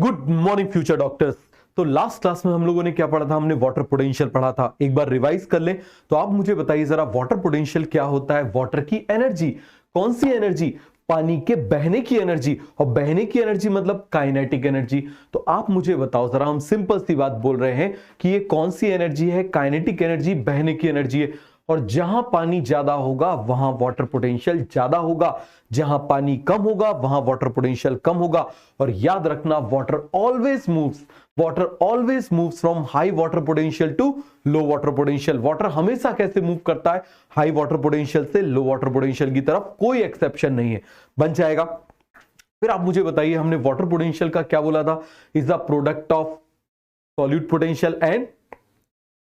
Good morning future doctors. तो last class में हम लोगों ने क्या पढ़ा था? हमने वाटर पोटेंशियल पढ़ा था। एक बार रिवाइज कर ले। तो आप मुझे बताइए जरा, वाटर पोटेंशियल क्या होता है? वाटर की एनर्जी। कौन सी एनर्जी? पानी के बहने की एनर्जी। और बहने की एनर्जी मतलब काइनेटिक एनर्जी। तो आप मुझे बताओ जरा, हम सिंपल सी बात बोल रहे हैं कि ये कौन सी एनर्जी है? काइनेटिक एनर्जी, बहने की एनर्जी है। और जहां पानी ज्यादा होगा वहां वाटर पोटेंशियल ज्यादा होगा, जहां पानी कम होगा वहां वाटर पोटेंशियल कम होगा। और याद रखना, water always moves from high water potential to low water potential. Water हमेशा कैसे मूव करता है? हाई वाटर पोटेंशियल से लो वाटर पोटेंशियल की तरफ, कोई एक्सेप्शन नहीं है। बन जाएगा। फिर आप मुझे बताइए, हमने वाटर पोटेंशियल का क्या बोला था? Is the product of solute potential and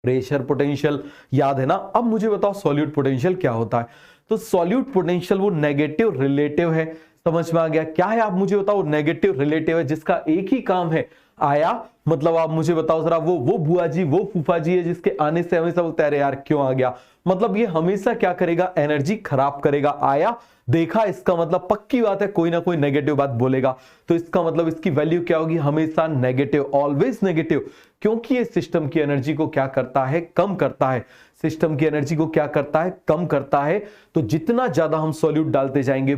pressure potential. याद है ना? अब मुझे बताओ सॉल्यूट पोटेंशियल क्या होता है? तो सॉल्यूट पोटेंशियल वो नेगेटिव रिलेटिव है। समझ में आ गया क्या है? आप मुझे बताओ। नेगेटिव रिलेटिव है जिसका एक ही काम है, आया। मतलब आप मुझे बताओ जरा, वो बुआ जी, वो फूफा जी है जिसके आने से हमेशा बोलते हैं अरे यार क्यों आ गया। मतलब ये हमेशा क्या करेगा? एनर्जी खराब करेगा। आया, देखा, इसका मतलब पक्की बात है कोई ना कोई नेगेटिव बात बोलेगा। तो इसका मतलब इसकी वैल्यू क्या होगी? हमेशा नेगेटिव, ऑलवेज नेगेटिव। क्योंकि ये सिस्टम की एनर्जी को क्या करता है? कम करता है। सिस्टम की एनर्जी को क्या करता है? कम करता है। तो जितना ज्यादा हम सॉल्यूट डालते जाएंगे,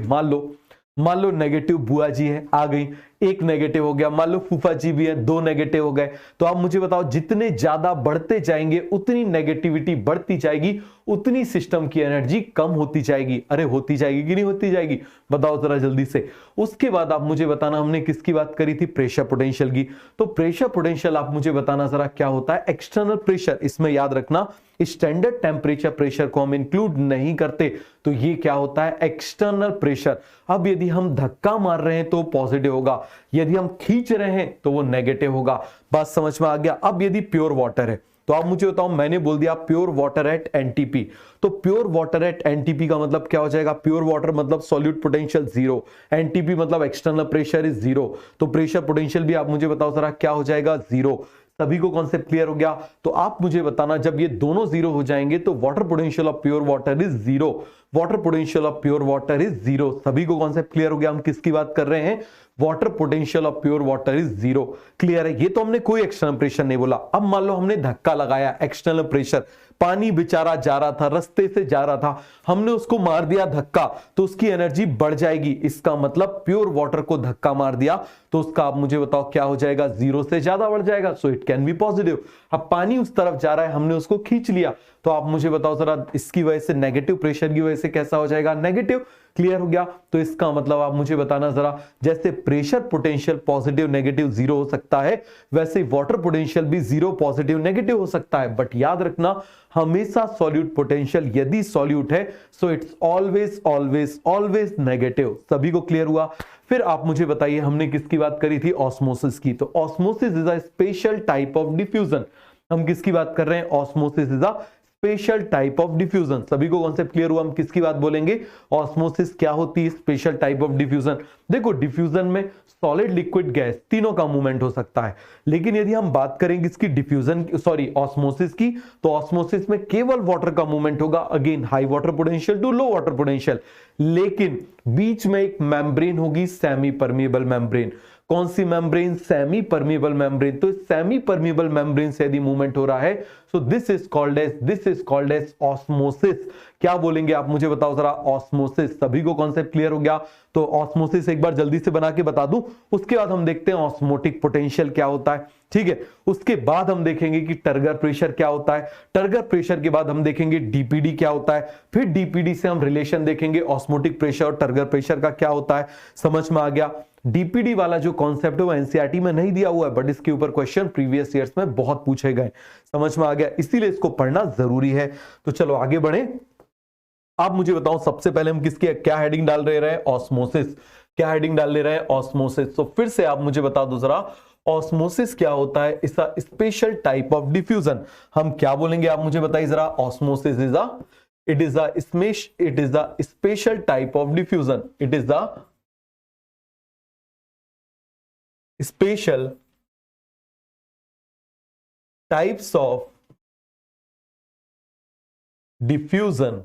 मान लो नेगेटिव बुआ जी है, आ गई, एक नेगेटिव हो गया। मान लो फूफा जी भी है, दो नेगेटिव हो गए। तो आप मुझे बताओ, जितने ज्यादा बढ़ते जाएंगे उतनी नेगेटिविटी बढ़ती जाएगी, उतनी सिस्टम की एनर्जी कम होती जाएगी। अरे होती जाएगी कि नहीं होती जाएगी? बताओ जरा जल्दी से। उसके बाद आप मुझे बताना, हमने किसकी बात करी थी? प्रेशर पोटेंशियल की। तो प्रेशर पोटेंशियल आप मुझे बताना जरा क्या होता है? External pressure. इसमें याद रखना, स्टैंडर्ड टेम्परेचर प्रेशर को हम इंक्लूड नहीं करते। तो ये क्या होता है? External pressure. अब यदि हम धक्का मार रहे हैं तो पॉजिटिव होगा, यदि हम खींच रहे हैं तो वो नेगेटिव होगा। बात समझ में आ गया? अब यदि प्योर वाटर है तो आप मुझे बताओ, मैंने बोल दिया प्योर वाटर एट एनटीपी। तो प्योर वाटर एट एनटीपी का मतलब क्या हो जाएगा? प्योर वाटर मतलब सॉल्यूट पोटेंशियल जीरो, एनटीपी मतलब एक्सटर्नल प्रेशर इज जीरो। तो प्रेशर पोटेंशियल भी आप मुझे बताओ जरा क्या हो जाएगा? जीरो। सभी को कॉन्सेप्ट क्लियर हो गया? तो आप मुझे बताना, जब ये दोनों जीरो हो जाएंगे तो water potential of pure water is zero. Water potential of pure water is zero. सभी को कॉन्सेप्ट क्लियर हो गया? हम किसकी बात कर रहे हैं? Water potential of pure water is zero. Clear है? ये तो हमने कोई एक्सटर्नल प्रेशर नहीं बोला। अब मान लो हमने धक्का लगाया, एक्सटर्नल प्रेशर। पानी बेचारा जा रहा था, रास्ते से जा रहा था, हमने उसको मार दिया धक्का, तो उसकी एनर्जी बढ़ जाएगी। इसका मतलब प्योर वाटर को धक्का मार दिया तो उसका आप मुझे बताओ क्या हो जाएगा? जीरो से ज्यादा बढ़ जाएगा। So it can be positive. अब पानी उस तरफ जा रहा है, हमने उसको खींच लिया, तो आप मुझे बताओ जरा, इसकी वजह से नेगेटिव प्रेशर की वजह से कैसा हो जाएगा? नेगेटिव। क्लियर हो गया? तो इसका मतलब आप मुझे बताना जरा, जैसे pressure potential positive negative zero हो सकता है, वैसे वाटर पोटेंशियल भी जीरो पॉजिटिव नेगेटिव हो सकता है। बट याद रखना, हमेशा सॉल्यूट पोटेंशियल यदि सॉल्यूट है so it's always always always negative. सभी को क्लियर हुआ? फिर आप मुझे बताइए, हमने किसकी बात करी थी? ऑस्मोसिस की। तो osmosis is a special type of diffusion. हम किसकी बात कर रहे हैं? Osmosis is a special type of diffusion. सभी को कॉन्सेप्ट क्लियर हुआ? हम किसकी बात बोलेंगे? ऑस्मोसिस क्या होती है? Special type of diffusion. देखो, डिफ्यूजन में सॉलिड, लिक्विड, गैस तीनों का मूवमेंट हो सकता है। लेकिन यदि हम बात करेंगे इसकी डिफ्यूजन, सॉरी ऑस्मोसिस की, तो ऑस्मोसिस में केवल वाटर का मूवमेंट होगा। Again high water potential to low water potential. लेकिन बीच में एक मेम्ब्रेन होगी, सेमी परमिएबल मेम्ब्रेन। कौन सी मेम्ब्रेन? Semi permeable membrane. तो सेमी परमिएबल मेम्ब्रेन से यदि मूवमेंट हो रहा है, so this is called as osmosis. क्या बोलेंगे आप मुझे बताओ जरा? ऑस्मोसिस। सभी को कॉन्सेप्ट क्लियर हो गया? तो ऑस्मोसिस एक बार जल्दी से बना के बता दूं, उसके बाद हम देखते हैं ऑस्मोटिक पोटेंशियल क्या होता है। ठीक है? उसके बाद हम देखेंगे कि टर्गर प्रेशर क्या होता है। टर्गर प्रेशर के बाद हम देखेंगे डीपीडी क्या होता है। फिर डीपीडी से हम रिलेशन देखेंगे ऑस्मोटिक प्रेशर और टर्गर प्रेशर का क्या होता है। समझ में आ गया? डीपीडी वाला जो कॉन्सेप्ट है वो एनसीईआरटी में नहीं दिया हुआ है, बट इसके ऊपर क्वेश्चन प्रीवियस ईयर्स में बहुत पूछे गए। समझ में आ गया? इसीलिए इसको पढ़ना जरूरी है। तो चलो आगे बढ़े। आप मुझे बताओ, सबसे पहले हम किसकी क्या हेडिंग डाल रहे हैं? ऑस्मोसिस। क्या हेडिंग डाल ले रहे हैं? ऑस्मोसिस। तो फिर से आप मुझे बता दो जरा, ऑस्मोसिस क्या होता है? इस स्पेशल टाइप ऑफ डिफ्यूजन। हम क्या बोलेंगे आप मुझे बताइए जरा? Osmosis is a special type of diffusion. It is the special types of diffusion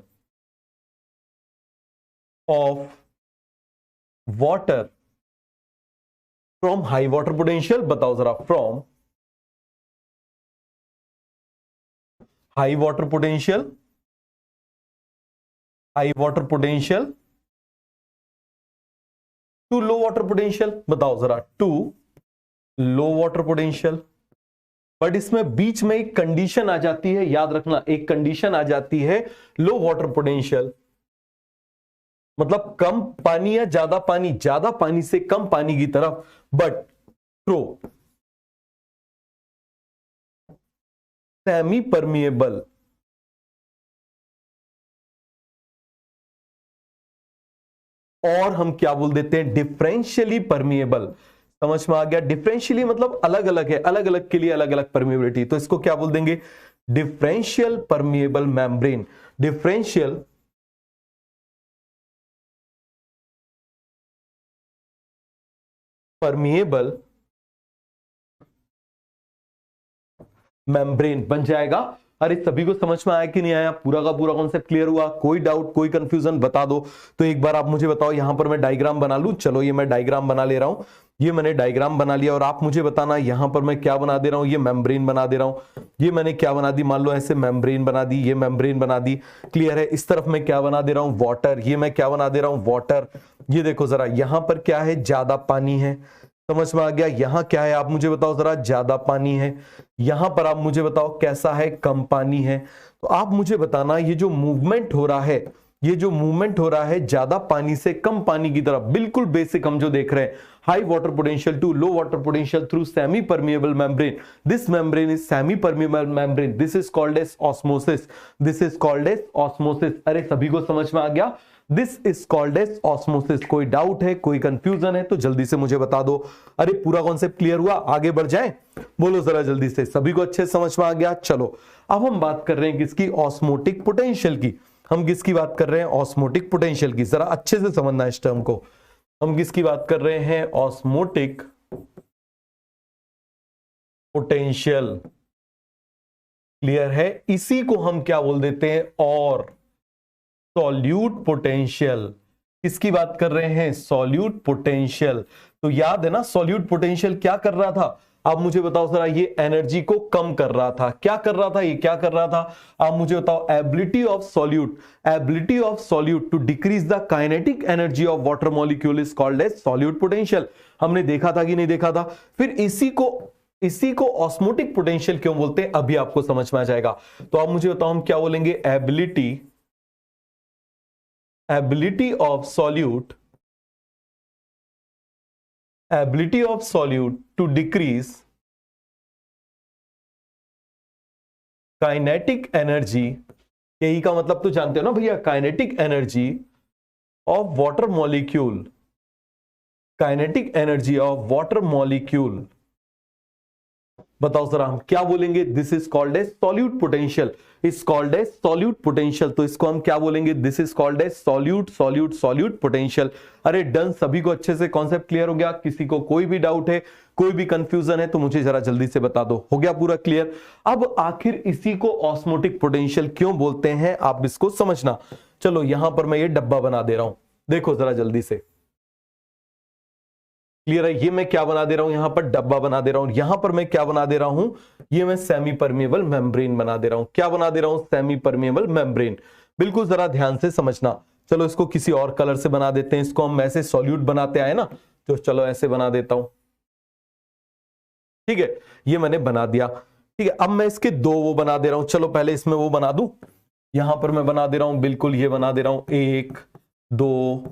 of water from high water potential, बताओ जरा, from high water potential, high water potential to low water potential, बताओ जरा, to low water potential. But इसमें बीच में एक condition आ जाती है, याद रखना, एक कंडीशन आ जाती है लो वाटर पोटेंशियल, मतलब कम पानी या ज्यादा पानी से कम पानी की तरफ, बट थ्रो सेमी परमिएबल, और हम क्या बोल देते हैं, डिफरेंशियली परमिएबल। समझ में आ गया? डिफरेंशियली मतलब अलग अलग है, अलग अलग के लिए अलग अलग परमिएबिलिटी, तो इसको क्या बोल देंगे, differential permeable membrane. Differential permeable membrane बन जाएगा। अरे सभी को समझ में आया कि नहीं आया? पूरा का पूरा कॉन्सेप्ट क्लियर हुआ? कोई डाउट, कोई कंफ्यूजन बता दो। तो एक बार आप मुझे बताओ, यहां पर मैं डायग्राम बना लूं। चलो ये मैं डायग्राम बना ले रहा हूं, ये मैंने डायग्राम बना लिया, और आप मुझे बताना यहां पर मैं क्या बना दे रहा हूं, ये मेम्ब्रेन बना दे रहा हूं। ये मैंने क्या बना दी, मान लो ऐसे मेम्ब्रेन बना दी, ये मेम्ब्रेन बना दी, क्लियर है? इस तरफ मैं क्या बना दे रहा हूं, वाटर, ये मैं क्या बना दे रहा हूं, वाटर। ये देखो जरा, यहां पर क्या है, ज्यादा पानी है, समझ में आ गया? यहां क्या है, आप मुझे बताओ जरा, ज्यादा पानी है। यहां पर आप मुझे बताओ कैसा है, कम पानी है। तो आप मुझे बताना, ये जो मूवमेंट हो रहा है, ये जो मूवमेंट हो रहा है ज्यादा पानी से कम पानी की तरफ, बिल्कुल बेसिक हम जो देख रहे हैं, high water potential to low water potential through semi permeable membrane, this membrane is semi permeable membrane, this is called as osmosis, this is called as osmosis. अरे सभी को समझ में आ गया? This is called as osmosis. कोई doubt है, कोई कंफ्यूजन है तो जल्दी से मुझे बता दो। अरे पूरा कॉन्सेप्ट क्लियर हुआ? आगे बढ़ जाए, बोलो जरा जल्दी से। सभी को अच्छे समझ में आ गया? चलो अब हम बात कर रहे हैं किसकी, ऑस्मोटिक पोटेंशियल की। हम किसकी बात कर रहे हैं, ऑस्मोटिक पोटेंशियल की। जरा अच्छे से समझना इस टर्म को, हम किसकी बात कर रहे हैं, ऑस्मोटिक पोटेंशियल। क्लियर है? इसी को हम क्या बोल देते हैं, और सॉल्यूट पोटेंशियल। किसकी बात कर रहे हैं, सॉल्यूट पोटेंशियल। तो याद है ना, सॉल्यूट पोटेंशियल क्या कर रहा था, आप मुझे बताओ जरा, ये एनर्जी को कम कर रहा था। क्या कर रहा था, ये क्या कर रहा था, आप मुझे बताओ। Ability of solute, ability of solute to decrease the kinetic energy of water molecule is called as solute potential. हमने देखा था कि नहीं देखा था? फिर इसी को ऑस्मोटिक पोटेंशियल क्यों बोलते हैं, अभी आपको समझ में आ जाएगा। तो आप मुझे बताओ, हम क्या बोलेंगे, ability of solute to decrease kinetic energy. यही का मतलब तो जानते हो ना भैया, kinetic energy of water molecule, kinetic energy of water molecule. बताओ जरा, हम क्या बोलेंगे, this is called as solute potential, is called as solute potential. तो इसको हम क्या बोलेंगे, this is called as solute potential. अरे डन, सभी को अच्छे से कॉन्सेप्ट क्लियर हो गया? किसी को कोई भी डाउट है, कोई भी कंफ्यूजन है तो मुझे जरा जल्दी से बता दो। हो गया पूरा क्लियर? अब आखिर इसी को ऑस्मोटिक पोटेंशियल क्यों बोलते हैं, आप इसको समझना। चलो यहां पर मैं ये डब्बा बना दे रहा हूं, देखो जरा जल्दी से। क्लियर है? ये मैं क्या बना दे रहा हूं, यहां पर डब्बा बना दे रहा हूं। यहां पर मैं क्या बना दे रहा हूं, ये मैं सेमी परमिएबल मेम्ब्रेन बना दे रहा हूं। क्या बना दे रहा हूं, सेमी परमिएबल मेम्ब्रेन। बिल्कुल जरा ध्यान से समझना। चलो इसको किसी और कलर से बना देते हैं, इसको हम ऐसे सॉल्यूट बनाते आए ना, तो चलो ऐसे बना देता हूं। ठीक है, ये मैंने बना दिया। ठीक है, अब मैं इसके दो वो बना दे रहा हूं। चलो पहले इसमें वो बना दूं, यहां पर मैं बना दे रहा हूं, बिल्कुल ये बना दे रहा हूं, 1 2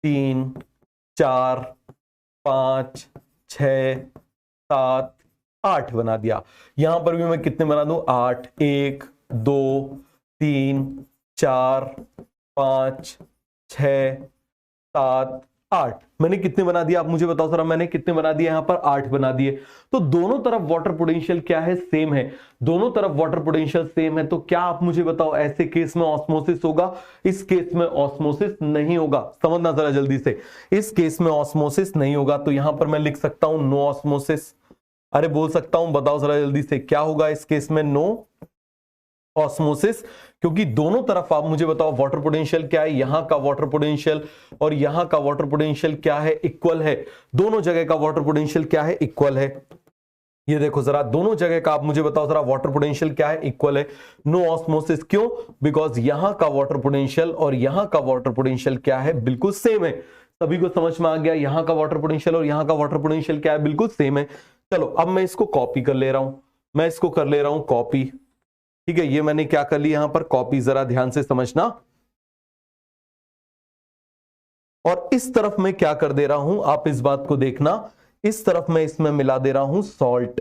3 4 5 6 7 8 बना दिया। यहां पर भी मैं कितने बना दूं, 8, 1 2 3 4 5 6 7 8। मैंने कितने बना दिया, आप मुझे बताओ सर, मैंने कितने बना दिए, यहां पर 8 बना दिए। तो दोनों तरफ वाटर पोटेंशियल क्या है, सेम है। दोनों तरफ वाटर पोटेंशियल सेम है, तो क्या आप मुझे बताओ, ऐसे केस में ऑस्मोसिस होगा? इस केस में ऑस्मोसिस नहीं होगा। समझना जरा जल्दी से, इस केस में ऑस्मोसिस नहीं होगा। तो यहां पर मैं लिख सकता हूं नो ऑस्मोसिस। अरे बोल सकता हूं, बताओ जरा जल्दी से, क्या होगा इस केस में, नो ऑस्मोसिस, क्योंकि दोनों तरफ आप मुझे बताओ वाटर पोटेंशियल क्या है, यहां का वाटर पोटेंशियल और यहां का वाटर पोटेंशियल क्या है, इक्वल है। दोनों जगह का वाटर पोटेंशियल क्या है, इक्वल है। ये देखो जरा, दोनों जगह का आप मुझे बताओ जरा वाटर पोटेंशियल क्या है, इक्वल है। नो ऑस्मोसिस, क्यों? बिकॉज यहां का वाटर पोटेंशियल और यहां का वाटर पोटेंशियल क्या है, बिल्कुल सेम है। सभी को समझ में आ गया, यहां का वाटर पोटेंशियल और यहां का वाटर पोटेंशियल क्या है, बिल्कुल सेम है। चलो अब मैं इसको कॉपी कर ले रहा हूं, मैं इसको कर ले रहा हूं कॉपी। ठीक है, ये मैंने क्या कर लिया यहां पर, कॉपी, जरा ध्यान से समझना। और इस तरफ मैं क्या कर दे रहा हूं, आप इस बात को देखना, इस तरफ मैं इसमें मिला दे रहा हूं सॉल्ट,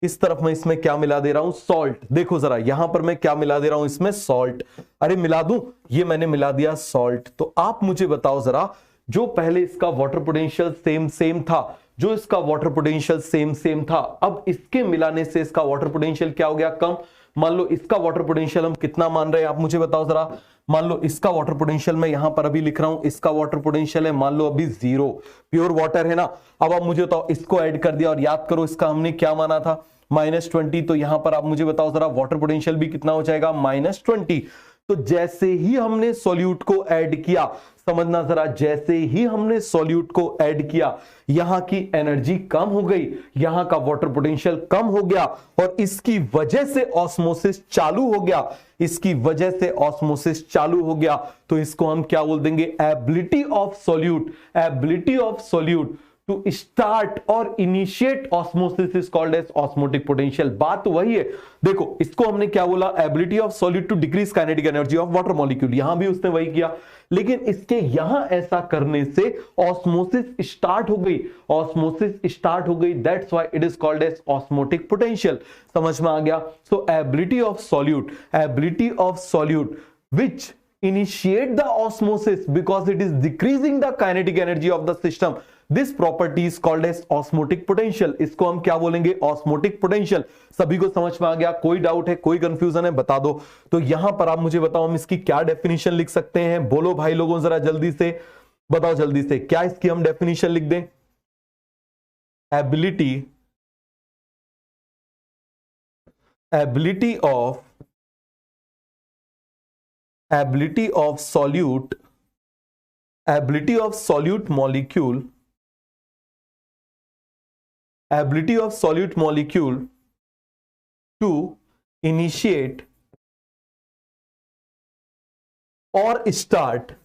इस तरफ मैं इसमें क्या मिला दे रहा हूं, सॉल्ट। देखो जरा यहां पर मैं क्या मिला दे रहा हूं, इसमें सॉल्ट। अरे मिला दूं, ये मैंने मिला दिया सॉल्ट। तो आप मुझे बताओ जरा, जो पहले इसका वाटर पोटेंशियल सेम सेम था, जो इसका वाटर पोटेंशियल सेम सेम था, अब इसके मिलाने से इसका वाटर पोटेंशियल क्या हो गया, कम। मान लो इसका वाटर पोटेंशियल हम कितना मान रहे हैं, आप मुझे बताओ जरा। मान लो इसका वाटर पोटेंशियल मैं यहां पर अभी लिख रहा हूं, इसका वाटर पोटेंशियल है मान लो अभी 0, प्योर वाटर है ना। अब आप मुझे बताओ, इसको ऐड कर दिया और याद करो इसका हमने क्या माना था, -20। तो यहां पर आप मुझे बताओ जरा, वाटर पोटेंशियल भी कितना हो जाएगा, -20। तो जैसे ही हमने सॉल्यूट को ऐड किया, समझना जरा, जैसे ही हमने सॉल्यूट को ऐड किया, यहां की एनर्जी कम हो गई, यहां का वाटर पोटेंशियल कम हो गया और इसकी वजह से ऑस्मोसिस चालू हो गया, इसकी वजह से ऑस्मोसिस चालू हो गया। तो इसको हम क्या बोल देंगे, ability of solute, ability of solute to start और initiate osmosis is called as osmotic potential. बात तो वही है। देखो इसको हमने क्या बोला, ability of solute to decrease kinetic energy of water molecule, यहां भी उसने वही किया। लेकिन इसके यहां ऐसा करने से ऑस्मोसिस स्टार्ट हो गई, ऑस्मोसिस स्टार्ट हो गई, that's why it is called as osmotic potential. समझ में आ गया। So ability of solute, ability of solute which initiate the osmosis because it is decreasing the kinetic energy of the system, this property is called as osmotic potential। इसको हम क्या बोलेंगे, osmotic potential। सभी को समझ में आ गया, कोई डाउट है, कोई कंफ्यूजन है, बता दो। तो यहां पर आप मुझे बताओ हम इसकी क्या डेफिनेशन लिख सकते हैं, बोलो भाई लोगों जरा जल्दी से बताओ, जल्दी से क्या इसकी हम डेफिनेशन लिख दें। Ability, ability of, ability of solute, ability of solute molecule, ability of solute molecule to initiate or start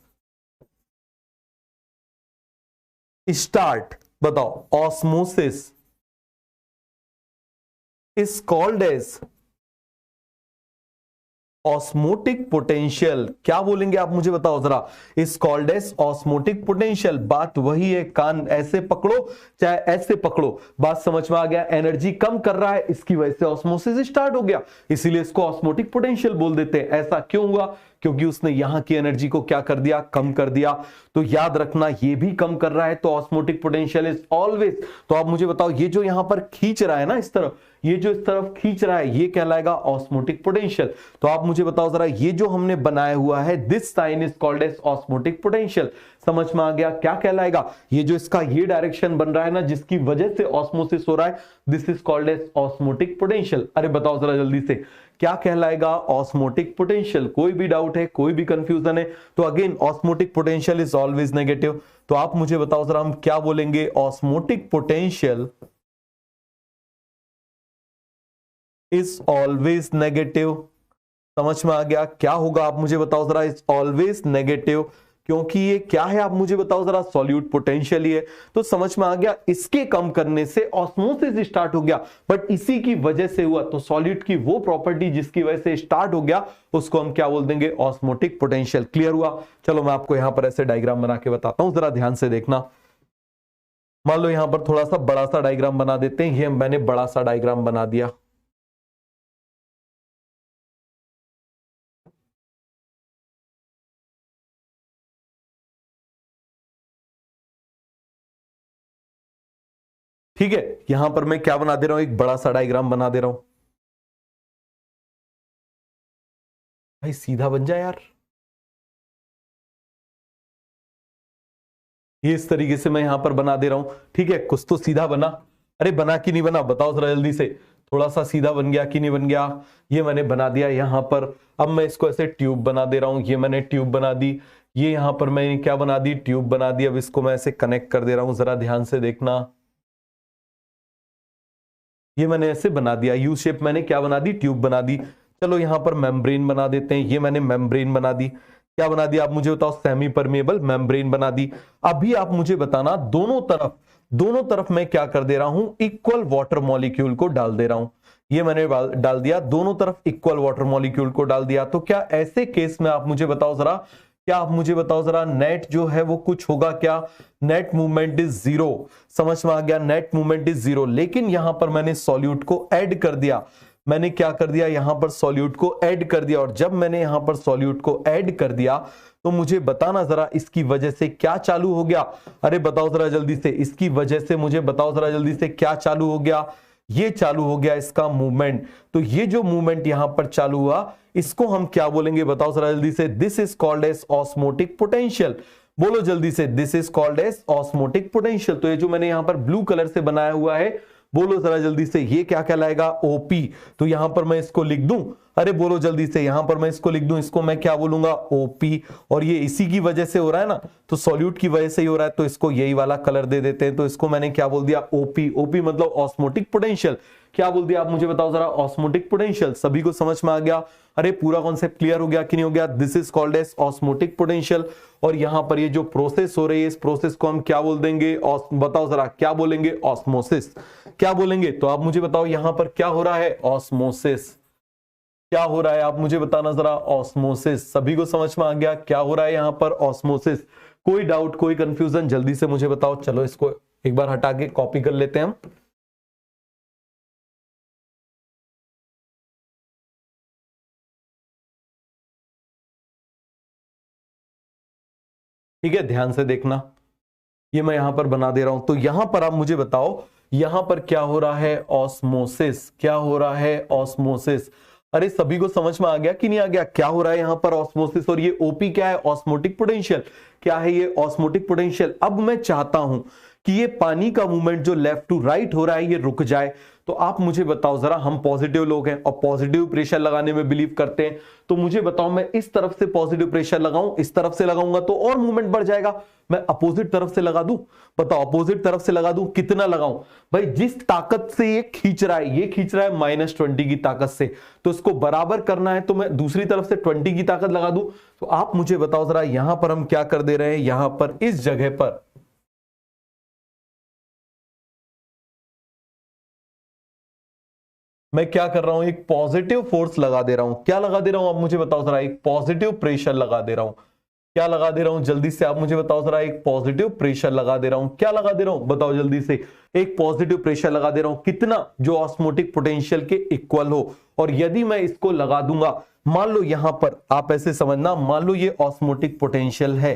बताओ, osmosis is called as osmotic potential. क्या बोलेंगे आप मुझे बताओ जरा, is called as osmotic potential. बात वही है, कान ऐसे पकड़ो चाहे ऐसे पकड़ो, बात समझ में आ गया। एनर्जी कम कर रहा है, इसकी वजह से ऑस्मोसिस स्टार्ट हो गया, इसीलिए इसको ऑस्मोटिक पोटेंशियल बोल देते हैं। ऐसा क्यों हुआ, क्योंकि उसने यहां की एनर्जी को क्या कर दिया, कम कर दिया। तो याद रखना, ये भी कम कर रहा है तो ऑस्मोटिक पोटेंशियल इज ऑलवेज। तो आप मुझे बताओ, ये जो यहां पर खींच रहा है ना इस तरफ, ये जो इस तरफ खींच रहा है, ये कहलाएगा ऑस्मोटिक पोटेंशियल। तो आप मुझे बताओ जरा, ये जो हमने बनाया हुआ है, this sign is called as osmotic potential. समझ में आ गया, क्या कहलाएगा, ये जो इसका ये डायरेक्शन बन रहा है ना, जिसकी वजह से ऑस्मोसिस हो रहा है, this is called as osmotic potential. अरे बताओ जरा जल्दी से, क्या कहलाएगा, ऑस्मोटिक पोटेंशियल। कोई भी डाउट है, कोई भी कंफ्यूजन है, तो again osmotic potential is always negative. तो आप मुझे बताओ जरा, हम क्या बोलेंगे, osmotic potential is always negative. समझ में आ गया, क्या होगा आप मुझे बताओ जरा, इज ऑलवेज नेगेटिव, क्योंकि ये क्या है आप मुझे बताओ जरा, सॉल्यूट पोटेंशियल ही है। तो समझ में आ गया, इसके कम करने से ऑस्मोसिस स्टार्ट हो गया, बट इसी की वजह से हुआ। तो सॉल्यूट की वो प्रॉपर्टी जिसकी वजह से स्टार्ट हो गया, उसको हम क्या बोल देंगे, ऑस्मोटिक पोटेंशियल। क्लियर हुआ। चलो मैं आपको यहां पर ऐसे डायग्राम बना के बताता हूं, जरा ध्यान से देखना। मान लो यहां पर थोड़ा सा बड़ा सा डायग्राम बना देते हैं, ये मैंने बड़ा सा डायग्राम बना दिया। ठीक है, यहां पर मैं क्या बना दे रहा हूं, एक बड़ा सा डायग्राम बना दे रहा हूं। भाई सीधा बन जाए यार, ये इस तरीके से मैं यहां पर बना दे रहा हूं। ठीक है, कुछ तो सीधा बना। अरे बना कि नहीं बना, बताओ जरा जल्दी से। थोड़ा सा सीधा बन गया कि नहीं बन गया, ये मैंने बना दिया यहां पर। अब मैं इसको ऐसे ट्यूब बना दे रहा हूं, ये मैंने ट्यूब बना दी, ये यहां पर मैंने क्या बना दी, ट्यूब बना दी। अब इसको मैं ऐसे कनेक्ट कर दे रहा हूं, जरा ध्यान से देखना, ये मैंने ऐसे बना दिया, यू शेप मैंने क्या बना दी, ट्यूब बना दी। चलो यहां पर मेम्ब्रेन बना देते हैं, ये मैंने मेम्ब्रेन बना दी। क्या बना दिया आप मुझे बताओ, सेमी परमेबल मेम्ब्रेन बना दी। अभी आप मुझे बताना दोनों तरफ मैं क्या कर दे रहा हूं, इक्वल वाटर मॉलिक्यूल को डाल दे रहा हूं। ये मैंने डाल दिया, दोनों तरफ इक्वल वाटर मॉलिक्यूल को डाल दिया। तो क्या ऐसे केस में आप मुझे बताओ जरा, क्या आप मुझे बताओ जरा, नेट जो है वो कुछ होगा क्या, नेट मूवमेंट इज जीरो। समझ में आ गया, नेट मूवमेंट इज जीरो। लेकिन यहां पर मैंने सॉल्यूट को ऐड कर दिया, मैंने क्या कर दिया, यहां पर सॉल्यूट को ऐड कर दिया। और जब मैंने यहां पर सॉल्यूट को ऐड कर दिया तो मुझे बताना जरा इसकी वजह से क्या चालू हो गया। अरे बताओ जरा जल्दी से, इसकी वजह से मुझे बताओ जरा जल्दी से क्या चालू हो गया, ये चालू हो गया इसका मूवमेंट। तो ये जो मूवमेंट यहां पर चालू हुआ इसको हम क्या बोलेंगे, बताओ जरा जल्दी से, this is called as osmotic potential. बोलो जल्दी से, this is called as osmotic potential. तो ये जो मैंने यहां पर ब्लू कलर से बनाया हुआ है, बोलो जरा जल्दी से, ये क्या कहलाएगा, ओपी। तो यहां पर मैं इसको लिख दूं, अरे बोलो जल्दी से, यहां पर मैं इसको लिख दूं, इसको मैं क्या बोलूंगा, ओपी। और ये इसी की वजह से हो रहा है ना, तो सॉल्यूट की वजह से ही हो रहा है, तो इसको यही वाला कलर दे देते हैं। तो इसको मैंने क्या बोल दिया, ओपी। ओपी मतलब ऑस्मोटिक पोटेंशियल। क्या बोल दिया आप मुझे बताओ जरा, ऑस्मोटिक पोटेंशियल। सभी को समझ में आ गया, अरे पूरा कॉन्सेप्ट क्लियर हो गया कि नहीं हो गया, this is called as osmotic potential. और यहां पर ये जो प्रोसेस हो रही है, इस प्रोसेस को हम क्या बोल देंगे, बताओ जरा क्या बोलेंगे, ऑस्मोसिस। क्या बोलेंगे, तो आप मुझे बताओ यहां पर क्या हो रहा है, ऑस्मोसिस। क्या हो रहा है आप मुझे बताना जरा, ऑस्मोसिस। सभी को समझ में आ गया क्या हो रहा है यहां पर, ऑस्मोसिस। कोई डाउट, कोई कंफ्यूजन, जल्दी से मुझे बताओ। चलो इसको एक बार हटा के कॉपी कर लेते हैं हम। ठीक है, ध्यान से देखना, ये मैं यहां पर बना दे रहा हूं। तो यहां पर आप मुझे बताओ यहां पर क्या हो रहा है, ऑस्मोसिस। क्या हो रहा है, ऑस्मोसिस। अरे सभी को समझ में आ गया कि नहीं आ गया, क्या हो रहा है यहां पर, ऑस्मोसिस। और ये ओपी क्या है, ऑस्मोटिक पोटेंशियल। क्या है ये, ऑस्मोटिक पोटेंशियल। अब मैं चाहता हूं कि ये पानी का मूवमेंट जो लेफ्ट टू राइट हो रहा है ये रुक जाए। तो आप मुझे बताओ जरा, हम पॉजिटिव लोग हैं और पॉजिटिव प्रेशर लगाने में बिलीव करते हैं, तो मुझे बताओ मैं इस तरफ से पॉजिटिव प्रेशर लगाऊं, इस तरफ से लगाऊंगा तो और मूवमेंट बढ़ जाएगा। मैं अपोजिट तरफ से लगा दूं, बताओ अपोजिट तरफ से लगा दूं, कितना लगाऊं भाई, जिस ताकत से ये खींच रहा है, ये खींच रहा है -20 की ताकत से, तो इसको बराबर करना है तो मैं दूसरी तरफ से 20 की ताकत लगा दूं। तो आप मुझे बताओ जरा, यहां पर हम क्या कर दे रहे हैं, यहां पर इस जगह पर मैं क्या कर रहा हूं, एक पॉजिटिव फोर्स लगा दे रहा हूं। क्या लगा दे रहा हूं आप मुझे बताओ जरा, एक पॉजिटिव प्रेशर लगा दे रहा हूं। क्या लगा दे रहा हूं, जल्दी से आप मुझे बताओ जरा, एक पॉजिटिव प्रेशर लगा दे रहा हूं। क्या लगा दे रहा हूं, बताओ जल्दी से, एक पॉजिटिव प्रेशर लगा दे रहा हूं। कितना, जो ऑस्मोटिक पोटेंशियल के इक्वल हो। और यदि मैं इसको लगा दूंगा, मान लो यहां पर आप ऐसे समझना, मान लो ये ऑस्मोटिक पोटेंशियल है,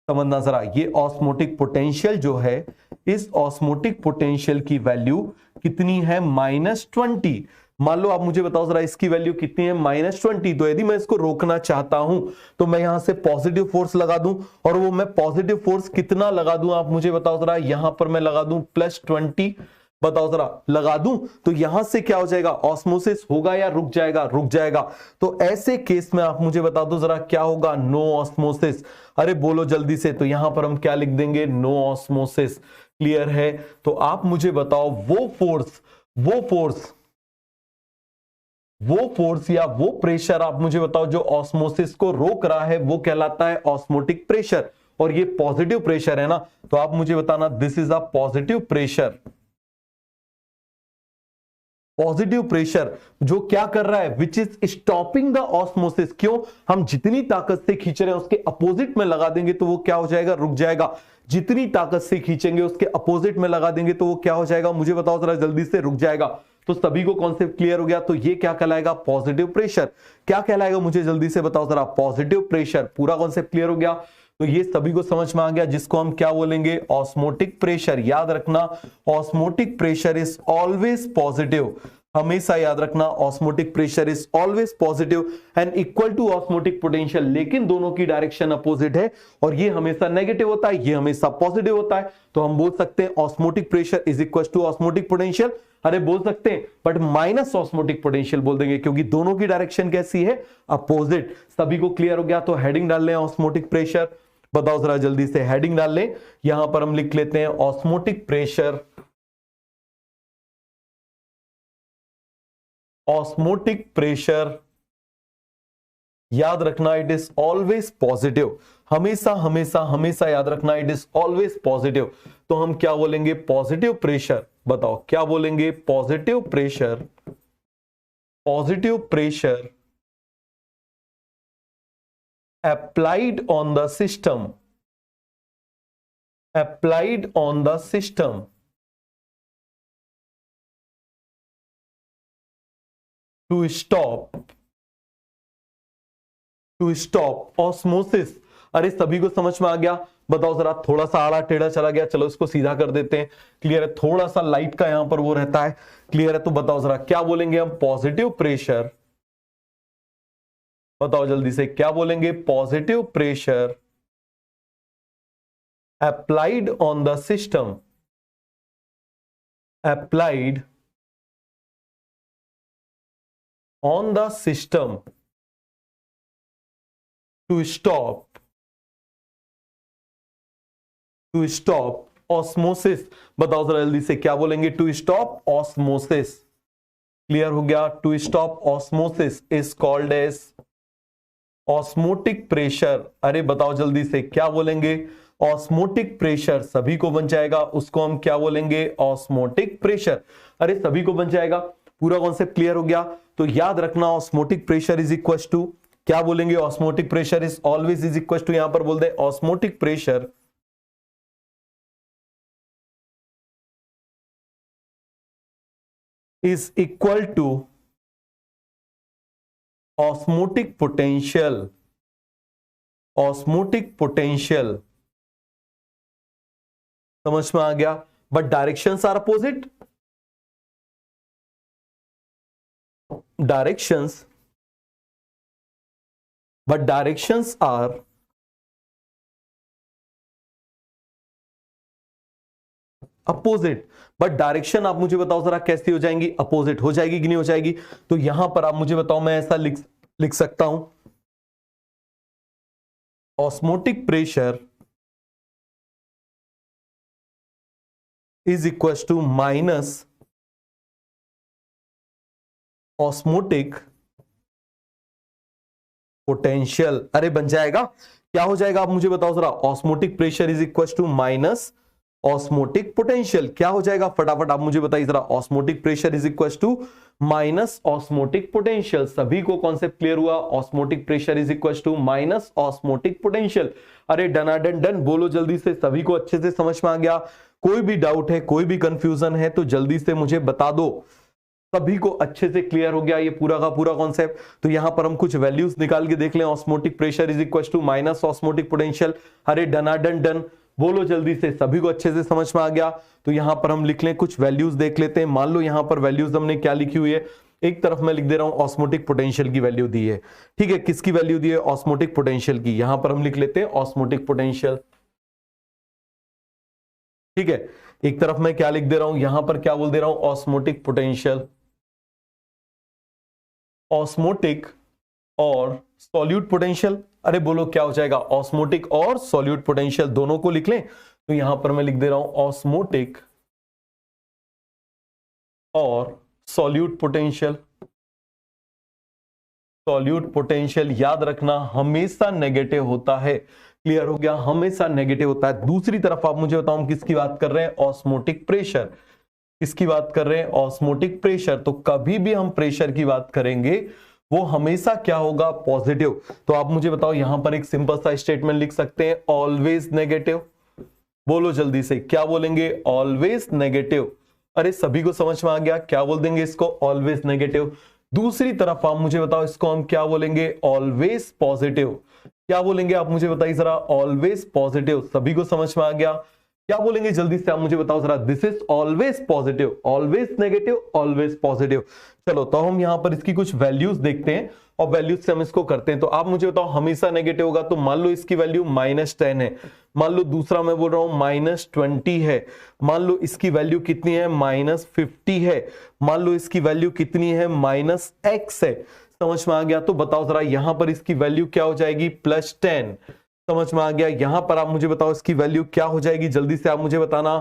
समझना जरा, ये ऑस्मोटिक पोटेंशियल जो है, इस ऑस्मोटिक पोटेंशियल की वैल्यू कितनी है, -20। मान लो आप मुझे बताओ जरा, इसकी वैल्यू कितनी है, -20। तो यदि मैं इसको रोकना चाहता हूं तो मैं यहां से पॉजिटिव फोर्स लगा दूं, और वो मैं पॉजिटिव फोर्स कितना लगा दूं आप मुझे बताओ जरा, यहां पर मैं लगा दूं +20। बताओ जरा, लगा दूं तो यहां से क्या हो जाएगा, ऑस्मोसिस होगा या रुक जाएगा, रुक जाएगा। तो ऐसे केस में आप मुझे बता दो जरा, क्या होगा, नो ऑस्मोसिस। अरे बोलो जल्दी से, तो यहां पर हम क्या लिख देंगे, नो ऑस्मोसिस। क्लियर है। तो आप मुझे बताओ वो फोर्स या वो प्रेशर आप मुझे बताओ जो ऑस्मोसिस को रोक रहा है, वो कहलाता है ऑस्मोटिक प्रेशर। और ये पॉजिटिव प्रेशर है ना, तो आप मुझे बताना, this is a positive pressure. Positive pressure जो क्या कर रहा है, which is stopping the osmosis. क्यों, हम जितनी ताकत से खींच रहे हैं उसके अपोजिट में लगा देंगे तो वो क्या हो जाएगा, रुक जाएगा। जितनी ताकत से खींचेंगे उसके अपोजिट में लगा देंगे तो वो क्या हो जाएगा, मुझे बताओ जरा जल्दी से, रुक जाएगा। तो सभी को कॉन्सेप्ट क्लियर हो गया। तो ये क्या कहलाएगा, पॉजिटिव प्रेशर। क्या कहलाएगा, मुझे जल्दी से बताओ जरा, पॉजिटिव प्रेशर। पूरा कॉन्सेप्ट क्लियर हो गया। तो ये सभी को समझ में आ गया, जिसको हम क्या बोलेंगे, ऑस्मोटिक प्रेशर। याद रखना, osmotic pressure is always positive. हमेशा याद रखना osmotic pressure is always positive and equal to osmotic potential, लेकिन दोनों की डायरेक्शन अपोजिट है और ये हमेशा नेगेटिव होता है, ये हमेशा पॉजिटिव होता है। तो हम बोल सकते हैं osmotic pressure is equal to osmotic potential. अरे बोल सकते हैं बट माइनस ऑस्मोटिक पोटेंशियल बोल देंगे क्योंकि दोनों की डायरेक्शन कैसी है, अपोजिट। सभी को क्लियर हो गया? तो हेडिंग डाल लें ऑस्मोटिक प्रेशर। बताओ जरा जल्दी से, हेडिंग डाल लें। यहां पर हम लिख लेते हैं ऑस्मोटिक प्रेशर, ऑस्मोटिक प्रेशर याद रखना इट इज ऑलवेज पॉजिटिव, हमेशा हमेशा हमेशा याद रखना इट इज ऑलवेज पॉजिटिव। तो हम क्या बोलेंगे, पॉजिटिव प्रेशर। बताओ क्या बोलेंगे, positive pressure, positive pressure applied on the system, applied on the system to stop osmosis। अरे सभी को समझ में आ गया? बताओ जरा, थोड़ा सा आड़ा टेढ़ा चला गया, चलो इसको सीधा कर देते हैं। क्लियर है? थोड़ा सा लाइट का यहां पर वो रहता है। क्लियर है? तो बताओ जरा क्या बोलेंगे हम, पॉजिटिव प्रेशर। बताओ जल्दी से क्या बोलेंगे, positive pressure applied on the system, applied on the system to stop osmosis। बताओ जरा जल्दी से क्या बोलेंगे, टू स्टॉप ऑस्मोसिस। क्लियर हो गया? To stop osmosis is called as osmotic pressure. अरे बताओ जल्दी से क्या बोलेंगे, ऑस्मोटिक प्रेशर। सभी को बन जाएगा, उसको हम क्या बोलेंगे, ऑस्मोटिक प्रेशर। अरे सभी को बन जाएगा, पूरा कॉन्सेप्ट क्लियर हो गया? तो याद रखना osmotic pressure is equal to क्या बोलेंगे, osmotic pressure is always is equal to, यहां पर बोल दे osmotic pressure is equal to osmotic potential, osmotic potential. समझ में आ गया? But directions are opposite, directions, but directions are opposite. But direction आप मुझे बताओ जरा कैसी हो जाएंगी, अपोजिट हो जाएगी कि नहीं हो जाएगी? तो यहां पर आप मुझे बताओ, मैं ऐसा लिख सकता हूं, osmotic pressure is equal to minus osmotic potential. अरे बन जाएगा, क्या हो जाएगा आप मुझे बताओ जरा, osmotic pressure is equal to minus osmotic potential. क्या हो जाएगा फटाफट आप मुझे बताइए जरा, osmotic pressure is equal to minus osmotic potential. सभी को कॉन्सेप्ट क्लियर हुआ? Osmotic pressure is equal to minus osmotic potential. अरे डनाडन डन, बोलो जल्दी से, सभी को अच्छे से समझ में आ गया? कोई भी डाउट है, कोई भी कंफ्यूजन है तो जल्दी से मुझे बता दो। सभी को अच्छे से क्लियर हो गया ये पूरा का पूरा कॉन्सेप्ट? तो यहां पर हम कुछ वैल्यूज निकाल के देख लें, osmotic pressure is equal to minus osmotic potential. अरे डनाडन डन, बोलो जल्दी से, सभी को अच्छे से समझ में आ गया? तो यहां पर हम लिख लें, कुछ वैल्यूज देख लेते हैं। मान लो यहां पर वैल्यूज हमने क्या लिखी हुई है, एक तरफ मैं लिख दे रहा हूं ऑस्मोटिक पोटेंशियल की वैल्यू दी है। ठीक है, किसकी वैल्यू दी है, ऑस्मोटिक पोटेंशियल की। यहां पर हम लिख लेते हैं ऑस्मोटिक पोटेंशियल। ठीक है, एक तरफ मैं क्या लिख दे रहा हूं, यहां पर क्या बोल दे रहा हूं, ऑस्मोटिक पोटेंशियल। ऑस्मोटिक और सॉल्यूट पोटेंशियल। अरे बोलो क्या हो जाएगा, ऑस्मोटिक और सॉल्यूट पोटेंशियल दोनों को लिख लें। तो यहां पर मैं लिख दे रहा हूं ऑस्मोटिक और सॉल्यूट पोटेंशियल। सॉल्यूट पोटेंशियल याद रखना हमेशा नेगेटिव होता है। क्लियर हो गया? हमेशा नेगेटिव होता है। दूसरी तरफ आप मुझे बताओ किसकी बात कर रहे हैं, ऑस्मोटिक प्रेशर। किसकी बात कर रहे हैं, ऑस्मोटिक प्रेशर। तो कभी भी हम प्रेशर की बात करेंगे वो हमेशा क्या होगा, पॉजिटिव। तो आप मुझे बताओ, यहां पर एक सिंपल सा स्टेटमेंट लिख सकते हैं, ऑलवेज नेगेटिव। बोलो जल्दी से, क्या बोलेंगे, ऑलवेज नेगेटिव। अरे सभी को समझ में आ गया? क्या बोल देंगे इसको, ऑलवेज नेगेटिव। दूसरी तरफ आप मुझे बताओ, इसको हम क्या बोलेंगे, ऑलवेज पॉजिटिव। क्या बोलेंगे आप मुझे बताइए जरा, ऑलवेज पॉजिटिव। सभी को समझ में आ गया? क्या बोलेंगे जल्दी से आप मुझे बताओ जरा। This is always positive, always negative, always positive. चलो तो हम यहां पर इसकी कुछ वैल्यूज देखते हैं और वैल्यूज से हम इसको करते हैं। तो आप मुझे बताओ हमेशा नेगेटिव होगा, तो मान लो इसकी वैल्यू -10 है, मान लो दूसरा मैं बोल रहा हूं -20 है, मान लो इसकी वैल्यू कितनी है -50 है, मान लो इसकी वैल्यू कितनी है -x है। समझ में आ गया? तो बताओ जरा यहां पर इसकी वैल्यू क्या हो जाएगी +10। समझ में आ गया? यहां पर आप मुझे बताओ इसकी वैल्यू क्या हो जाएगी, जल्दी से आप मुझे बताना।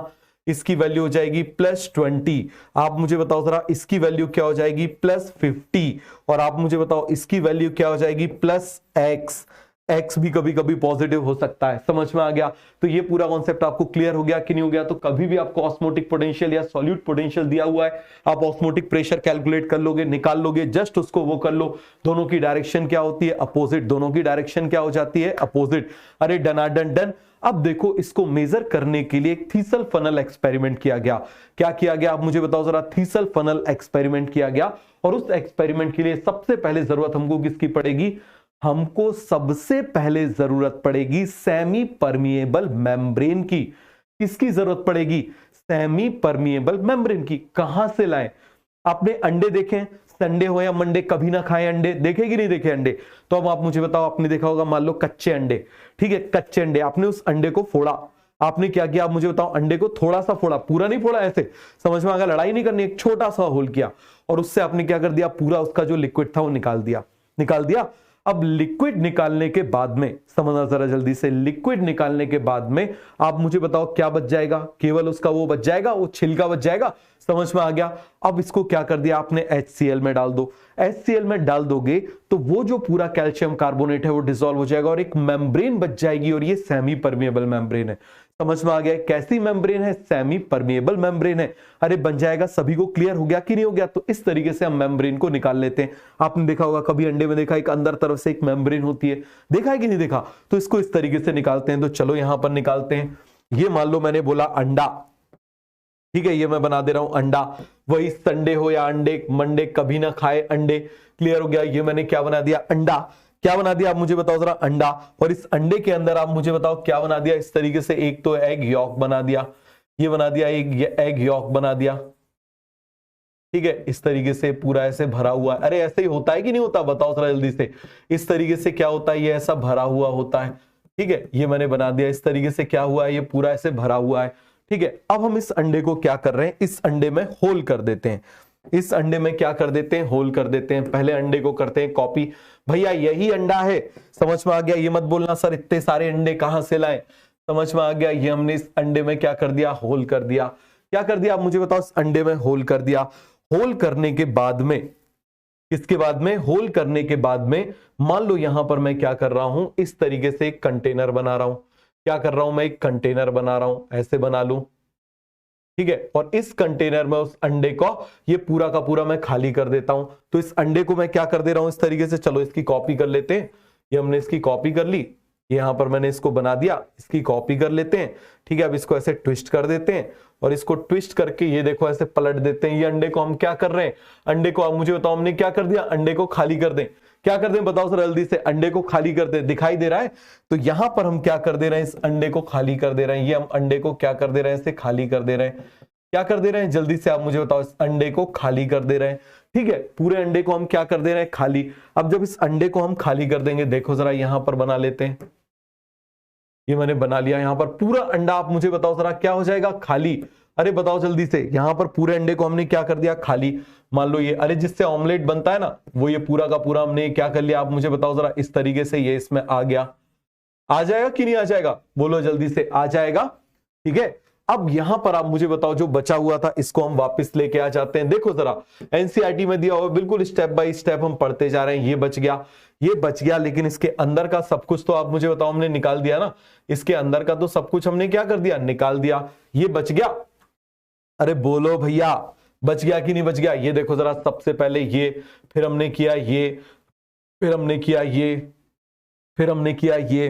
इसकी वैल्यू हो जाएगी +20। आप मुझे बताओ जरा इसकी वैल्यू क्या हो जाएगी +50। और आप मुझे बताओ इसकी वैल्यू क्या हो जाएगी +x। x भी कभी कभी पॉजिटिव हो सकता है। समझ में आ गया? तो ये पूरा कॉन्सेप्ट आपको क्लियर हो गया कि नहीं हो गया? तो कभी भी आपको ऑस्मोटिक पोटेंशियल या सॉल्यूट पोटेंशियल दिया हुआ है, आप ऑस्मोटिक प्रेशर कैलकुलेट कर लोगे, निकाल लोगे, जस्ट उसको वो कर लो। दोनों की डायरेक्शन क्या होती है? अपोजिट। दोनों की डायरेक्शन क्या हो जाती है? अपोजिट। अरे डनाडन डन। अब देखो इसको मेजर करने के लिए एक थीसल फनल एक्सपेरिमेंट किया गया। क्या किया गया आप मुझे बताओ जरा। थीसल फनल एक्सपेरिमेंट किया गया और उस एक्सपेरिमेंट के लिए सबसे पहले जरूरत हमको किसकी पड़ेगी? हमको सबसे पहले जरूरत पड़ेगी सेमी परमिएबल मेम्ब्रेन की। किसकी जरूरत पड़ेगी? सेमी परमिएबल मेम्ब्रेन की। कहां से लाएं? आपने अंडे देखे? संडे हो या मंडे कभी ना खाएं अंडे, देखे कि नहीं देखे अंडे? तो अब आप मुझे बताओ, आपने देखा होगा मान लो कच्चे अंडे, ठीक है, कच्चे अंडे, आपने उस अंडे को फोड़ा। आपने क्या किया आप मुझे बताओ? अंडे को थोड़ा सा फोड़ा, पूरा नहीं फोड़ा, ऐसे समझ में आ गया? लड़ाई नहीं करनी, एक छोटा सा होल किया और उससे आपने क्या कर दिया? पूरा उसका जो लिक्विड था वो निकाल दिया। निकाल दिया। अब लिक्विड निकालने के बाद में समझना जरा जल्दी से, लिक्विड निकालने के बाद में आप मुझे बताओ क्या बच जाएगा? केवल उसका वो बच जाएगा, वो छिलका बच जाएगा। समझ में आ गया? अब इसको क्या कर दिया आपने? HCl में डाल दो। HCl में डाल दोगे तो वो जो पूरा कैल्शियम कार्बोनेट है वो डिसॉल्व हो जाएगा और एक मेम्ब्रेन बच जाएगी और ये सेमी परमिएबल मेम्ब्रेन है। समझ में आ गया? कैसी मेम्ब्रेन है? सेमी परमिएबल मेम्ब्रेन है। अरे बन जाएगा। सभी को क्लियर हो गया कि नहीं हो गया? तो इस तरीके से हम मेम्ब्रेन को निकाल लेते हैं। आपने देखा होगा कभी अंडे में देखा एक अंदर तरफ से एक मेम्ब्रेन होती है, देखा है कि नहीं देखा? तो इसको इस तरीके से निकालते हैं। तो चलो यहां पर निकालते हैं। ये मान लो मैंने बोला अंडा, ठीक है, ये मैं बना दे रहा हूं अंडा। वही संडे हो या अंडे मंडे कभी ना खाए अंडे। क्लियर हो गया? ये मैंने क्या बना दिया? अंडा। क्या बना दिया आप मुझे बताओ जरा? अंडा। और इस अंडे के अंदर आप मुझे बताओ क्या बना दिया? इस तरीके से एक तो एग यॉक बना दिया, ये बना दिया एक एग यॉक बना दिया, ठीक है, इस तरीके से पूरा ऐसे भरा हुआ है। अरे ऐसे ही होता है कि नहीं होता? बताओ जरा जल्दी से। इस तरीके से क्या होता है? ये ऐसा भरा हुआ होता है, ठीक है, ये मैंने बना दिया। इस तरीके से क्या हुआ है? ये पूरा ऐसे भरा हुआ है, ठीक है। अब हम इस अंडे को क्या कर रहे हैं? इस अंडे में होल कर देते हैं। इस अंडे में क्या कर देते हैं? होल कर देते हैं। पहले अंडे को करते हैं कॉपी। भैया यही अंडा है। समझ में आ गया? ये मत बोलना सर इतने सारे अंडे कहां से लाए। समझ में आ गया? ये हमने इस अंडे में क्या कर दिया? होल कर दिया। क्या कर दिया आप मुझे बताओ? इस अंडे में होल कर दिया। होल करने के बाद में, इसके बाद में होल करने के बाद में मान लो यहां पर मैं क्या कर रहा हूं? इस तरीके से एक कंटेनर बना रहा हूं। क्या कर रहा हूं? मैं एक कंटेनर बना रहा हूं, ऐसे बना लूं, ठीक है। और इस कंटेनर में उस अंडे को ये पूरा का पूरा मैं खाली कर देता हूं। तो इस अंडे को मैं क्या कर दे रहा हूं? इस तरीके से। चलो इसकी कॉपी कर लेते हैं। ये हमने इसकी कॉपी कर ली, यहां पर मैंने इसको बना दिया, इसकी कॉपी कर लेते हैं, ठीक है। अब इसको ऐसे ट्विस्ट कर देते हैं और इसको ट्विस्ट करके ये देखो ऐसे पलट देते हैं। ये अंडे को हम क्या कर रहे हैं? अंडे को आप मुझे बताओ हमने क्या कर दिया? अंडे को खाली कर दें। क्या कर दें बताओ सर जल्दी से? अंडे को खाली कर दे। दिखाई दे रहा है? तो यहां पर हम क्या कर दे रहे हैं? इस अंडे को खाली कर दे रहे हैं। ये हम अंडे को क्या कर दे रहे हैं? इसे खाली कर दे रहे हैं। क्या कर दे रहे हैं? जल्दी से आप मुझे बताओ। इस अंडे को खाली कर दे रहे हैं, ठीक है। पूरे अंडे को हम क्या कर दे रहे हैं? खाली। अब जब इस अंडे को हम खाली कर देंगे, देखो जरा यहां पर बना लेते हैं। ये मैंने बना लिया। यहां पर पूरा अंडा आप मुझे बताओ जरा क्या हो जाएगा? खाली। अरे बताओ जल्दी से। यहां पर पूरे अंडे को हमने क्या कर दिया? खाली। मान लो ये, अरे जिससे ऑमलेट बनता है ना, वो ये पूरा का पूरा हमने क्या कर लिया? आप मुझे बताओ जरा। इस तरीके से ये इसमें आ गया। आ जाएगा कि नहीं आ जाएगा? बोलो जल्दी से। आ जाएगा, ठीक है। अब यहां पर आप मुझे बताओ जो बचा हुआ था इसको हम वापस लेके आ जाते हैं। देखो जरा एनसीईआरटी में दिया हुआ बिल्कुल स्टेप बाय स्टेप हम पढ़ते जा रहे हैं। ये बच गया, ये बच गया, लेकिन इसके अंदर का सब कुछ तो आप मुझे बताओ हमने निकाल दिया ना। इसके अंदर का तो सब कुछ हमने क्या कर दिया? निकाल दिया। ये बच गया। अरे बोलो भैया, बच गया कि नहीं बच गया? ये देखो जरा, सबसे पहले ये, फिर हमने किया ये, फिर हमने किया ये, फिर हमने किया ये।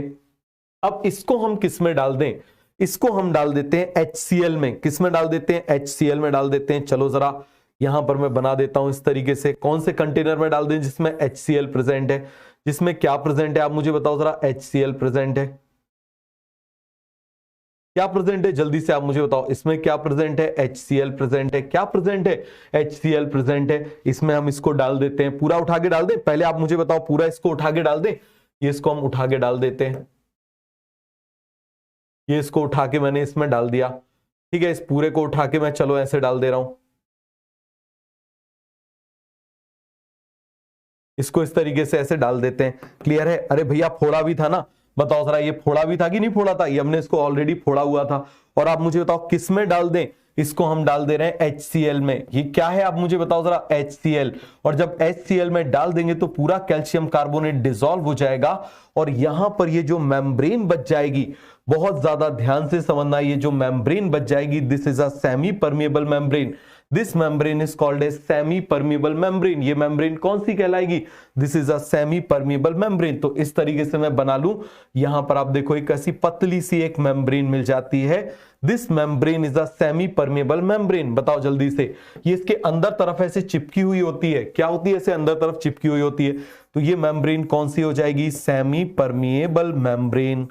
अब इसको हम किस में डाल दें? इसको हम डाल देते हैं HCl में। किस में डाल देते हैं? HCl में डाल देते हैं। चलो जरा यहां पर मैं बना देता हूं इस तरीके से। कौन से कंटेनर में डाल दें? जिसमें HCl प्रेजेंट है। जिसमें क्या प्रेजेंट है आप मुझे बताओ जरा? HCl प्रेजेंट है। क्या प्रेजेंट है, जल्दी से आप मुझे बताओ, इसमें क्या प्रेजेंट है, HCl प्रेजेंट है। क्या प्रेजेंट है, HCl प्रेजेंट है। इसमें हम इसको डाल देते हैं, पूरा उठा के डाल दें, पहले आप मुझे बताओ पूरा इसको उठा के डाल दें। ये इसको हम उठा के डाल देते हैं, ये इसको उठा के मैंने इसमें डाल दिया, ठीक है। इस पूरे को उठा के मैं चलो ऐसे डाल दे रहा हूं, इसको इस तरीके से ऐसे डाल देते हैं। क्लियर है। अरे भैया फोड़ा भी था ना, बताओ जरा, ये फोड़ा भी था कि नहीं फोड़ा था, ये हमने इसको ऑलरेडी फोड़ा हुआ था। और आप मुझे बताओ किस में डाल दें, इसको हम डाल दे रहे हैं HCl में। ये क्या है आप मुझे बताओ जरा, HCl। और जब HCl में डाल देंगे तो पूरा कैल्शियम कार्बोनेट डिसॉल्व हो जाएगा और यहां पर ये जो मेम्ब्रेन बच जाएगी, बहुत ज्यादा ध्यान से समझना, ये जो मेम्ब्रेन बच जाएगी, this is a semi permeable membrane. This membrane is called a semi permeable membrane. ये मेम्ब्रेन कौन सी कहलाएगी, this is a semi permeable membrane. तो इस तरीके से मैं बना लूं, यहां पर आप देखो एक ऐसी पतली सी एक मेम्ब्रेन मिल जाती है। This membrane is a semi permeable membrane. बताओ जल्दी से, ये इसके अंदर तरफ ऐसे चिपकी हुई होती है, क्या होती है, ऐसे अंदर तरफ चिपकी हुई होती है। तो ये मेम्ब्रेन कौन सी हो जाएगी, सेमी परमिएबल मेम्ब्रेन।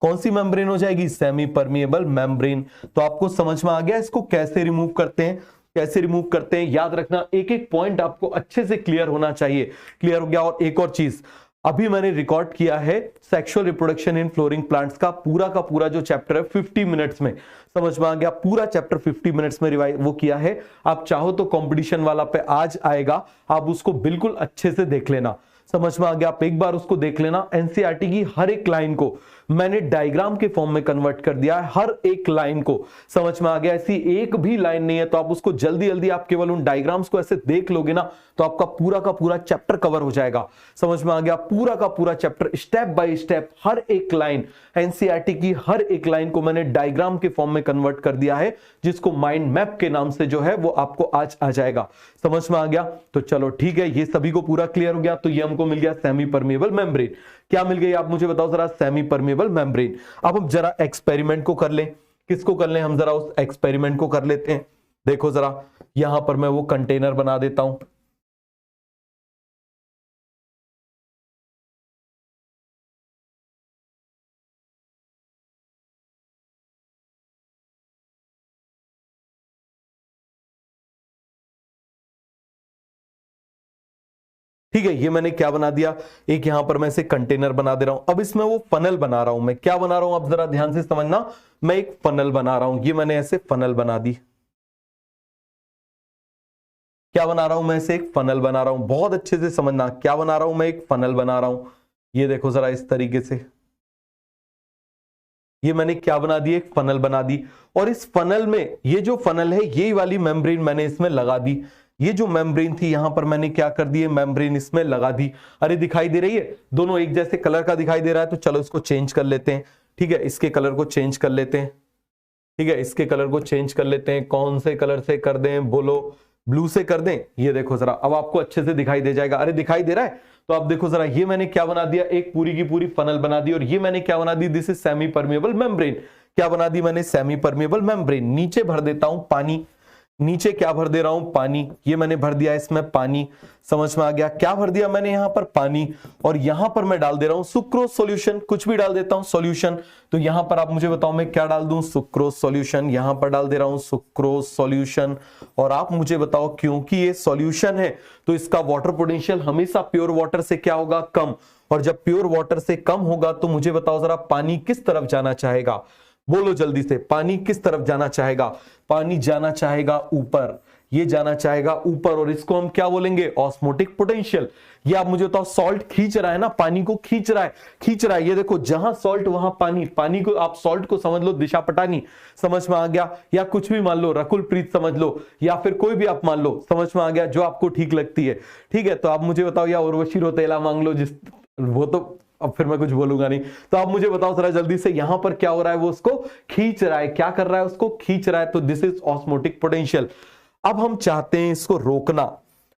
कौन सी मेम्ब्रेन हो जाएगी, सेमी परमिएबल मेम्ब्रेन। तो आपको समझ में आ गया इसको कैसे रिमूव करते हैं, कैसे रिमूव करते हैं। याद रखना, एक एक पॉइंट आपको अच्छे से क्लियर होना चाहिए। क्लियर हो गया। और एक और चीज, अभी मैंने रिकॉर्ड किया है sexual reproduction in flooring plants का पूरा जो चैप्टर है 50 मिनट्स में, समझ में आ गया। पूरा चैप्टर 50 मिनट्स में रिवाइज वो किया है। आप चाहो तो कंपटीशन वाला पे आज आएगा, आप उसको बिल्कुल अच्छे से देख लेना, समझ में आ गया। आप एक बार उसको देख लेना। एनसीईआरटी की हर एक लाइन को मैंने डायग्राम के फॉर्म में कन्वर्ट कर दिया है, हर एक लाइन को, समझ में आ गया। ऐसी एक भी लाइन नहीं है, तो आप उसको जल्दी जल्दी आप केवल उन डायग्राम्स को ऐसे देख लोगे ना, तो आपका पूरा का पूरा चैप्टर कवर हो जाएगा, समझ में आ गया। पूरा का पूरा चैप्टर स्टेप बाय स्टेप, हर एक लाइन, एनसीईआरटी की हर एक लाइन को मैंने डायग्राम के फॉर्म में कन्वर्ट कर दिया है, जिसको माइंड मैप के नाम से जो है वो आपको आज आ जाएगा, समझ में आ गया। तो चलो ठीक है, ये सभी को पूरा क्लियर हो गया। तो ये हमको मिल गया सेमी परमिएबल मेम्ब्रेन। क्या मिल गई आप मुझे बताओ जरा, सेमी परमिएबल मेम्ब्रेन। अब हम जरा एक्सपेरिमेंट को कर लें। किसको कर लें, हम जरा उस एक्सपेरिमेंट को कर लेते हैं। देखो जरा, यहां पर मैं वो कंटेनर बना देता हूं। ठीक है, ये मैंने क्या बना दिया, एक यहां पर मैं इसे कंटेनर बना दे रहा हूं। अब इसमें वो फनल बना रहा हूं। मैं क्या बना रहा हूं, अब जरा ध्यान से समझना, मैं एक फनल बना रहा हूं। ये मैंने ऐसे फनल बना दी। क्या बना रहा हूं मैं, इसे एक फनल बना रहा हूं। बहुत अच्छे से समझना, क्या बना रहा हूं मैं, एक फनल बना रहा हूं। ये देखो जरा इस तरीके से, ये मैंने क्या बना दी, एक फनल बना दी। और इस फनल में, ये जो फनल है, ये वाली मेम्ब्रेन मैंने इसमें लगा दी। ये जो मेम्ब्रेन थी यहां पर मैंने क्या कर दी, मेम्ब्रेन इसमें लगा दी। अरे दिखाई दे रही है, दोनों एक जैसे कलर का दिखाई दे रहा है। तो चलो इसको चेंज कर लेते हैं। ठीक है, इसके कलर को चेंज कर लेते हैं। ठीक है, इसके कलर को चेंज कर लेते हैं। कौन से कलर से कर दें, बोलो, ब्लू से कर दें। ये देखो जरा, अब आपको अच्छे से दिखाई दे जाएगा। अरे दिखाई दे रहा है। तो आप देखो जरा, ये मैंने क्या बना दिया, एक पूरी की पूरी फनल बना दी। और ये मैंने क्या बना दी, this is semi permeable membrane. क्या बना दी मैंने, सेमी परमिएबल मेम्ब्रेन। नीचे भर देता हूं पानी। नीचे क्या भर दे रहा हूं, पानी। ये मैंने भर दिया इसमें पानी, समझ में आ गया। क्या भर दिया मैंने यहां पर, पानी। और यहां पर मैं डाल दे रहा हूं सुक्रोज सॉल्यूशन, कुछ भी डाल देता हूं सॉल्यूशन। तो यहां पर आप मुझे बताओ मैं क्या डाल दूं, सुक्रोज सॉल्यूशन। यहां पर डाल दे रहा हूं सुक्रोज सॉल्यूशन। और आप मुझे बताओ, क्योंकि ये सॉल्यूशन है तो इसका वाटर पोटेंशियल हमेशा प्योर वाटर से क्या होगा, कम। और जब प्योर वाटर से कम होगा तो मुझे बताओ जरा, पानी किस तरफ जाना चाहेगा, बोलो जल्दी से, पानी किस तरफ जाना चाहेगा। पानी जाना चाहेगा ऊपर, ये जाना चाहेगा ऊपर। और इसको हम क्या बोलेंगे, ऑस्मोटिक पोटेंशियल। ये आप मुझे बताओ, सॉल्ट खींच रहा है ना, पानी को खींच रहा है, खींच रहा है। ये देखो, जहां सॉल्ट वहां पानी। पानी को आप सॉल्ट को समझ लो दिशा पटानी, समझ में आ गया। या कुछ भी मान लो, रकुल प्रीत समझ लो, या फिर कोई भी आप मान लो, समझ में आ गया, जो आपको ठीक लगती है। ठीक है, तो आप मुझे बताओ, या उर्वशी रोतेला मांग लो, जिस वो तो अब फिर मैं कुछ बोलूंगा नहीं। तो आप मुझे बताओ जरा जल्दी से, यहां पर क्या हो रहा है, वो उसको खींच रहा है। क्या कर रहा है, उसको खींच रहा है। तो दिस इज ऑस्मोटिक पोटेंशियल। अब हम चाहते हैं इसको रोकना,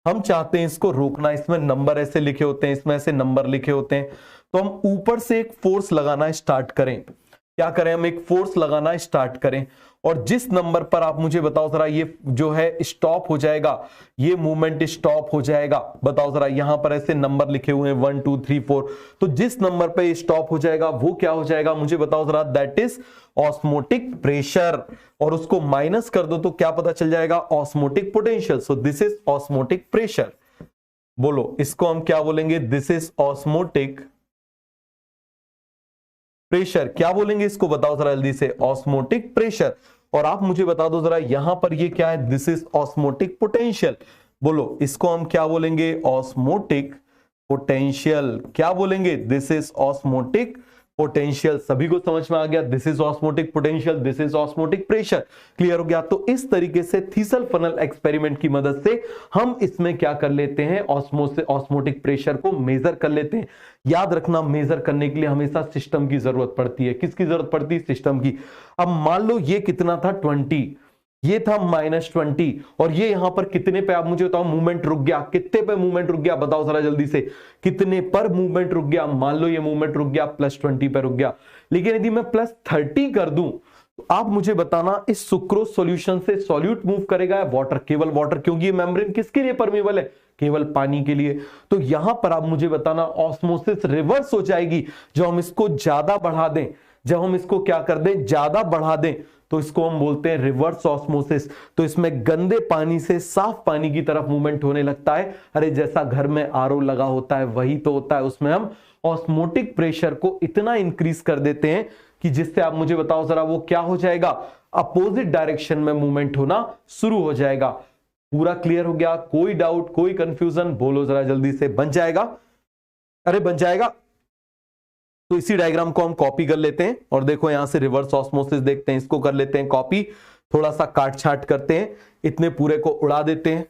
हम चाहते हैं इसको रोकना। इसमें नंबर ऐसे लिखे होते हैं, इसमें ऐसे नंबर लिखे होते हैं। तो हम ऊपर से एक फोर्स लगाना स्टार्ट करें। क्या करें, हम एक फोर्स लगाना स्टार्ट करें। और जिस नंबर पर आप मुझे बताओ जरा ये जो है स्टॉप हो जाएगा, ये मूवमेंट स्टॉप हो जाएगा, बताओ जरा, यहां पर ऐसे नंबर लिखे हुए हैं 1 2 3 4, तो जिस नंबर पे स्टॉप हो जाएगा वो क्या हो जाएगा मुझे बताओ जरा, दैट इज ऑस्मोटिक प्रेशर। और उसको माइनस कर दो तो क्या पता चल जाएगा, osmotic potential. So this is osmotic pressure. बोलो इसको हम क्या बोलेंगे, दिस इज ऑस्मोटिक प्रेशर। क्या बोलेंगे इसको बताओ जरा जल्दी से, ऑस्मोटिक प्रेशर। और आप मुझे बता दो जरा यहां पर ये क्या है, दिस इज ऑस्मोटिक पोटेंशियल। बोलो इसको हम क्या बोलेंगे, ऑस्मोटिक पोटेंशियल। क्या बोलेंगे, दिस इज ऑस्मोटिक पोटेंशियल। सभी को समझ में आ गया, this is osmotic potential, this is osmotic pressure. Clear हो गया। तो इस तरीके से थीसल फनल एक्सपेरिमेंट की मदद से हम इसमें क्या कर लेते हैं, ऑस्मोटिक प्रेशर को मेजर कर लेते हैं। याद रखना, मेजर करने के लिए हमेशा सिस्टम की जरूरत पड़ती है। किसकी जरूरत पड़ती है, सिस्टम की। अब मान लो ये कितना था 20, ये था -20, और ये यहां पर कितने पे, आप मुझे बताओ, मूवमेंट रुक गया। कितने पे मूवमेंट रुक गया, बताओ जरा जल्दी से, कितने पर मूवमेंट रुक गया। मान लो ये मूवमेंट रुक गया +20 पे रुक गया। लेकिन यदि मैं +30 कर दूं तो आप मुझे बताना, इस सुक्रोज सॉल्यूशन से सॉल्यूट मूव करेगा वाटर, केवल वाटर, क्योंकि ये मेम्ब्रेन किसके लिए परमेबल है, केवल पानी के लिए। तो यहां पर आप मुझे बताना, ऑस्मोसिस रिवर्स हो जाएगी। जब हम इसको ज्यादा बढ़ा दें, जब हम इसको क्या कर दें, ज्यादा बढ़ा दें, तो इसको हम बोलते हैं रिवर्स ऑस्मोसिस। तो इसमें गंदे पानी से साफ पानी की तरफ मूवमेंट होने लगता है। अरे जैसा घर में आरओ लगा होता है वही तो होता है। उसमें हम ऑस्मोटिक प्रेशर को इतना इंक्रीज कर देते हैं कि जिससे आप मुझे बताओ जरा, वो क्या हो जाएगा, अपोजिट डायरेक्शन में मूवमेंट होना शुरू हो जाएगा। पूरा क्लियर हो गया, कोई डाउट, कोई कंफ्यूजन, बोलो जरा जल्दी से। बन जाएगा, अरे बन जाएगा। तो इसी डायग्राम को हम कॉपी कर लेते हैं और देखो यहां से रिवर्स ऑस्मोसिस देखते हैं, इसको कर लेते हैं कॉपी, थोड़ा सा काट छाट करते हैं, इतने पूरे को उड़ा देते हैं,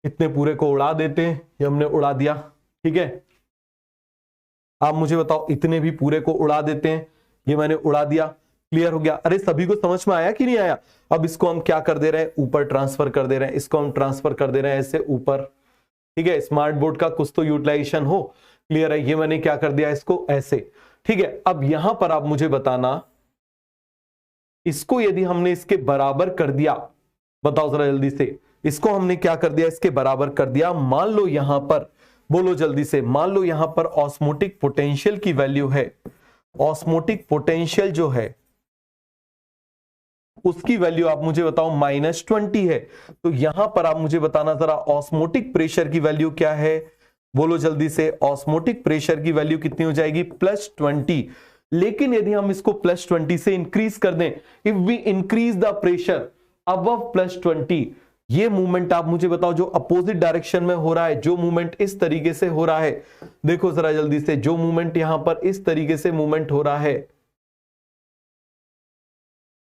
इतने पूरे को उड़ा देते हैं, ये हमने उड़ा दिया, ठीक है। आप मुझे बताओ, इतने भी पूरे को उड़ा देते हैं, ये मैंने उड़ा दिया। क्लियर हो गया। अरे सभी को समझ में आया कि नहीं आया। अब इसको हम क्या कर दे रहे हैं, ऊपर ट्रांसफर कर दे रहे हैं, इसको हम ट्रांसफर कर दे रहे हैं ऐसे ऊपर, ठीक है। स्मार्ट बोर्ड का कुछ तो यूटिलाइजेशन हो। क्लियर है। ये मैंने क्या कर दिया, इसको ऐसे, ठीक है। अब यहां पर आप मुझे बताना, इसको यदि हमने इसके बराबर कर दिया, बताओ जरा जल्दी से, इसको हमने क्या कर दिया, इसके बराबर कर दिया। मान लो यहां पर, बोलो जल्दी से, मान लो यहां पर ऑस्मोटिक पोटेंशियल की वैल्यू है, ऑस्मोटिक पोटेंशियल जो है उसकी वैल्यू आप मुझे बताओ -20 है। तो यहां पर आप मुझे बताना जरा, ऑस्मोटिक प्रेशर की वैल्यू क्या है, बोलो जल्दी से। ऑस्मोटिक प्रेशर की वैल्यू कितनी हो जाएगी, +20। लेकिन यदि हम इसको +20 से इंक्रीज कर दें, if we increase the pressure above +20, ये मूवमेंट आप मुझे बताओ जो अपोजिट डायरेक्शन में हो रहा है, जो मूवमेंट इस तरीके से हो रहा है, देखो जरा जल्दी से, जो मूवमेंट यहां पर इस तरीके से मूवमेंट हो रहा है,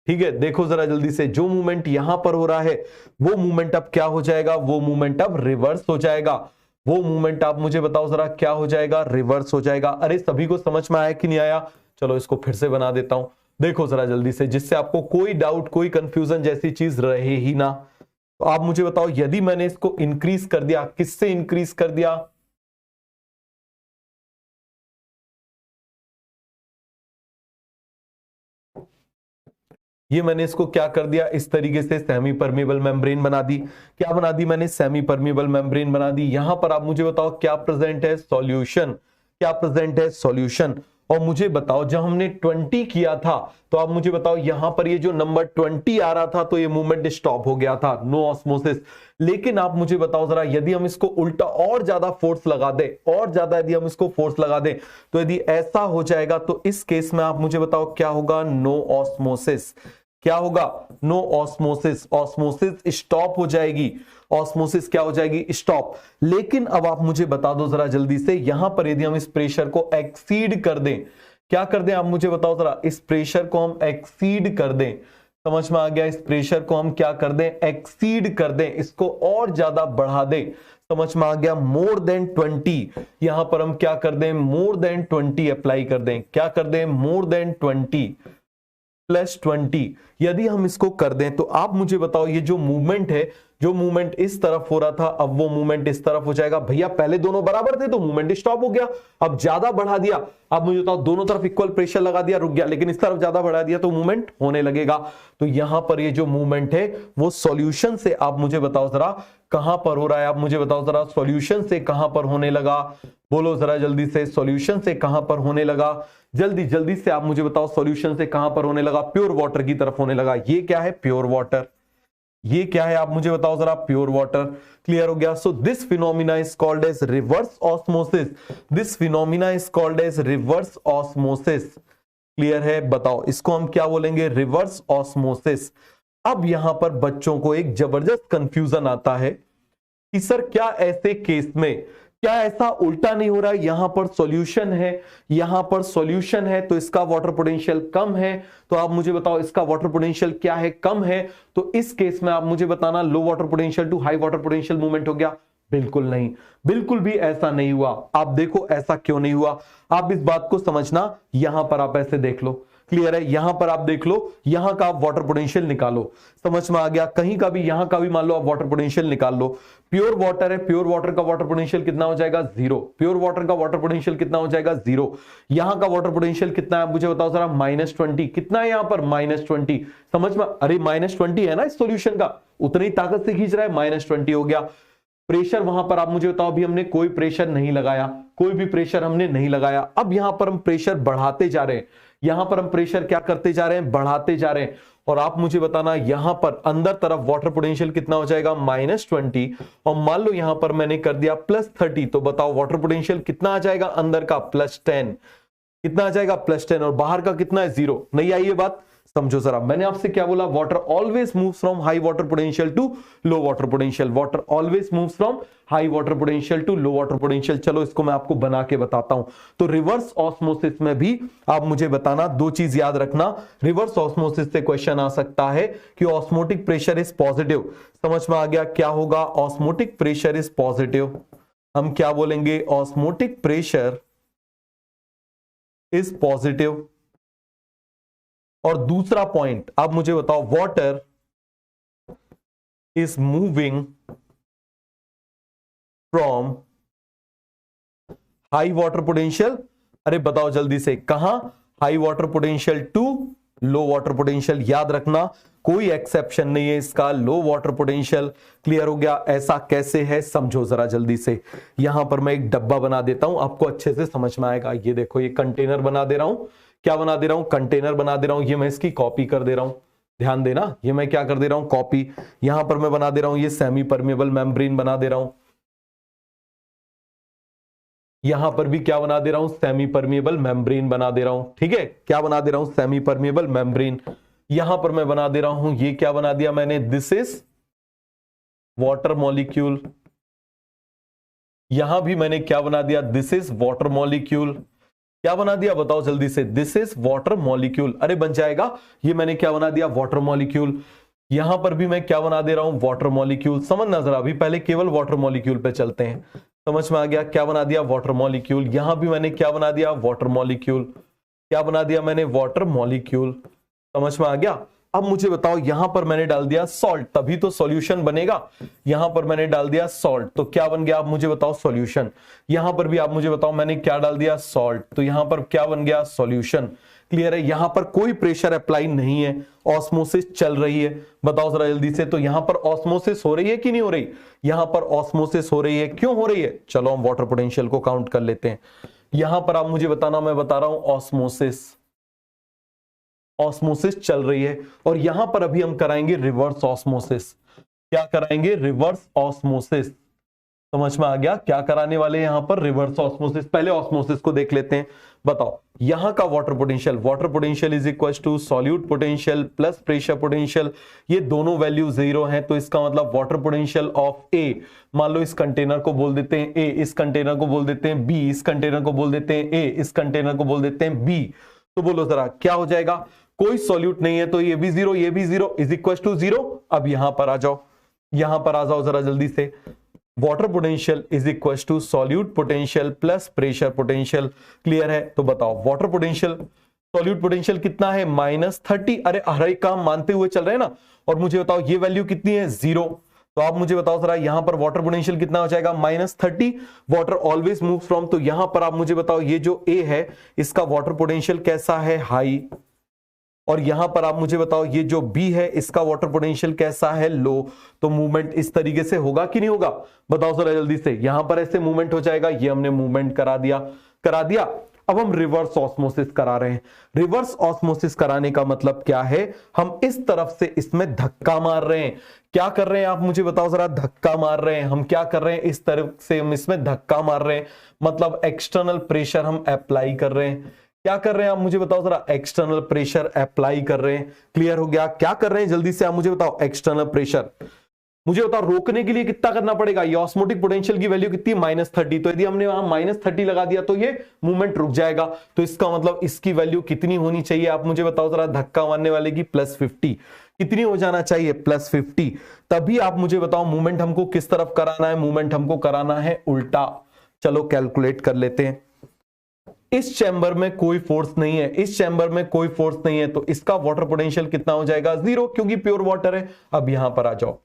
ठीक है, देखो जरा जल्दी से, जो मूवमेंट यहां पर हो रहा है वो मूवमेंट अब क्या हो जाएगा, वो मूवमेंट अब रिवर्स हो जाएगा। वो मूवमेंट आप मुझे बताओ जरा क्या हो जाएगा, रिवर्स हो जाएगा। अरे सभी को समझ में आया कि नहीं आया। चलो इसको फिर से बना देता हूं, देखो जरा जल्दी से, जिससे आपको कोई डाउट, कोई कंफ्यूजन जैसी चीज रहे ही ना। तो आप मुझे बताओ, यदि मैंने इसको इंक्रीज कर दिया, किससे इंक्रीज कर दिया, ये मैंने इसको क्या कर दिया, इस तरीके से सेमी परमेबल मेम्ब्रेन बना दी। क्या बना दी मैंने, सेमी परमेबल मेम्ब्रेन बना दी। यहां पर आप मुझे बताओ क्या प्रेजेंट है, सॉल्यूशन। क्या प्रेजेंट है, सॉल्यूशन। और मुझे बताओ, जब हमने 20 किया था तो आप मुझे बताओ, यहां पर ये जो नंबर 20 आ रहा था तो ये मूवमेंट स्टॉप हो गया था, नो ऑस्मोसिस। लेकिन आप मुझे बताओ जरा, यदि हम इसको उल्टा और ज्यादा फोर्स लगा दें, और ज्यादा यदि हम इसको फोर्स लगा दें, तो यदि ऐसा हो जाएगा तो इस केस में आप मुझे बताओ क्या होगा, नो ऑस्मोसिस। क्या होगा, नो ऑस्मोसिस। ऑस्मोसिस स्टॉप हो जाएगी, ऑस्मोसिस क्या हो जाएगी, स्टॉप। लेकिन अब आप मुझे बता दो जरा जल्दी से, यहां पर यदि हम इस प्रेशर को एक्सीड कर दें, क्या कर दें आप मुझे बताओ जरा, इस प्रेशर को हम एक्सीड कर दें, समझ में आ गया, इस प्रेशर को हम क्या कर दें, एक्सीड कर दें, इसको और ज्यादा बढ़ा दें, समझ में आ गया, मोर देन 20। यहां पर हम क्या कर दें, मोर देन 20 अप्लाई कर दें, क्या कर दें, मोर देन 20। +20। यदि हम इसको कर दें तो आप मुझे बताओ ये जो मूवमेंट है, जो मूवमेंट इस तरफ हो रहा था अब वो मूवमेंट इस तरफ हो जाएगा। भैया पहले दोनों बराबर थे तो मूवमेंट स्टॉप हो गया, अब ज्यादा बढ़ा दिया, अब मुझे बताओ दोनों तरफ इक्वल प्रेशर लगा दिया, रुक गया, लेकिन इस तरफ ज्यादा बढ़ा दिया तो मूवमेंट होने लगेगा। तो यहां पर ये जो मूवमेंट है वो सॉल्यूशन से, आप मुझे बताओ जरा कहां पर हो रहा है, आप मुझे बताओ जरा सॉल्यूशन से कहां पर होने लगा, बोलो जरा जल्दी से, सॉल्यूशन से कहां पर होने लगा, जल्दी जल्दी से आप मुझे बताओ सॉल्यूशन से कहां पर होने लगा, प्योर वाटर की तरफ होने लगा। ये क्या है? Pure water. ये क्या है आप मुझे बताओ जरा? Pure water. क्लियर हो गया? So this phenomena is called as reverse osmosis. This phenomena is called as reverse osmosis. Clear है? बताओ इसको हम क्या बोलेंगे? Reverse osmosis. अब यहां पर बच्चों को एक जबरदस्त कंफ्यूजन आता है कि सर क्या ऐसे केस में, क्या ऐसा उल्टा नहीं हो रहा है, यहां पर सॉल्यूशन है, यहां पर सॉल्यूशन है तो इसका वाटर पोटेंशियल कम है, तो आप मुझे बताओ इसका वाटर पोटेंशियल क्या है? कम है। तो इस केस में आप मुझे बताना low water potential to high water potential movement हो गया? बिल्कुल नहीं, बिल्कुल भी ऐसा नहीं हुआ। आप देखो ऐसा क्यों नहीं हुआ, आप इस बात को समझना। यहां पर आप ऐसे देख लो, क्लियर है? यहां पर आप देख लो, यहां का आप वाटर पोटेंशियल निकालो, समझ में आ गया? कहीं का भी, यहां का भी मान लो आप वाटर पोटेंशियल निकाल लो। प्योर वाटर है, प्योर वाटर का वाटर पोटेंशियल कितना हो जाएगा? 0। प्योर वाटर का वाटर पोटेंशियल कितना हो जाएगा? 0। यहां का वाटर पोटेंशियल कितना है मुझे बताओ जरा? -20। कितना है यहां पर? -20। समझ में? अरे -20 है ना इस सॉल्यूशन का, उतनी ताकत से खींच रहा है, -20 हो गया। प्रेशर वहां पर आप मुझे बताओ, अभी हमने कोई प्रेशर नहीं लगाया, कोई भी प्रेशर हमने नहीं लगाया। अब यहां पर हम प्रेशर बढ़ाते जा रहे हैं, यहां पर हम प्रेशर क्या करते जा रहे हैं? बढ़ाते जा रहे हैं। और आप मुझे बताना यहां पर अंदर तरफ वाटर पोटेंशियल कितना हो जाएगा? -20। और मान लो यहां पर मैंने कर दिया +30, तो बताओ वाटर पोटेंशियल कितना आ जाएगा अंदर का? +10। कितना आ जाएगा? +10। और बाहर का कितना है? 0। नहीं आई ये बात? समझो जरा, मैंने आपसे क्या बोला? Water always move from high water potential to low water potential. Water always move from high water potential to low water potential. चलो इसको मैं आपको बना के बताता हूं। तो रिवर्स ऑस्मोसिस में भी आप मुझे बताना, दो चीज याद रखना। रिवर्स ऑस्मोसिस से क्वेश्चन आ सकता है कि ऑस्मोटिक प्रेशर इज पॉजिटिव। समझ में आ गया क्या होगा? Osmotic pressure is positive. हम क्या बोलेंगे? Osmotic pressure is positive. और दूसरा पॉइंट आप मुझे बताओ, water is moving from high water potential. अरे बताओ जल्दी से, कहां? High water potential to low water potential. याद रखना कोई एक्सेप्शन नहीं है इसका, लो वाटर पोटेंशियल। क्लियर हो गया? ऐसा कैसे है समझो जरा जल्दी से। यहां पर मैं एक डब्बा बना देता हूं, आपको अच्छे से समझ में आएगा। ये देखो, ये कंटेनर बना दे रहा हूं। क्या बना दे रहा हूं? कंटेनर बना दे रहा हूं। ये मैं इसकी कॉपी कर दे रहा हूं, ध्यान देना। ये मैं क्या कर दे रहा हूं? कॉपी। यहां पर मैं बना दे रहा हूं, ये सेमी परमेबल मेम्ब्रेन बना दे रहा हूं। यहां पर भी क्या बना दे रहा हूं? सेमी परमेबल मेम्ब्रेन बना दे रहा हूं। ठीक है, क्या बना दे रहा हूं? Semi permeable membrane. यहां पर मैं बना दे रहा हूं, ये क्या बना दिया मैंने? This is water molecule. यहां भी मैंने क्या बना दिया? This is water molecule. क्या बना दिया बताओ जल्दी से? This is water molecule. अरे बन जाएगा, ये मैंने क्या बना दिया? Water molecule. यहां पर भी मैं क्या बना दे रहा हूं? Water molecule. समझना जरा, अभी पहले केवल वाटर मॉलिक्यूल पे चलते हैं। समझ में आ गया? क्या बना दिया? Water molecule. यहां भी मैंने क्या बना दिया? Water molecule. क्या बना दिया मैंने? Water molecule. समझ में आ गया? अब मुझे बताओ, यहां पर मैंने डाल दिया सॉल्ट, तभी तो सॉल्यूशन बनेगा। यहां पर मैंने डाल दिया सॉल्ट, तो क्या बन गया आप मुझे बताओ? सॉल्यूशन। यहां पर भी आप मुझे बताओ, मैंने क्या डाल दिया? सॉल्ट, तो यहां पर क्या बन गया? सॉल्यूशन। क्लियर है? यहां पर कोई प्रेशर अप्लाई नहीं है, ऑस्मोसिस चल रही है। बताओ जरा जल्दी से, तो यहां पर ऑस्मोसिस हो रही है कि नहीं हो रही? यहां पर ऑस्मोसिस हो रही है। क्यों हो रही है? चलो हम वाटर पोटेंशियल को काउंट कर लेते हैं। यहां पर आप मुझे बताना, मैं बता रहा हूं ऑस्मोसिस, ऑस्मोसिस चल रही है। और यहां पर अभी हम कराएंगे रिवर्स ऑस्मोसिस। क्या कराएंगे? Reverse osmosis. समझ में आ गया? क्या कराने वाले हैं यहां पर? Reverse osmosis. पहले ऑस्मोसिस को देख लेते हैं। बताओ, यहां का water potential, water potential is equal to solute potential plus pressure potential. ये दोनों वैल्यू 0 है, तो इसका मतलब वाटर पोटेंशियल ऑफ ए, मान लो इस कंटेनर को बोल देते हैं ए, इस कंटेनर को बोल देते हैं बी, इस कंटेनर को बोल देते हैं ए, इस कंटेनर को बोल देते हैं बी। तो बोलो जरा क्या हो जाएगा? कोई सॉल्यूट नहीं है, तो ये भी 0, ये भी 0 इज इक्वल टू 0। अब यहां पर आ जाओ, यहां पर आ जाओ जरा जल्दी से। Water potential is equal to solute potential plus pressure potential. Clear है? तो बताओ वाटर पोटेंशियल सॉल्यूट पोटेंशियल कितना है -30। अरे हर एक काम मानते हुए चल रहे हैं ना। और मुझे बताओ ये वैल्यू कितनी है 0। तो आप मुझे बताओ जरा यहां पर वाटर पोटेंशियल कितना हो जाएगा -30। वाटर ऑलवेज मूव फ्रॉम, तो यहां पर आप मुझे बताओ ये जो ए है इसका वाटर पोटेंशियल कैसा है हाई। और यहां पर आप मुझे बताओ ये जो बी है इसका वाटर पोटेंशियल कैसा है लो। तो मूवमेंट इस तरीके से होगा कि नहीं होगा, बताओ जरा जल्दी से। यहां पर ऐसे मूवमेंट हो जाएगा, ये हमने मूवमेंट करा दिया। अब हम रिवर्स ऑस्मोसिस करा रहे हैं। रिवर्स ऑस्मोसिस कराने का मतलब क्या है, हम इस तरफ से इसमें धक्का मार रहे हैं। क्या कर रहे हैं आप मुझे बताओ जरा, धक्का मार रहे हैं। हम क्या कर रहे हैं, इस तरफ से हम इसमें धक्का मार रहे हैं, मतलब एक्सटर्नल प्रेशर हम अप्लाई कर रहे हैं। क्या कर रहे हैं आप मुझे बताओ जरा, एक्सटर्नल प्रेशर अप्लाई कर रहे हैं। क्लियर हो गया, क्या कर रहे हैं जल्दी से आप मुझे बताओ, एक्सटर्नल प्रेशर। मुझे बताओ रोकने के लिए कितना करना पड़ेगा, ये ऑस्मोटिक पोटेंशियल की वैल्यू कितनी -30। तो यदि हमने वहां -30 लगा दिया तो ये मूवमेंट रुक जाएगा। तो इसका मतलब इसकी वैल्यू कितनी होनी चाहिए आप मुझे बताओ जरा, धक्का मारने वाले की +50 कितनी हो जाना चाहिए, +50। तभी आप मुझे बताओ मूवमेंट हमको किस तरफ कराना है, मूवमेंट हमको कराना है उल्टा। चलो कैलकुलेट कर लेते हैं। इस चैम्बर में कोई फोर्स नहीं है, इस चैम्बर में कोई फोर्स नहीं है, तो इसका वाटर पोटेंशियल कितना हो जाएगा 0, क्योंकि प्योर वाटर है। अब यहां पर आ जाओ,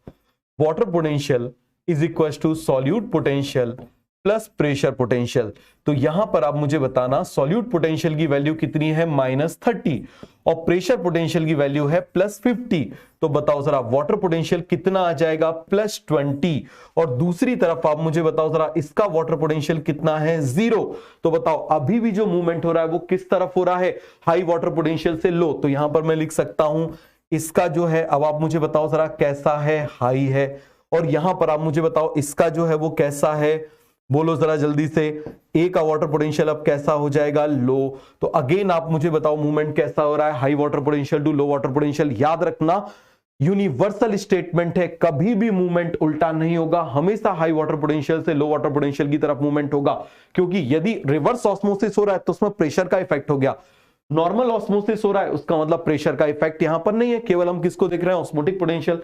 water potential is equal to solute potential plus pressure potential. तो यहां पर आप मुझे बताना सॉल्यूट पोटेंशियल की वैल्यू कितनी है -30 और प्रेशर पोटेंशियल की वैल्यू है +50। तो बताओ जरा वाटर पोटेंशियल कितना आ जाएगा, +20। और दूसरी तरफ आप मुझे बताओ जरा इसका वाटर पोटेंशियल कितना है 0। तो बताओ अभी भी जो मूवमेंट हो रहा है वो किस तरफ हो रहा है, हाई वाटर पोटेंशियल से लो। तो यहां पर मैं लिख सकता हूं इसका जो है, अब आप मुझे बताओ जरा कैसा है, हाई है। और यहां पर आप मुझे बताओ इसका जो है वो कैसा है, बोलो जरा जल्दी से। ए का वाटर पोटेंशियल अब कैसा हो जाएगा, लो। तो अगेन आप मुझे बताओ मूवमेंट कैसा हो रहा है, high water potential to low water potential. याद रखना यूनिवर्सल स्टेटमेंट है, कभी भी मूवमेंट उल्टा नहीं होगा, हमेशा हाई वाटर पोटेंशियल से लो वाटर पोटेंशियल की तरफ मूवमेंट होगा। क्योंकि यदि रिवर्स ऑस्मोसिस हो रहा है तो उसमें प्रेशर का इफेक्ट हो गया, नॉर्मल ऑस्मोसिस हो रहा है उसका मतलब प्रेशर का इफेक्ट यहां पर नहीं है। केवल हम किसको देख रहे हैं, ऑस्मोटिक पोटेंशियल।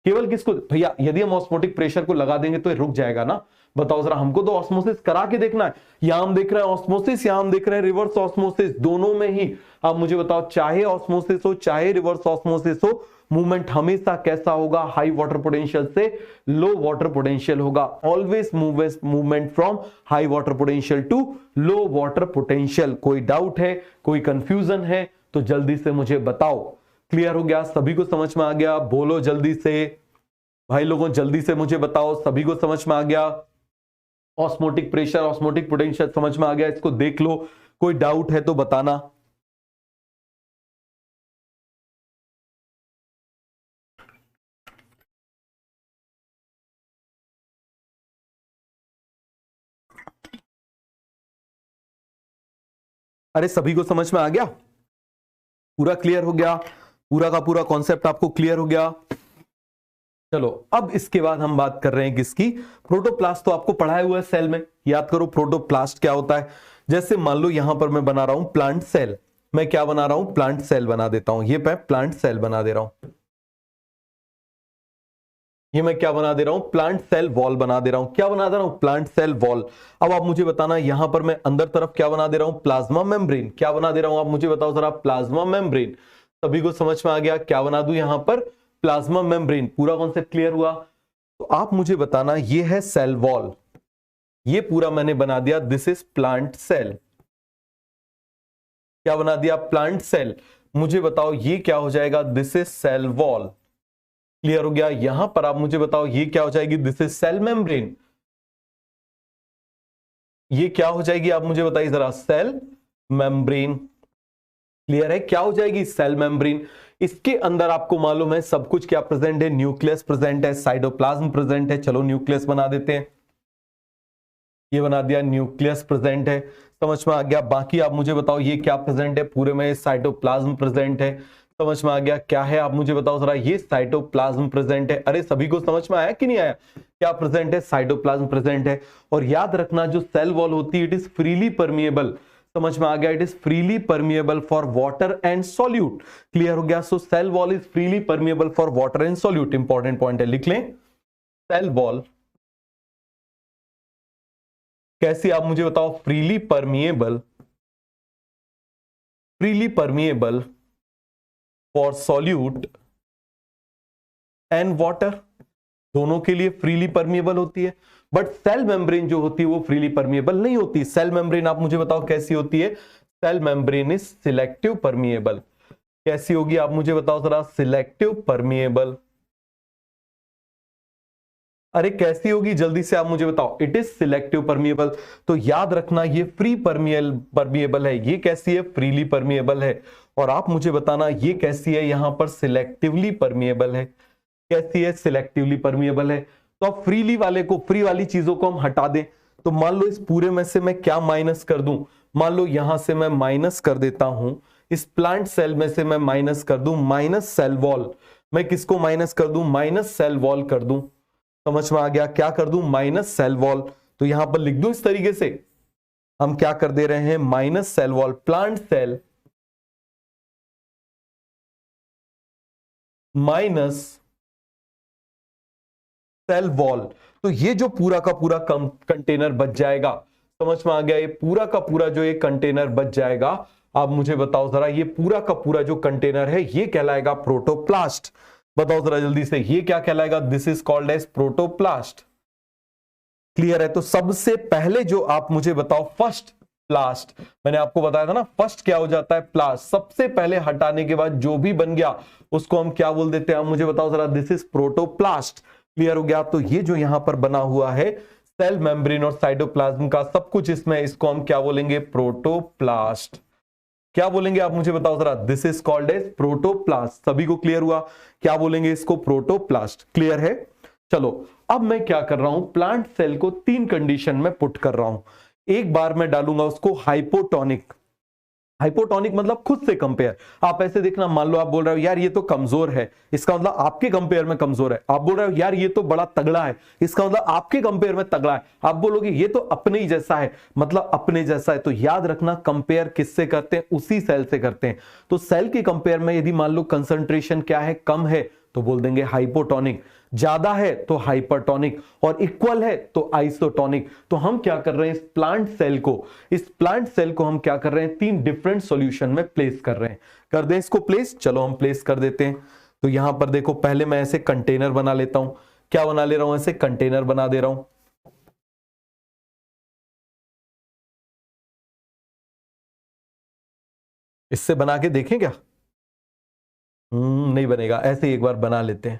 केवल किसको भैया, यदि हम ऑस्मोटिक प्रेशर को लगा देंगे तो ये रुक जाएगा ना। बताओ जरा, हमको तो ऑस्मोसिस करा के देखना है। यहां हम देख रहे हैं ऑस्मोसिस, यहां हम देख रहे हैं रिवर्स ऑस्मोसिस, दोनों में ही आप मुझे बताओ चाहे ऑस्मोसिस हो चाहे रिवर्स ऑस्मोसिस हो, मूवमेंट हमेशा कैसा होगा, हाई वाटर पोटेंशियल से लो वाटर पोटेंशियल होगा। Always movement from high water potential to low water potential. कोई डाउट है, कोई कंफ्यूजन है तो जल्दी से मुझे बताओ। क्लियर हो गया, सभी को समझ में आ गया, बोलो जल्दी से भाई लोगों, जल्दी से मुझे बताओ सभी को समझ में आ गया। ऑस्मोटिक प्रेशर ऑस्मोटिक पोटेंशियल समझ में आ गया, इसको देख लो, कोई डाउट है तो बताना। अरे सभी को समझ में आ गया, पूरा क्लियर हो गया, पूरा का पूरा कॉन्सेप्ट आपको क्लियर हो गया। चलो अब इसके बाद हम बात कर रहे हैं किसकी, प्रोटोप्लास्ट। तो आपको पढ़ाया हुआ है सेल में, याद करो प्रोटोप्लास्ट क्या होता है। जैसे मान लो यहां पर मैं बना रहा हूं प्लांट सेल, मैं क्या बना रहा हूं, प्लांट सेल बना देता हूं। ये मैं प्लांट सेल बना दे रहा हूं, ये मैं क्या बना दे रहा हूं, प्लांट सेल वॉल बना दे रहा हूं। क्या बना दे रहा हूं, प्लांट सेल वॉल। अब आप मुझे बताना यहां पर मैं अंदर तरफ क्या बना दे रहा हूं, प्लाज्मा मेम्ब्रेन। क्या बना दे रहा हूं आप मुझे बताओ जरा, प्लाज्मा मेम्ब्रेन। सभी को समझ में आ गया, क्या बना दूं यहां पर, प्लाज्मा मेम्ब्रेन। पूरा कॉन्सेप्ट क्लियर हुआ। तो आप मुझे बताना ये है सेल वॉल, ये पूरा मैंने बना दिया, दिस इज प्लांट सेल। क्या बना दिया, प्लांट सेल। मुझे बताओ ये क्या हो जाएगा, this is cell wall. Clear हो गया। यहां पर आप मुझे बताओ ये क्या हो जाएगी, दिस इज सेल मेम्ब्रेन। ये क्या हो जाएगी आप मुझे बताइए जरा, सेल मेम्ब्रेन। क्लियर है, क्या हो जाएगी, सेल मेम्ब्रेन। इसके अंदर आपको मालूम है सब कुछ क्या प्रेजेंट है, न्यूक्लियस प्रेजेंट है, साइटोप्लाज्म प्रेजेंट है। चलो न्यूक्लियस बना देते हैं, ये बना दिया, न्यूक्लियस प्रेजेंट है, समझ में आ गया। बाकी आप मुझे बताओ ये क्या प्रेजेंट है, पूरे में साइटोप्लाज्म प्रेजेंट है, समझ में आ गया। क्या है आप मुझे बताओ जरा, ये साइटोप्लाज्म प्रेजेंट है। अरे सभी को समझ में आया कि नहीं आया, क्या प्रेजेंट है, साइटोप्लाज्म प्रेजेंट है। और याद रखना जो सेल वॉल होती है इट इज फ्रीली परमिएबल, समझ में आ गया, it is freely permeable for water and solute. Clear हो गया। So cell wall is freely permeable for water and solute, important point है, लिख लें। सेल वॉल कैसी आप मुझे बताओ, freely permeable freely permeable for solute and water, दोनों के लिए फ्रीली परमिएबल होती है। बट सेल मेम्ब्रेन जो होती है वो फ्रीली परमिएबल नहीं होती। सेल मेम्ब्रेन आप मुझे बताओ कैसी होती है? Cell membrane is selective permeable. कैसी होगी आप मुझे बताओ जरा? Selective permeable. अरे कैसी होगी, जल्दी से आप मुझे बताओ। It is selective permeable. तो याद रखना ये फ्री परमिएबल है, ये कैसी है? फ्रीली परमिएबल है। और आप मुझे बताना ये कैसी है? यहां पर सिलेक्टिवली परमिएबल है। कैसी है? सिलेक्टिवली परमिएबल है। तो अब फ्रीली वाले को, फ्री वाली चीजों को हम हटा दें, तो मान लो इस पूरे में से मैं क्या माइनस कर दूं? मान लो यहां से मैं माइनस कर देता हूं, इस प्लांट सेल में से मैं माइनस कर दूं माइनस सेल वॉल। मैं किसको माइनस कर दूं? माइनस सेल वॉल कर दूं। समझ में आ गया? क्या कर दूं? Minus cell wall. तो यहां पर लिख दूं इस तरीके से, हम क्या कर दे रहे हैं? Minus cell wall, plant cell minus cell wall. तो ये जो पूरा का पूरा कंटेनर बच जाएगा। समझ में आ गया? ये पूरा का पूरा जो ये कंटेनर बच जाएगा, आप मुझे बताओ जरा, ये पूरा का पूरा जो कंटेनर है ये कहलाएगा प्रोटोप्लास्ट। बताओ जरा जल्दी से, ये क्या कहलाएगा? This is called as protoplast. Clear है? तो सबसे पहले जो आप मुझे बताओ, फर्स्ट प्लास्ट, मैंने आपको बताया था ना, फर्स्ट क्या हो जाता है? प्लास्ट। सबसे पहले हटाने के बाद जो भी बन गया उसको हम क्या बोल देते हैं? आप मुझे बताओ जरा। This is protoplast. क्लियर हो गया? तो ये जो यहां पर बना हुआ है सेल मेम्ब्रेन और साइटोप्लाज्म का सब कुछ इसमें, इसको हम क्या बोलेंगे? प्रोटोप्लास्ट। क्या बोलेंगे आप मुझे बताओ जरा? This is called as protoplast. सभी को क्लियर हुआ? क्या बोलेंगे इसको? प्रोटोप्लास्ट। क्लियर है? चलो अब मैं क्या कर रहा हूं? प्लांट सेल को 3 कंडीशन में पुट कर रहा हूं। एक बार मैं डालूंगा उसको हाइपोटोनिक। हाइपोटोनिक मतलब खुद से कंपेयर। आप ऐसे देखना, मान लो आप बोल रहे हो यार ये तो कमजोर है, इसका मतलब आपके कंपेयर में कमजोर है। आप बोल रहे हो यार ये तो बड़ा तगड़ा है, इसका मतलब आपके कंपेयर में तगड़ा है। आप बोलोगे ये तो अपने ही जैसा है, मतलब अपने जैसा है। तो याद रखना कंपेयर किससे करते हैं? उसी सेल से करते हैं। तो सेल के कंपेयर में यदि मान लो कंसंट्रेशन क्या है? कम है, तो बोल देंगे हाइपोटोनिक। ज्यादा है तो हाइपरटोनिक, और इक्वल है तो आइसोटोनिक। तो हम क्या कर रहे हैं? इस प्लांट सेल को हम क्या कर रहे हैं? 3 डिफरेंट सॉल्यूशन में प्लेस कर रहे हैं। कर दें इसको प्लेस? चलो हम प्लेस कर देते हैं। तो यहां पर देखो, पहले मैं ऐसे कंटेनर बना लेता हूं। क्या बना ले रहा हूं? ऐसे कंटेनर बना दे रहा हूं। इससे बना के देखें क्या? नहीं बनेगा। ऐसे ही एक बार बना लेते हैं,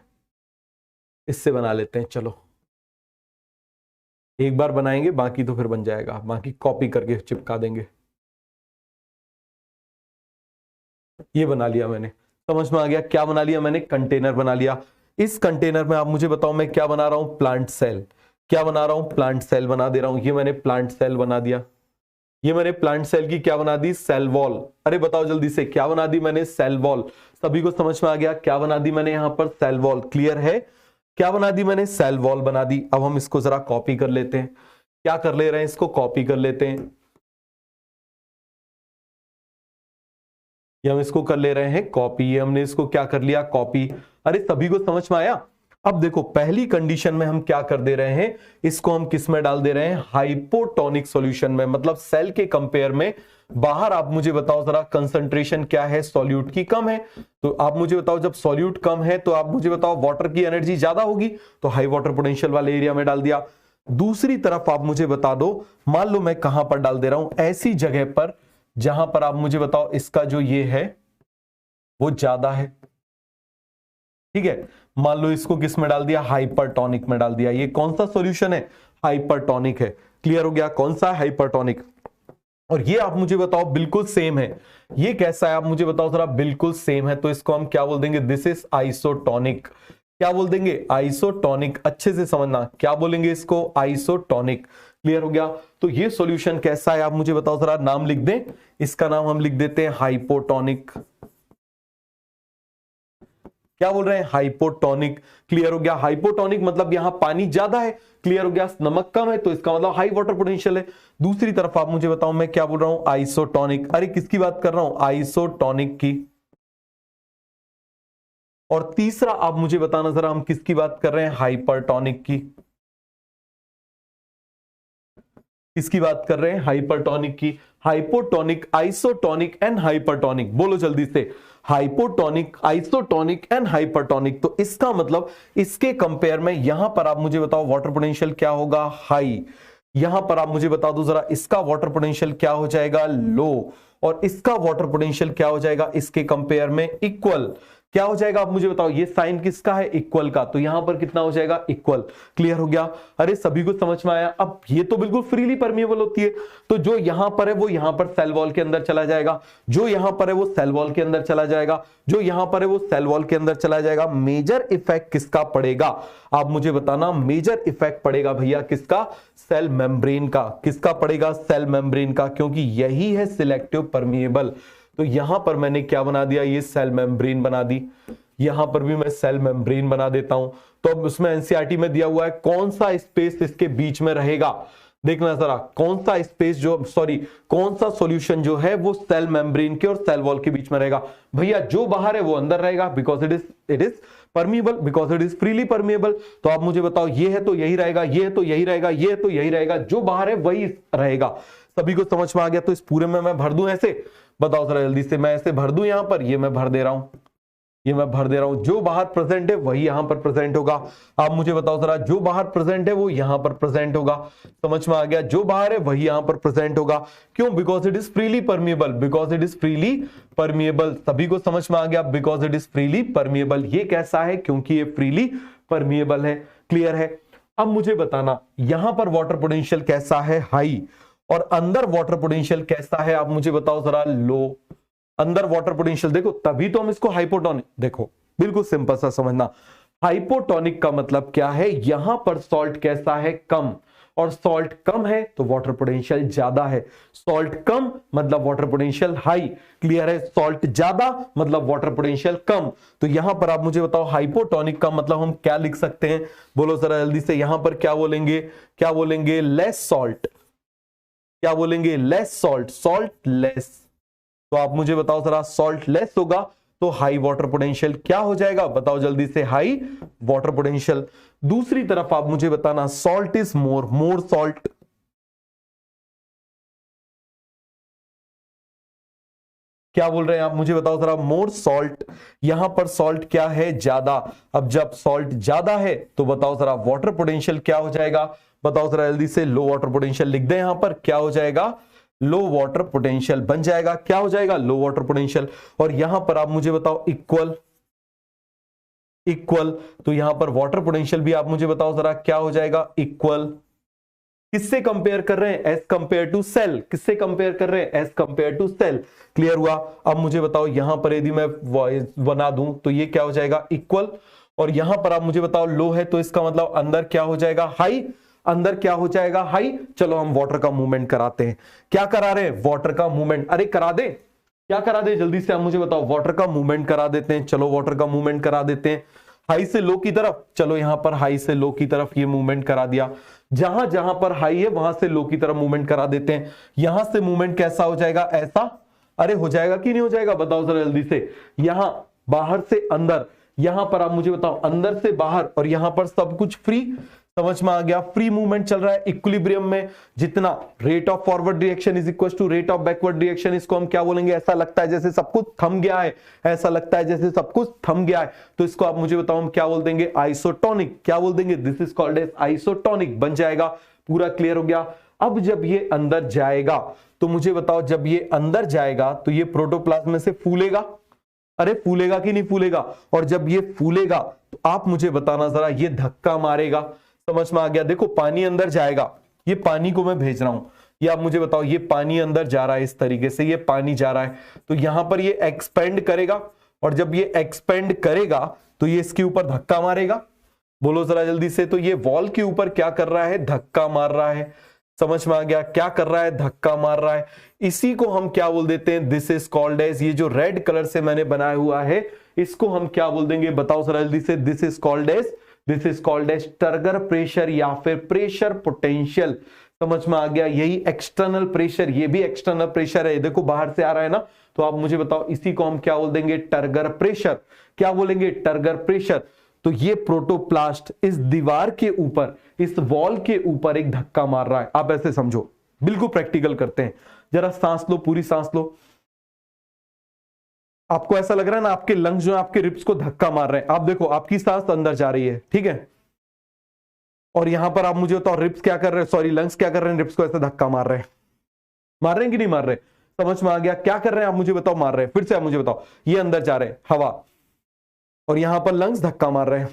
इससे बना लेते हैं। चलो एक बार बनाएंगे, बाकी तो फिर बन जाएगा, बाकी कॉपी करके चिपका देंगे। ये बना लिया मैंने। समझ में आ गया? क्या बना लिया मैंने? कंटेनर बना लिया। इस कंटेनर में आप मुझे बताओ मैं क्या बना रहा हूं? Plant cell. क्या बना रहा हूं? प्लांट सेल बना दे रहा हूं। ये मैंने प्लांट सेल बना दिया। ये मैंने प्लांट सेल की क्या बना दी? Cell wall. अरे बताओ जल्दी से, क्या बना दी मैंने? Cell wall. सभी को समझ में आ गया? क्या बना दी मैंने यहां पर? Cell wall. क्लियर है? क्या बना दी मैंने? सेल वॉल बना दी। अब हम इसको जरा कॉपी कर लेते हैं। क्या कर ले रहे हैं? इसको कॉपी कर लेते हैं। ये हम इसको कर ले रहे हैं कॉपी। ये हमने इसको क्या कर लिया? कॉपी। अरे सभी को समझ में आया? अब देखो, पहली कंडीशन में हम क्या कर दे रहे हैं? इसको हम किस में डाल दे रहे हैं? हाइपोटोनिक सॉल्यूशन में। मतलब सेल के कंपेयर में बाहर आप मुझे बताओ जरा, कंसंट्रेशन क्या है? सॉल्यूट की कम है। तो आप मुझे बताओ, जब सॉल्यूट कम है तो आप मुझे बताओ वाटर की एनर्जी ज्यादा होगी, तो हाई वाटर पोटेंशियल वाले एरिया में डाल दिया। दूसरी तरफ आप मुझे बता दो, मान लो मैं कहां पर डाल दे रहा हूं? ऐसी जगह पर जहां पर आप मुझे बताओ इसका जो ये है वो ज्यादा है। ठीक है, मान लो इसको किस में डाल दिया? हाइपरटोनिक में डाल दिया। ये कौन सा सॉल्यूशन है? हाइपरटोनिक है। क्लियर हो गया? कौन सा? हाइपरटोनिक। और ये आप मुझे बताओ बिल्कुल सेम है। ये कैसा है आप मुझे बताओ जरा? बिल्कुल सेम है। तो इसको हम क्या बोल देंगे? This is isotonic. क्या बोल देंगे? आइसोटोनिक। अच्छे से समझना, क्या बोलेंगे इसको? आइसोटोनिक। क्लियर हो गया? तो ये सॉल्यूशन कैसा है आप मुझे बताओ जरा, नाम लिख दें। इसका नाम हम लिख देते हैं हाइपोटोनिक। क्या बोल रहे हैं? हाइपोटोनिक। क्लियर हो गया? हाइपोटोनिक मतलब यहां पानी ज्यादा है। क्लियर हो गया? नमक कम है, तो इसका मतलब हाई वाटर पोटेंशियल है। दूसरी तरफ आप मुझे बताओ मैं क्या बोल रहा हूं? आइसोटोनिक। अरे किसकी बात कर रहा हूं? आइसोटोनिक की। और तीसरा आप मुझे बताना जरा, हम किसकी बात कर रहे हैं? हाइपरटोनिक की। इसकी बात कर रहे हैं हाइपरटोनिक की। हाइपोटोनिक, आइसोटोनिक एंड हाइपरटोनिक, बोलो जल्दी से। Hypotonic, isotonic and hypertonic. तो इसका मतलब इसके कंपेयर में यहां पर आप मुझे बताओ वाटर पोटेंशियल क्या होगा, हाई। यहां पर आप मुझे बता दो जरा, इसका वाटर पोटेंशियल क्या हो जाएगा, लो। और इसका वाटर पोटेंशियल क्या हो जाएगा इसके कंपेयर में, इक्वल। क्या हो जाएगा आप मुझे बताओ, ये साइन किसका है, इक्वल का, तो यहां पर कितना हो जाएगा, इक्वल। क्लियर हो गया? अरे सभी को समझ में आया? अब ये तो बिल्कुल फ्रीली परमिएबल होती है, तो जो यहां पर है वो यहां पर सेल वॉल के अंदर चला जाएगा, जो यहां पर है वो सेल वॉल के अंदर चला जाएगा, जो यहां पर है वो सेल वॉल के अंदर चला जाएगा। मेजर इफेक्ट किसका पड़ेगा, आप मुझे बताना। मेजर इफेक्ट पड़ेगा भैया किसका, सेल मेम्ब्रेन का। किसका पड़ेगा, सेल मेम्ब्रेन का, क्योंकि यही है सिलेक्टिव परमिएबल। तो यहां पर मैंने क्या बना दिया, ये सेल मेम्ब्रेन बना दी। यहां पर भी मैं सेल मेम्ब्रेन बना देता हूं। तो अब उसमें एनसीईआरटी में दिया हुआ है कौन सा स्पेस इसके बीच में रहेगा, देखना जरा, कौन सा स्पेस जो, सॉरी, कौन सा सॉल्यूशन जो है वो सेल मेम्ब्रेन के और सेल वॉल के बीच में रहेगा। भैया जो बाहर है वो अंदर रहेगा, because it is permeable, because it is freely permeable. तो आप मुझे बताओ, ये है तो यही रहेगा, ये है तो यही रहेगा, ये है तो यही रहेगा, जो बाहर है वही रहेगा। सभी को समझ में आ गया? तो इस पूरे में मैं भर दूं ऐसे, बताओ जरा जल्दी से, मैं ऐसे भर दूं, यहां पर ये मैं भर दे रहा हूं, ये मैं भर दे रहा हूं। जो बाहर प्रेजेंट है वही यहां पर प्रेजेंट होगा। आप मुझे बताओ जरा, जो बाहर प्रेजेंट है वो यहां पर प्रेजेंट होगा। समझ में आ गया? जो बाहर है वही यहां पर प्रेजेंट होगा। क्यों? Because it is freely permeable, because it is freely permeable. सभी को समझ में आ गया? Because it is freely permeable. ये कैसा है, क्योंकि ये फ्रीली परमिएबल है। क्लियर है? अब मुझे बताना, यहां पर वाटर पोटेंशियल कैसा है, हाई, और अंदर वाटर पोटेंशियल कैसा है, आप मुझे बताओ जरा, लो। अंदर वाटर पोटेंशियल देखो, तभी तो हम इसको हाइपोटोनिक, देखो बिल्कुल सिंपल सा समझना। हाइपोटोनिक का मतलब क्या है, यहां पर सॉल्ट कैसा है, कम, और सॉल्ट कम है तो वाटर पोटेंशियल ज्यादा है। सॉल्ट कम मतलब वाटर पोटेंशियल हाई। क्लियर है? सॉल्ट ज्यादा मतलब वाटर पोटेंशियल कम। तो यहां पर आप मुझे बताओ हाइपोटोनिक का मतलब हम क्या लिख सकते हैं, बोलो जरा जल्दी से। यहां पर क्या बोलेंगे, क्या बोलेंगे, लेस सॉल्ट। क्या बोलेंगे, लेस सॉल्ट, सॉल्ट लेस। तो आप मुझे बताओ जरा, सॉल्ट लेस होगा तो हाई वाटर पोटेंशियल क्या हो जाएगा, बताओ जल्दी से, हाई वाटर पोटेंशियल। दूसरी तरफ आप मुझे बताना, salt is more, more salt. क्या बोल रहे हैं आप मुझे बताओ जरा, मोर सॉल्ट। यहां पर सॉल्ट क्या है, ज्यादा। अब जब सॉल्ट ज्यादा है तो बताओ जरा वाटर पोटेंशियल क्या हो जाएगा, बताओ जरा जल्दी से। लो वाटर पोटेंशियल लिख दें, यहां पर क्या हो जाएगा, लो वाटर पोटेंशियल बन जाएगा। क्या हो जाएगा, लो वाटर पोटेंशियल। और यहां पर आप मुझे बताओ इक्वल, इक्वल। तो यहां पर वाटर पोटेंशियल भी आप मुझे बताओ जरा क्या हो जाएगा, इक्वल। किससे कंपेयर कर रहे हैं, एज कंपेयर टू सेल। किससे कंपेयर कर रहे हैं, as compare to cell. Clear हुआ? अब मुझे बताओ, यहां पर यदि मैं बना दूं तो ये क्या हो जाएगा, इक्वल। और यहां पर आप मुझे बताओ लो है, तो इसका मतलब अंदर क्या हो जाएगा, हाई। अंदर क्या हो जाएगा, हाई। चलो हम वाटर का मूवमेंट कराते हैं। क्या करा रहे हैं, वाटर का मूवमेंट। अरे करा दे, क्या करा दे, जल्दी से आप मुझे बताओ। वाटर का मूवमेंट करा देते हैं। चलो वाटर का मूवमेंट करा देते हैं, हाई से लो की तरफ। चलो यहां पर हाई से लो की तरफ ये मूवमेंट करा दिया। जहां जहां पर हाई है वहां से लो की तरफ मूवमेंट करा देते हैं। यहां से मूवमेंट कैसा हो जाएगा, ऐसा। अरे हो जाएगा कि नहीं हो जाएगा, बताओ जरा जल्दी से। यहां बाहर से अंदर, यहां पर आप मुझे बताओ अंदर से बाहर, और यहां पर सब कुछ फ्री। समझ में आ गया? फ्री मूवमेंट चल रहा है इक्विलिब्रियम में। जितना rate of forward direction is equal to rate of backward direction. इसको हम क्या बोलेंगे, ऐसा लगता है जैसे सब कुछ थम गया है, ऐसा लगता है जैसे सब कुछ थम गया है, तो इसको आप मुझे बताओ हम क्या बोल देंगे, आइसोटोनिक। क्या बोल देंगे, this is called as isotonic. बन जाएगा, पूरा क्लियर हो गया। अब जब ये अंदर जाएगा तो मुझे बताओ, जब ये अंदर जाएगा तो ये प्रोटोप्लाज्म में से फूलेगा। अरे फूलेगा कि नहीं फूलेगा? और जब ये फूलेगा तो आप मुझे बताना जरा, ये धक्का मारेगा। समझ में आ गया? देखो पानी अंदर जाएगा, ये पानी को मैं भेज रहा हूं, ये आप मुझे बताओ, ये पानी अंदर जा रहा है, इस तरीके से ये पानी जा रहा है, तो यहां पर ये एक्सपेंड करेगा। और जब ये एक्सपेंड करेगा तो ये इसके ऊपर धक्का मारेगा। बोलो जरा जल्दी से। तो ये वॉल के ऊपर क्या कर रहा है, धक्का मार रहा है। समझ में आ गया? क्या कर रहा है, धक्का मार रहा है। इसी को हम क्या बोल देते हैं, दिस इज कॉल्ड एज, ये जो रेड कलर से मैंने बनाया हुआ है इसको हम क्या बोल देंगे, बताओ जरा जल्दी से। This is called as, this is called as turgor pressure या फिर प्रेशर पोटेंशियल। समझ में आ गया? यही एक्सटर्नल प्रेशर, ये भी एक्सटर्नल प्रेशर है, देखो बाहर से आ रहा है ना। तो आप मुझे बताओ, इसी को हम क्या बोल देंगे, टर्गर प्रेशर। क्या बोलेंगे, टर्गर प्रेशर। तो ये प्रोटोप्लास्ट इस दीवार के ऊपर, इस वॉल के ऊपर एक धक्का मार रहा है। आप ऐसे समझो, बिल्कुल प्रैक्टिकल करते हैं। जरा सांस लो, पूरी सांस लो। आपको ऐसा लग रहा है ना आपके लंग्स जो है आपके रिब्स को धक्का मार रहे हैं। आप देखो आपकी सांस अंदर जा रही है, ठीक है, और यहां पर आप मुझे बताओ रिब्स क्या कर रहे हैं, सॉरी लंग्स क्या कर रहे हैं, रिब्स को ऐसे धक्का मार रहे हैं। मार रहे हैं कि नहीं मार रहे? समझ में आ गया क्या कर रहे हैं आप मुझे बताओ? मार रहे हैं। फिर से आप मुझे बताओ, ये अंदर जा रहे हैं हवा, और यहां पर लंग्स धक्का मार रहे हैं।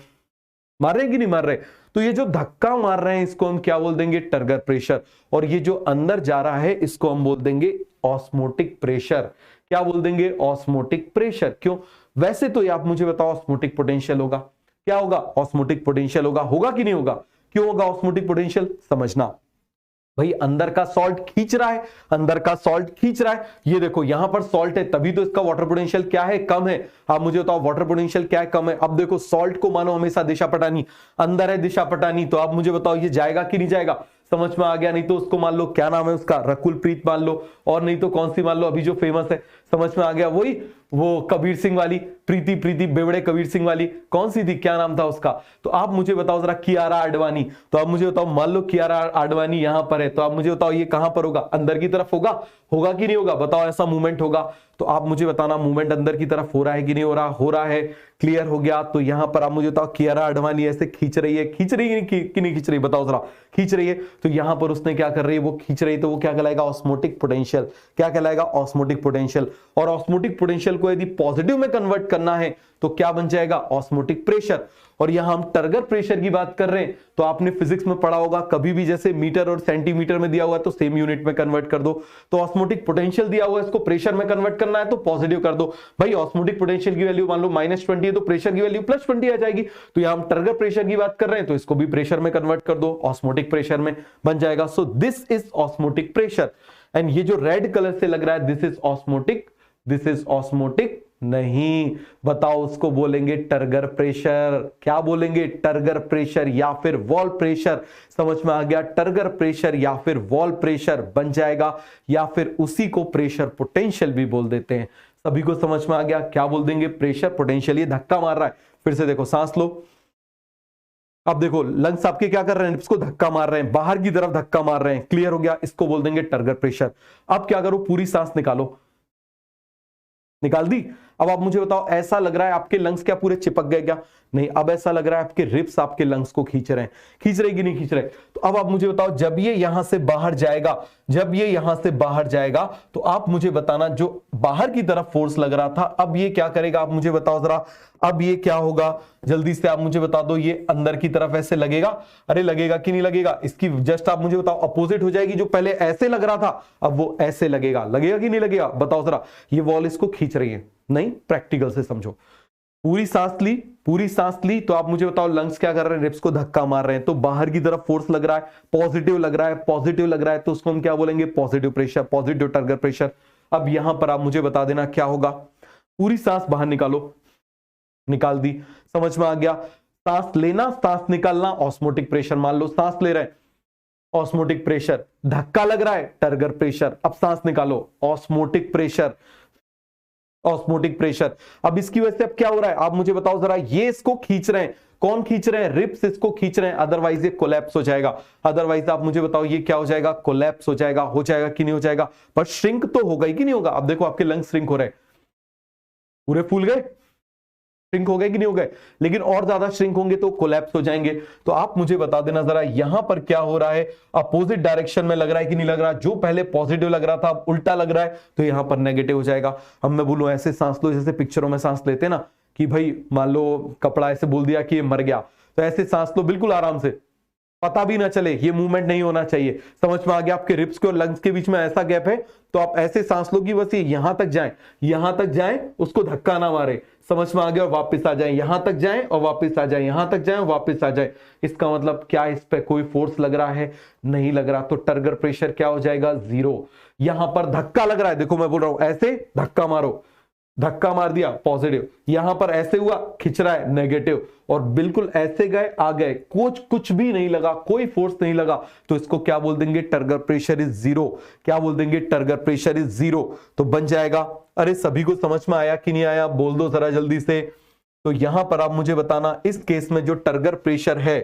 मार रहे हैं कि नहीं मार रहे? तो ये जो धक्का मार रहे हैं इसको हम क्या बोल देंगे? Turgor pressure. और ये जो अंदर जा रहा है इसको हम बोल देंगे ऑस्मोटिक प्रेशर। क्या बोल देंगे? Osmotic pressure. क्यों? वैसे तो ये आप मुझे बताओ ऑस्मोटिक पोटेंशियल होगा। क्या होगा? ऑस्मोटिक पोटेंशियल होगा। होगा कि नहीं होगा? क्यों होगा ऑस्मोटिक पोटेंशियल? समझना भाई, अंदर का सॉल्ट खींच रहा है, अंदर का सॉल्ट खींच रहा है। ये देखो यहां पर सॉल्ट है, तभी तो इसका वाटर पोटेंशियल क्या है? कम है। आप मुझे बताओ वाटर पोटेंशियल क्या है? कम है। अब देखो सॉल्ट को मानो हमेशा दिशा पटानी, अंदर है दिशा पटानी, तो आप मुझे बताओ ये जाएगा कि नहीं जाएगा? समझ में आ गया? नहीं तो उसको मान लो क्या नाम है उसका, रकुल प्रीत मान लो, और नहीं तो कौन सी मान लो अभी जो फेमस है, समझ में आ गया? वही वो कबीर सिंह वाली, प्रीति प्रीति बेवड़े कबीर सिंह वाली, कौन सी थी, क्या नाम था उसका? तो आप मुझे बताओ जरा, कियारा आडवाणी। तो आप मुझे बताओ मान लो कियारा आडवाणी यहां पर है, तो आप मुझे बताओ ये कहां पर होगा? अंदर की तरफ होगा। होगा कि नहीं होगा? बताओ ऐसा मूवमेंट होगा तो आप मुझे बताना मूवमेंट अंदर की तरफ हो रहा है कि नहीं हो रहा? हो रहा है। क्लियर हो गया। तो यहां पर आप मुझे बताओ कियारा आडवाणी ऐसे खींच रही है, खींच रही है कि नहीं खींच रही? बताओ जरा। खींच रही है। तो यहां पर उसने क्या कर रही है? वो खींच रही है, तो वो क्या कहलाएगा? Osmotic potential. क्या कहलाएगा? Osmotic potential. और ऑस्मोटिक पोटेंशियल को यदि पॉजिटिव में कन्वर्ट करना है तो क्या बन जाएगा? Osmotic pressure. और यहां हम टर्गर प्रेशर की बात कर रहे हैं, तो आपने फिजिक्स में पढ़ा होगा कभी भी, जैसे मीटर और सेंटीमीटर में दिया हुआ है तो सेम यूनिट में कन्वर्ट कर दो। तो ऑस्मोटिक पोटेंशियल दिया हुआ है, इसको प्रेशर में कन्वर्ट करना है तो पॉजिटिव कर दो। भाई ऑस्मोटिक पोटेंशियल की वैल्यू मान लो -20 है, तो प्रेशर की वैल्यू +20 आ जाएगी। तो यहां हम टर्गर प्रेशर की बात कर रहे हैं तो इसको भी प्रेशर में कन्वर्ट कर दो, ऑस्मोटिक प्रेशर में बन जाएगा। सो this is osmotic pressure. And ये जो रेड कलर से लग रहा है this is osmotic, this is osmotic नहीं। बताओ उसको बोलेंगे टर्गर प्रेशर। क्या बोलेंगे? टर्गर प्रेशर या फिर वॉल प्रेशर। समझ में आ गया? टर्गर प्रेशर या फिर वॉल प्रेशर बन जाएगा, या फिर उसी को प्रेशर पोटेंशियल भी बोल देते हैं। सभी को समझ में आ गया? क्या बोल देंगे? Pressure potential. ये धक्का मार रहा है। फिर से देखो, सांस लो। अब देखो लंग्स आपके क्या कर रहे हैं? इसको धक्का मार रहे हैं, बाहर की तरफ धक्का मार रहे हैं। क्लियर हो गया? इसको बोल देंगे टर्गर प्रेशर। अब क्या करो? पूरी सांस निकालो। निकाल दी। अब आप मुझे बताओ, ऐसा लग रहा है आपके लंग्स क्या पूरे चिपक गए क्या? नहीं। अब ऐसा लग रहा है आपके रिब्स आपके लंग्स को खींच रहे हैं। खींच रहे कि नहीं खींच रहे? तो अब आप मुझे बताओ, जब ये यहां से बाहर जाएगा, जब ये यहां से बाहर जाएगा तो आप मुझे बताना जो बाहर की तरफ फोर्स लग रहा था अब ये क्या करेगा? आप मुझे बताओ जरा, अब ये क्या होगा? जल्दी से आप मुझे बता दो। ये अंदर की तरफ ऐसे लगेगा। अरे लगेगा कि नहीं लगेगा? इसकी जस्ट आप मुझे बताओ अपोजिट हो जाएगी। जो पहले ऐसे लग रहा था अब वो ऐसे लगेगा। लगेगा कि नहीं लगेगा? बताओ जरा। ये वॉल इसको खींच रही है। नहीं, प्रैक्टिकल से समझो। पूरी सांस ली, पूरी सांस ली, तो आप मुझे बताओ लंग्स क्या कर रहे हैं? रिब्स को धक्का मार रहे हैं, तो बाहर की तरफ फोर्स लग रहा है, पॉजिटिव लग रहा है, पॉजिटिव लग रहा है, तो उसको हम क्या बोलेंगे? Positive pressure, positive turgor pressure. अब यहां पर आप मुझे बता देना क्या होगा। पूरी सांस बाहर निकालो। निकाल दी। समझ में आ गया? सांस लेना, सांस निकालना, ऑस्मोटिक प्रेशर। मान लो सांस ले रहे हैं, ऑस्मोटिक प्रेशर। धक्का लग रहा है, टर्गर प्रेशर। अब सांस निकालो, ऑस्मोटिक प्रेशर, ऑस्मोटिक प्रेशर। अब इसकी वजह से अब क्या हो रहा है? आप मुझे बताओ जरा। ये इसको खींच रहे हैं। कौन खींच रहे हैं? रिब्स इसको खींच रहे हैं, अदरवाइज ये कोलैप्स हो जाएगा। अदरवाइज आप मुझे बताओ ये क्या हो जाएगा? कोलैप्स हो जाएगा। हो जाएगा कि नहीं हो जाएगा? पर श्रिंक तो होगा ही कि नहीं होगा? अब देखो आपके लंग्स श्रिंक हो रहे हैं, पूरे फूल गए, श्रिंक हो गए कि नहीं हो गए? लेकिन और ज्यादा श्रिंक होंगे तो कोलैप्स हो जाएंगे। तो आप मुझे बता देना जरा, यहां पर क्या हो रहा है? अपोजिट डायरेक्शन में लग रहा है कि नहीं लग रहा? जो पहले पॉजिटिव लग रहा था अब उल्टा लग रहा है, तो यहां पर नेगेटिव हो जाएगा। अब मैं बोलूं ऐसे सांस लो, जैसे पिक्चरों में सांस लेते ना, कि भाई मान लो कपड़ा ऐसे बोल दिया कि ये मर गया, तो ऐसे सांस लो बिल्कुल आराम से, पता भी ना चले, ये मूवमेंट नहीं होना चाहिए। समझ में आ गया? आपके रिब्स के और लंग्स के बीच में ऐसा गैप है, तो आप ऐसे सांस लो कि बस ये यहां तक जाए, यहां तक जाए, उसको धक्का ना मारे। समझ में आ गया? और वापस आ जाए, यहां तक जाए और वापस आ जाए, यहां तक जाए और वापस आ जाए। इसका मतलब क्या? इस पे कोई फोर्स लग रहा है? नहीं लग रहा। तो टर्गर प्रेशर क्या हो जाएगा? 0। यहां पर धक्का लग रहा है, देखो मैं बोल रहा हूं ऐसे धक्का मारो, धक्का मार दिया, पॉजिटिव। यहां पर ऐसे हुआ, खिंच रहा है, नेगेटिव। और बिल्कुल ऐसे गए, आ गए, कुछ भी नहीं लगा, कोई फोर्स नहीं लगा, तो इसको क्या बोल देंगे? Turgor pressure is 0। क्या बोल देंगे? Turgor pressure is 0। तो बन जाएगा। अरे सभी को समझ में आया कि नहीं आया? बोल दो जरा जल्दी से। तो यहां पर आप मुझे बताना, इस केस में जो टर्गर प्रेशर है,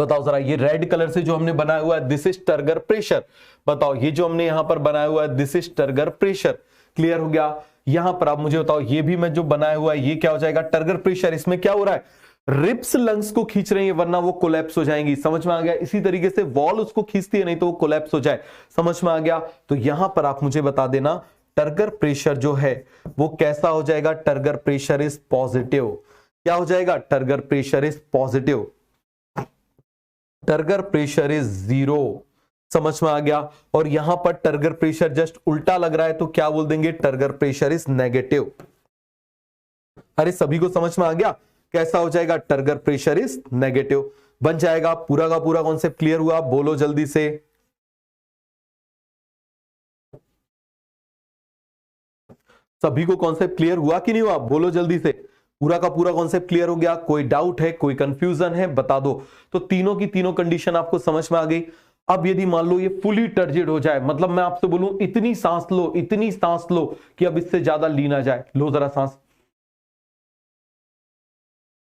बताओ जरा, ये रेड कलर से जो हमने बनाया हुआ है दिस इज टर्गर प्रेशर। बताओ ये जो हमने यहां पर बनाया हुआ है this is turgor pressure. Clear हो गया? यहां पर आप मुझे बताओ ये भी मैं जो बनाया हुआ है ये क्या हो जाएगा? Turgor pressure. इसमें क्या हो रहा है? रिप्स लंग्स को खींच रही है वरना वो कोलैप्स हो जाएंगी। समझ में आ गया? इसी तरीके से वॉल उसको खींचती है नहीं तो वो कोलैप्स हो जाए। समझ में आ गया? तो यहां पर आप मुझे बता देना टर्गर प्रेशर जो है वो कैसा हो जाएगा? Turgor pressure is positive. क्या हो जाएगा? Turgor pressure is positive. Turgor pressure is 0। समझ में आ गया? और यहां पर टर्गर प्रेशर जस्ट उल्टा लग रहा है तो क्या बोल देंगे? Turgor pressure is negative. अरे सभी को समझ में आ गया? कैसा हो जाएगा? टर्गर प्रेशर इज नेगेटिव बन जाएगा। पूरा का पूरा कॉन्सेप्ट क्लियर हुआ? बोलो जल्दी से। सभी को कॉन्सेप्ट क्लियर हुआ कि नहीं हुआ? बोलो जल्दी से। पूरा का पूरा कॉन्सेप्ट क्लियर हो गया? कोई डाउट है, कोई कंफ्यूजन है, बता दो। तो तीनों की तीनों कंडीशन आपको समझ में आ गई। अब यदि मान लो ये फुली टर्जिड हो जाए, मतलब मैं आपसे बोलूं इतनी सांस लो, इतनी सांस लो कि अब इससे ज्यादा ली ना जाए। लो जरा सांस।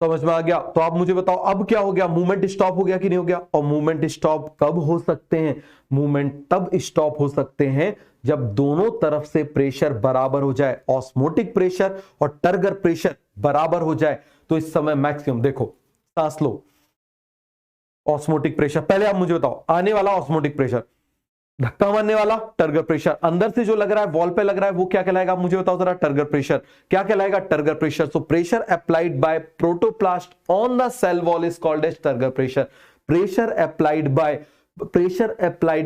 समझ में आ गया? तो आप मुझे बताओ अब क्या हो गया? मूवमेंट स्टॉप हो गया कि नहीं हो गया? और मूवमेंट स्टॉप कब हो सकते हैं? मूवमेंट तब स्टॉप हो सकते हैं जब दोनों तरफ से प्रेशर बराबर हो जाए, ऑस्मोटिक प्रेशर और टर्गर प्रेशर बराबर हो जाए। तो इस समय मैक्सिमम देखो, सांस लो, ऑस्मोटिक प्रेशर पहले आप मुझे बताओ, आने वाला ऑस्मोटिक प्रेशर, धक्का मारने वाला टर्गर प्रेशर, अंदर से जो लग रहा है वॉल पे लग रहा है वो क्या कहलाएगा? मुझे बताओ जरा। Turgor pressure. क्या कहलाएगा? Turgor pressure. So pressure applied by protoplast on the cell wall is called as turgor pressure. Pressure applied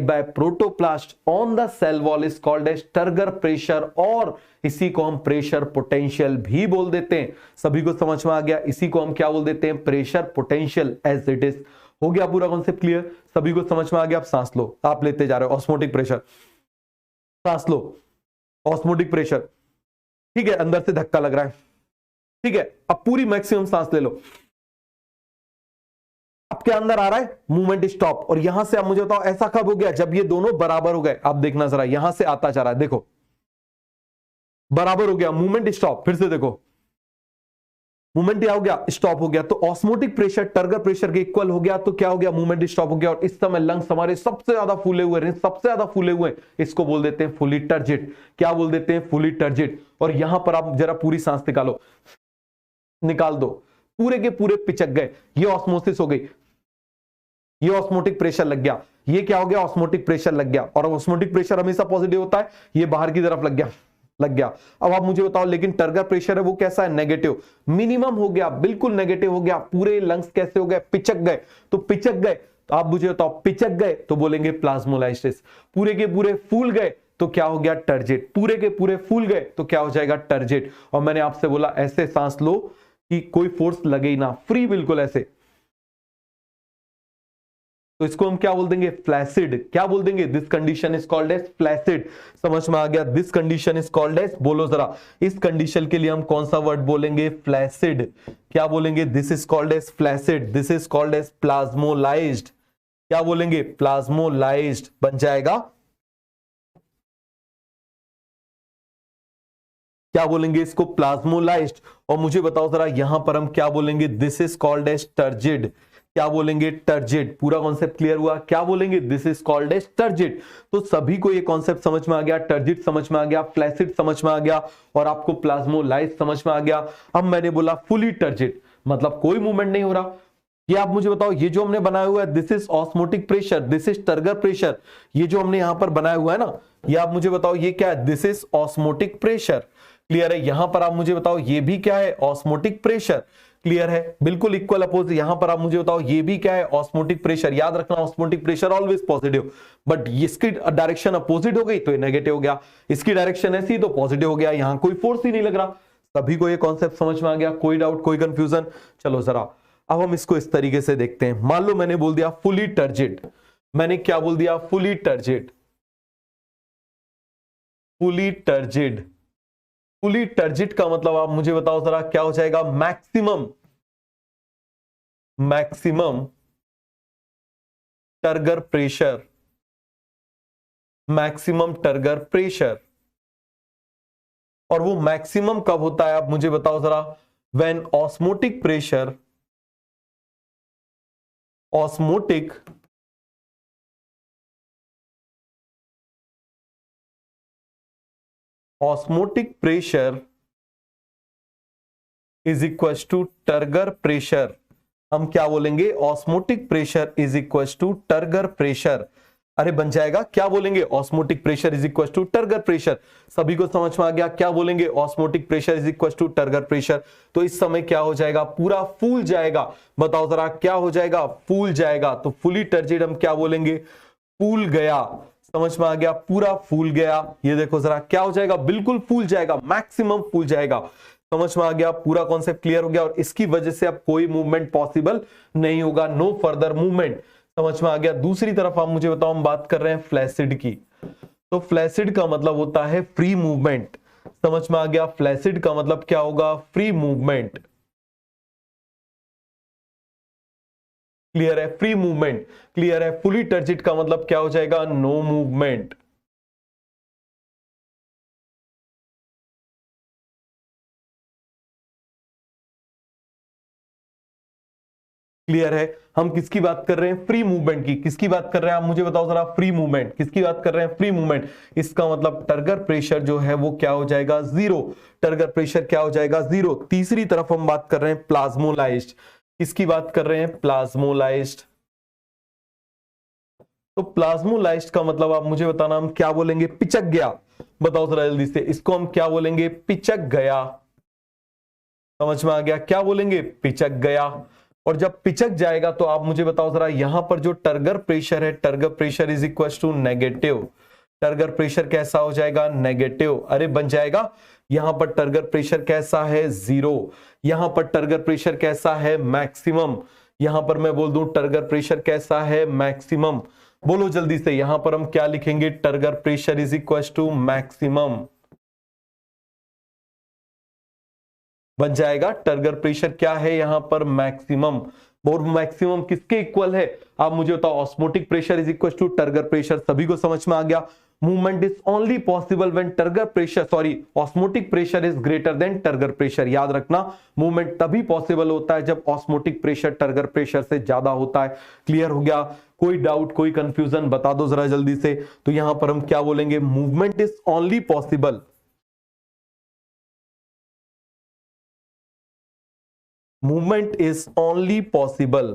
by protoplast on the cell wall is called as turgor pressure, और इसी को हम pressure potential भी बोल देते हैं। सभी को समझ में आ गया? इसी को हम क्या बोल देते हैं? Pressure potential. As it is. हो गया पूरा कॉन्सेप्ट क्लियर? सभी को समझ में आ गया? आप सांस लो, आप लेते जा रहे हो ऑस्मोटिक प्रेशर। सांस लो, ऑस्मोटिक प्रेशर। ठीक है, अंदर से धक्का लग रहा है। ठीक है, अब पूरी मैक्सिमम सांस ले लो। आपके अंदर आ रहा है मूवमेंट स्टॉप, और यहां से आप मुझे बताओ ऐसा कब हो गया? जब ये दोनों बराबर हो गए। आप देखना जरा, यहां से आता जा रहा है, देखो बराबर हो गया, मूवमेंट स्टॉप। फिर से देखो, मूवमेंट क्या हो गया? स्टॉप हो गया। तो ऑस्मोटिक प्रेशर टर्गर प्रेशर के इक्वल हो गया, तो क्या हो गया? मूवमेंट स्टॉप हो गया। और इस समय लंग्स हमारे सबसे ज्यादा फूले हुए हैं, सबसे ज्यादा फूले हुए हैं। इसको बोल देते हैं फुली टर्जिड। क्या बोल देते हैं? Fully turgid. और यहां पर आप जरा पूरी सांस निकालो, निकाल दो, पूरे के पूरे पिचक गए। ये ऑस्मोसिस हो गई, ये ऑस्मोटिक प्रेशर लग गया। ये क्या हो गया? ऑस्मोटिक प्रेशर लग गया। और ऑस्मोटिक प्रेशर हमेशा पॉजिटिव होता है, ये बाहर की तरफ लग गया, लग गया। अब आप मुझे बताओ, लेकिन टर्गर प्रेशर है वो कैसा है? नेगेटिव। मिनिमम हो गया, बिल्कुल नेगेटिव हो गया। पूरे लंग्स कैसे हो गए? पिचक गए। तो पिचक गए, तो आप मुझे बताओ, पिचक गए तो बोलेंगे प्लाज्मोलाइसिस। पूरे के पूरे फूल गए तो क्या हो गया? टर्जिड। पूरे के पूरे फूल गए तो क्या हो जाएगा? टर्जिड। और मैंने आपसे बोला ऐसे सांस लो कि कोई फोर्स लगे ही ना, फ्री बिल्कुल ऐसे। तो इसको हम क्या बोल देंगे? फ्लैसिड। क्या बोल देंगे? This condition is called as flaccid. समझ में आ गया? This condition is called as, बोलो जरा, इस कंडीशन के लिए हम कौन सा वर्ड बोलेंगे? फ्लैसिड। क्या बोलेंगे? This is called as flaccid. This is called as plasmolysed. क्या बोलेंगे? प्लाज्मोलाइज्ड बन जाएगा। क्या बोलेंगे इसको? प्लाज्मोलाइज्ड। और मुझे बताओ जरा, यहां पर हम क्या बोलेंगे? This is called as turgid. क्या बोलेंगे? टर्जिड। पूरा कॉन्सेप्ट क्लियर हुआ? क्या बोलेंगे? This is called as turgid. तो सभी को ये कॉन्सेप्ट समझ में आ गया? टर्जिड समझ में आ गया, फ्लैसिड समझ में आ गया, और आपको प्लाज्मोलाइज्ड समझ में आ गया। अब मैंने बोला फुली टर्जिड, मतलब कोई मूवमेंट नहीं हो रहा। ये आप मुझे बताओ, ये जो हमने बनाया हुआ है this is osmotic pressure, this is turgor pressure. ये जो हमने यहां पर बनाया हुआ है ना, ये आप मुझे बताओ ये क्या है? This is osmotic pressure. Clear है? यहां पर आप मुझे बताओ ये भी क्या है? Osmotic pressure. क्लियर है? बिल्कुल इक्वल अपोजिट। यहां पर आप मुझे बताओ ये भी क्या है? Osmotic pressure. याद रखना, osmotic pressure always positive, but इसकी डायरेक्शन अपोजिट हो गई तो ये नेगेटिव हो गया, इसकी डायरेक्शन ऐसी तो पॉजिटिव हो गया। यहां कोई फोर्स ही नहीं लग रहा। सभी को ये कॉन्सेप्ट समझ में आ गया? कोई डाउट, कोई कंफ्यूजन? चलो जरा अब हम इसको इस तरीके से देखते हैं। मान लो मैंने बोल दिया फुली टर्जिड। मैंने क्या बोल दिया? Fully turgid. Fully turgid. Fully turgid का मतलब आप मुझे बताओ जरा क्या हो जाएगा? Maximum, maximum turgor pressure. Maximum turgor pressure. और वो मैक्सिमम कब होता है आप मुझे बताओ जरा? When osmotic pressure, osmotic pressure is equal to turgor pressure. हम क्या बोलेंगे? Osmotic pressure is equal to turgor pressure. अरे बन जाएगा, क्या बोलेंगे? Osmotic pressure is equal to turgor pressure. सभी को समझ में आ गया? क्या बोलेंगे? Osmotic pressure is equal to turgor pressure. तो इस समय क्या हो जाएगा? पूरा फूल जाएगा। बताओ जरा क्या हो जाएगा? फूल जाएगा। तो फुली टर्जिड हम क्या बोलेंगे? फूल गया। समझ में आ गया? पूरा फूल गया। ये देखो जरा क्या हो जाएगा? बिल्कुल फूल जाएगा, मैक्सिमम फूल जाएगा। समझ में आ गया? पूरा कॉन्सेप्ट क्लियर हो गया। और इसकी वजह से अब कोई मूवमेंट पॉसिबल नहीं होगा, नो फर्दर मूवमेंट। समझ में आ गया? दूसरी तरफ आप मुझे बताओ, हम बात कर रहे हैं फ्लैसिड की। तो फ्लैसिड का मतलब होता है फ्री मूवमेंट। समझ में आ गया? फ्लैसिड का मतलब क्या होगा? Free movement. क्लियर है? फ्री मूवमेंट क्लियर है। फुली टर्जिड का मतलब क्या हो जाएगा? No movement. क्लियर है? हम किसकी बात कर रहे हैं? फ्री मूवमेंट की। किसकी बात कर रहे हैं आप मुझे बताओ जरा? Free movement. किसकी बात कर रहे हैं? Free movement. इसका मतलब टर्गर प्रेशर जो है वो क्या हो जाएगा? जीरो। टर्गर प्रेशर क्या हो जाएगा? जीरो। तीसरी तरफ हम बात कर रहे हैं प्लाज्मोलाइज्ड। किसकी बात कर रहे हैं? प्लाज्मोलाइज्ड। तो प्लाज्मोलाइज्ड का मतलब आप मुझे बताना, हम क्या बोलेंगे? पिचक गया। बताओ जरा जल्दी से, इसको हम क्या बोलेंगे? पिचक गया। समझ में आ गया? क्या बोलेंगे? पिचक गया। और जब पिचक जाएगा तो आप मुझे बताओ जरा, यहां पर जो टर्गर प्रेशर है, turgor pressure is equal to negative. Turgor pressure कैसा हो जाएगा? नेगेटिव। अरे बन जाएगा। यहां पर टर्गर प्रेशर कैसा है? जीरो। यहां पर टर्गर प्रेशर कैसा है? मैक्सिमम। यहां पर मैं बोल दूं टर्गर प्रेशर कैसा है? मैक्सिमम। बोलो जल्दी से, यहां पर हम क्या लिखेंगे? Turgor pressure is equal to maximum. बन जाएगा। टर्गर प्रेशर क्या है यहां पर? मैक्सिमम। और मैक्सिमम किसके इक्वल है? आप मुझे बताओ। Osmotic pressure is equal to turgor pressure. सभी को समझ में आ गया? Movement is only possible when turgor pressure, sorry, osmotic pressure is greater than turgor pressure. याद रखना, मूवमेंट तभी पॉसिबल होता है जब ऑस्मोटिक प्रेशर टर्गर प्रेशर से ज्यादा होता है। क्लियर हो गया? कोई डाउट, कोई कंफ्यूजन बता दो जरा जल्दी से। तो यहां पर हम क्या बोलेंगे? Movement is only possible, movement is only possible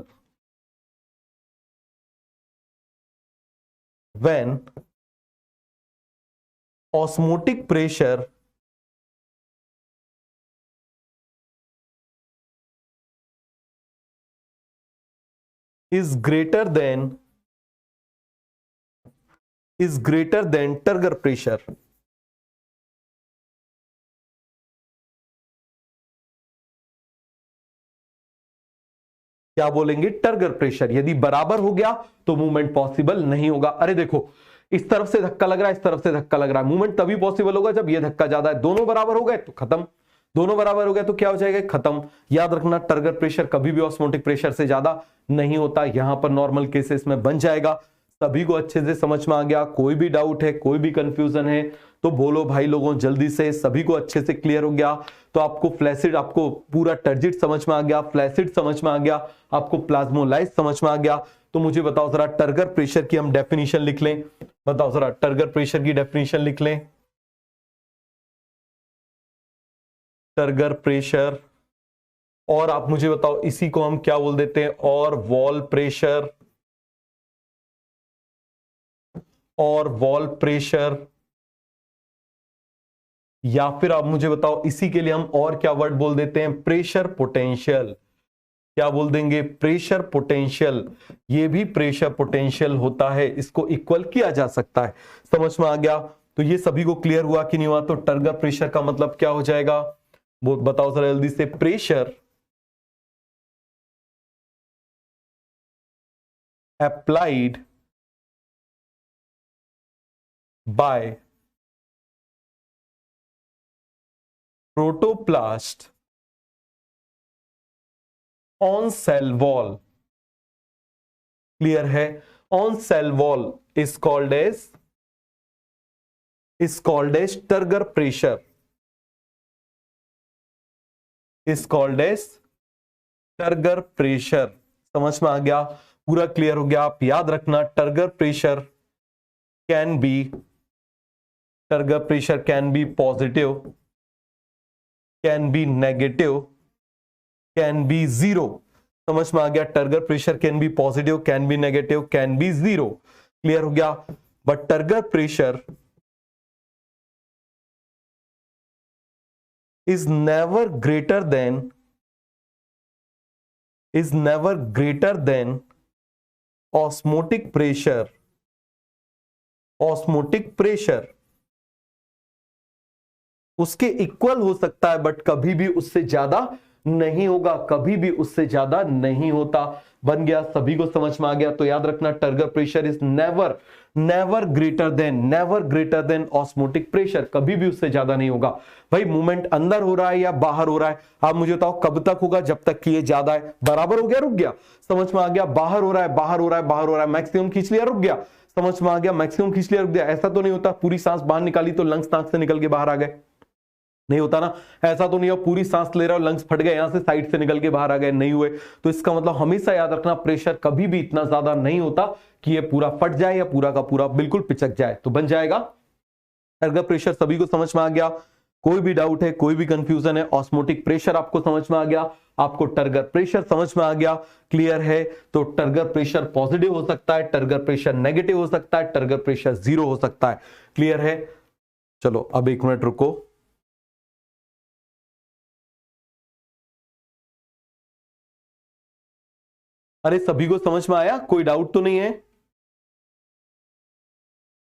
when osmotic pressure is greater than turgor pressure। क्या बोलेंगे? टर्गर प्रेशर यदि बराबर हो गया तो मूवमेंट पॉसिबल नहीं होगा। अरे देखो, इस तरफ से धक्का लग रहा है, इस तरफ से धक्का लग रहा है, मूवमेंट तभी पॉसिबल होगा जब ये धक्का ज्यादा है। दोनों बराबर हो गए तो खत्म। दोनों बराबर हो गए तो क्या हो जाएगा? खत्म। याद रखना, टर्गर प्रेशर कभी भी ऑस्मोटिक प्रेशर से ज्यादा नहीं होता। यहां पर नॉर्मल केसेस में बन जाएगा। सभी को अच्छे से समझ में आ गया? कोई भी डाउट है, कोई भी कंफ्यूजन है तो बोलो भाई लोगों जल्दी से। सभी को अच्छे से क्लियर हो गया? तो आपको फ्लैसिड, आपको पूरा टर्जिड समझ में आ गया, फ्लैसिड समझ में आ गया, आपको प्लाज्मोलाइज समझ में आ गया। तो मुझे बताओ जरा, टर्गर प्रेशर की हम डेफिनेशन लिख लें। बताओ जरा, टर्गर प्रेशर की डेफिनेशन लिख लें। टर्गर प्रेशर, और आप मुझे बताओ इसी को हम क्या बोल देते हैं? और वॉल प्रेशर, और वॉल प्रेशर, या फिर आप मुझे बताओ इसी के लिए हम और क्या वर्ड बोल देते हैं? Pressure potential. क्या बोल देंगे? Pressure potential. ये भी प्रेशर पोटेंशियल होता है, इसको इक्वल किया जा सकता है। समझ में आ गया? तो ये सभी को क्लियर हुआ कि नहीं हुआ? तो टर्गर प्रेशर का मतलब क्या हो जाएगा? वो बताओ जरा जल्दी से। Pressure applied by protoplast on cell wall। Clear है? on cell wall is called as turgor pressure, is called as turgor pressure. समझ में आ गया? पूरा क्लियर हो गया। आप याद रखना turgor pressure can be positive, can be negative, can be zero. समझ में आ गया? Turgor pressure can be positive, can be negative, can be zero. Clear हो गया? But turgor pressure is never greater than osmotic pressure उसके equal हो सकता है बट कभी भी उससे ज्यादा नहीं होगा, कभी भी उससे ज्यादा नहीं होता। बन गया? सभी को समझ में आ गया? तो याद रखना turgor pressure is never greater than osmotic pressure, कभी भी उससे ज्यादा नहीं होगा। भाई मूवमेंट अंदर हो रहा है या बाहर हो रहा है, आप मुझे बताओ कब तक होगा? जब तक कि ये ज्यादा है। बराबर हो गया, रुक गया। समझ में आ गया? बाहर हो रहा है, मैक्सिमम खींच लिया, रुक गया। समझ में आ गया? मैक्सिमम खींच लिया, रुक गया। ऐसा तो नहीं होता पूरी सांस बाहर निकाली तो लंग्स नाक से निकल के बाहर आ गए, नहीं होता ना। ऐसा तो नहीं हो पूरी सांस ले रहा हो लंग्स फट गए, यहां से साइड से निकल के बाहर आ गए, नहीं हुए। तो इसका मतलब हमेशा याद रखना प्रेशर कभी भी इतना ज्यादा नहीं होता कि ये पूरा फट जाए या पूरा का पूरा बिल्कुल पिचक जाए। तो बन जाएगा टर्गर प्रेशर। सभी को समझ में आ गया? कोई भी डाउट है, कोई भी कंफ्यूजन है? ऑस्मोटिक प्रेशर आपको समझ में आ गया, आपको टर्गर प्रेशर समझ में आ गया, क्लियर है? तो टर्गर प्रेशर पॉजिटिव हो सकता है, टर्गर प्रेशर नेगेटिव हो सकता है, टर्गर प्रेशर जीरो हो सकता है। क्लियर है? चलो अब 1 मिनट रुको। अरे सभी को समझ में आया? कोई डाउट तो नहीं है?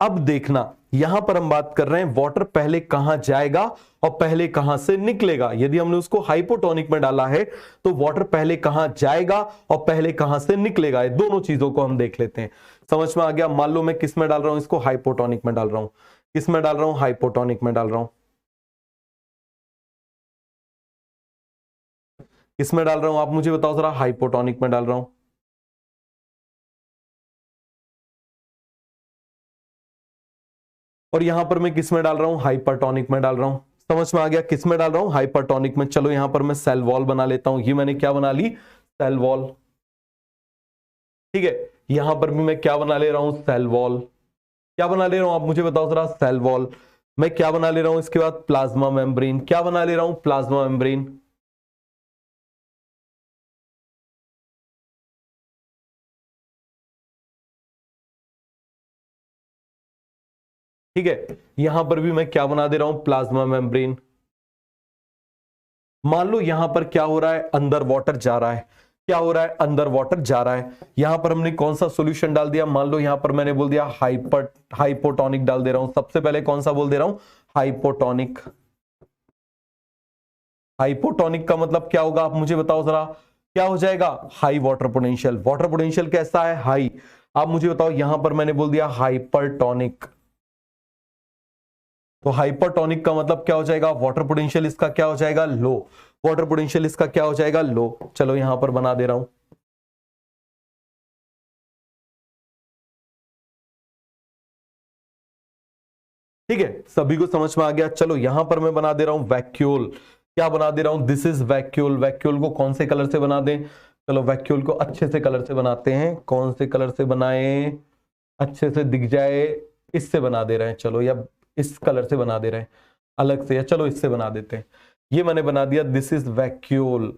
अब देखना, यहां पर हम बात कर रहे हैं वाटर पहले कहां जाएगा और पहले कहां से निकलेगा। यदि हमने उसको हाइपोटोनिक में डाला है तो वाटर पहले कहां जाएगा और पहले कहां से निकलेगा, ये दोनों चीजों को हम देख लेते हैं। समझ में आ गया? मान लो मैं किस में डाल रहा हूं इसको? हाइपोटोनिक में डाल रहा हूं। किस में डाल रहा हूं? हाइपोटोनिक में डाल रहा हूं। किस में डाल रहा हूं आप मुझे बताओ जरा? हाइपोटोनिक में डाल रहा हूं। और यहां पर मैं किस में डाल रहा हूं? हाइपरटोनिक में डाल रहा हूं। समझ में आ गया? किस में डाल रहा हूं? हाइपरटोनिक में। चलो यहां पर मैं सेल वॉल बना लेता हूं। ये मैंने क्या बना ली? Cell wall. ठीक है, यहां पर भी मैं क्या बना ले रहा हूं? Cell wall. क्या बना ले रहा हूं आप मुझे बताओ जरा? Cell wall. मैं क्या बना ले रहा हूं इसके बाद? Plasma membrane. क्या बना ले रहा हूं? Plasma membrane. ठीक है, यहां पर भी मैं क्या बना दे रहा हूं? Plasma membrane. मान लो यहां पर क्या हो रहा है? अंदर वाटर जा रहा है। क्या हो रहा है? अंदर वाटर जा रहा है। यहां पर हमने कौन सा सॉल्यूशन डाल दिया? मान लो यहां पर मैंने बोल दिया हाइपोटोनिक डाल दे रहा हूं। सबसे पहले कौन सा बोल दे रहा हूं? हाइपोटोनिक। हाइपोटोनिक का मतलब क्या होगा आप मुझे बताओ जरा? क्या हो जाएगा? High water potential. Water potential कैसा है? हाई। आप मुझे बताओ यहां पर मैंने बोल दिया हाइपरटोनिक। तो हाइपरटोनिक का मतलब क्या हो जाएगा? वाटर पोटेंशियल इसका क्या हो जाएगा? लो। वाटर पोटेंशियल इसका क्या हो जाएगा? लो। चलो यहां पर बना दे रहा हूं। ठीक है, सभी को समझ में आ गया? चलो यहां पर मैं बना दे रहा हूं वैक्यूल। क्या बना दे रहा हूं? This is vacuole. वैक्यूल को कौन से कलर से बना दें? चलो वैक्यूल को अच्छे से कलर से बनाते हैं। कौन से कलर से बनाए अच्छे से दिख जाए? इससे बना दे रहे हैं चलो, या इस कलर से बना दे रहे हैं अलग से, या चलो इससे बना देते हैं। ये मैंने बना दिया, दिस इज वैक्यूल।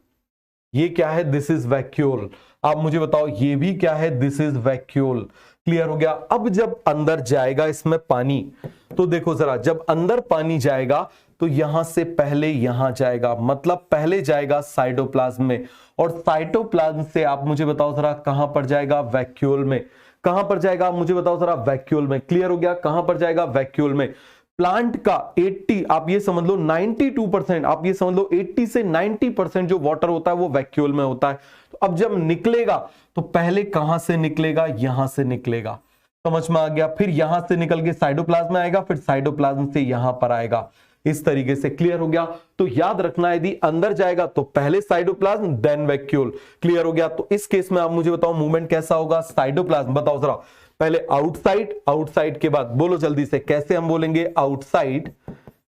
ये क्या है? This is vacuole. आप मुझे बताओ ये भी क्या है? This is vacuole. क्लियर हो गया? अब जब अंदर जाएगा इसमें पानी, तो देखो जरा, जब अंदर पानी जाएगा तो यहां से पहले यहां जाएगा, मतलब पहले जाएगा साइटोप्लाज्म में, और साइटोप्लाज्म से आप मुझे बताओ जरा कहां पर जाएगा? वैक्यूल में। कहां पर जाएगा आप मुझे बताओ जरा? वैक्यूल में। क्लियर हो गया? कहां पर जाएगा? वैक्यूल में। प्लांट का 80, आप ये समझ लो 92%, आप ये समझ लो 80 से 90% जो वाटर होता है वो वैक्यूल में होता है। तो अब जब निकलेगा तो पहले कहां से निकलेगा? यहां से निकलेगा। समझ में आ गया? फिर यहां से निकल के साइटोप्लाज्म में आएगा, फिर साइटोप्लाज्म से यहां पर आएगा, इस तरीके से। क्लियर हो गया? तो याद रखना, यदि अंदर जाएगा तो पहले साइटोप्लाज्म देन वैक्यूल। क्लियर हो गया? तो इस केस में आप मुझे बताओ मूवमेंट कैसा होगा? साइटोप्लाज्म। बताओ जरा, पहले आउटसाइड, आउटसाइड के बाद बोलो जल्दी से कैसे हम बोलेंगे? आउटसाइड।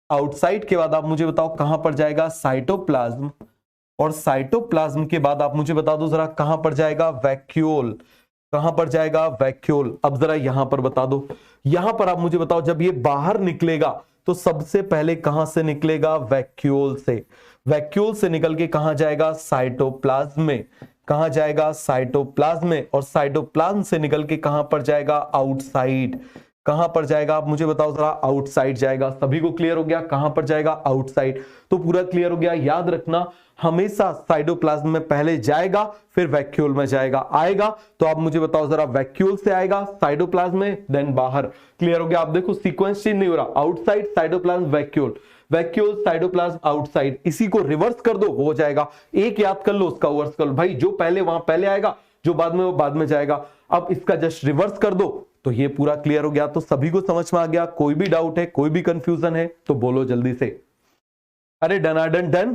आउटसाइड के बाद आप मुझे बताओ कहां पर जाएगा? साइटोप्लाज्म। और साइटोप्लाज्म के बाद आप मुझे बता दो जरा कहां पर जाएगा? वैक्यूल। कहां पर जाएगा, वैक्यूल। अब जरा यहां पर बता दो, यहां पर आप मुझे बताओ जब ये बाहर निकलेगा तो सबसे पहले कहां से निकलेगा, वैक्यूल से। वैक्यूल से निकल के कहां जाएगा, साइटोप्लाज्म में। कहां जाएगा, साइटोप्लाज्म में। और साइटोप्लाज्म से निकल के कहां पर जाएगा, आउटसाइड। कहां पर जाएगा आप मुझे बताओ जरा, आउटसाइड जाएगा। सभी को क्लियर हो गया, कहां पर जाएगा, आउटसाइड। तो पूरा क्लियर हो गया। याद रखना हमेशा साइटोप्लाज्म में पहले जाएगा फिर वैक्यूल में जाएगा। आएगा तो आप मुझे बताओ जरा, वैक्यूल से आएगा साइटोप्लाज्म में, देन बाहर। क्लियर हो गया। आप देखो सीक्वेंस चेंज नहीं हो रहा, outside, cytoplasm, vacuole, vacuole, cytoplasm, outside. इसी को रिवर्स कर दो, हो जाएगा। एक याद कर लो, उसका रिवर्स कर लो भाई, जो पहले वहां पहले आएगा, जो बाद में वो बाद में जाएगा। अब इसका जस्ट रिवर्स कर दो तो ये पूरा क्लियर हो गया। तो सभी को समझ में आ गया? कोई भी डाउट है, कोई भी कंफ्यूजन है तो बोलो जल्दी से। अरे डनाडन डन,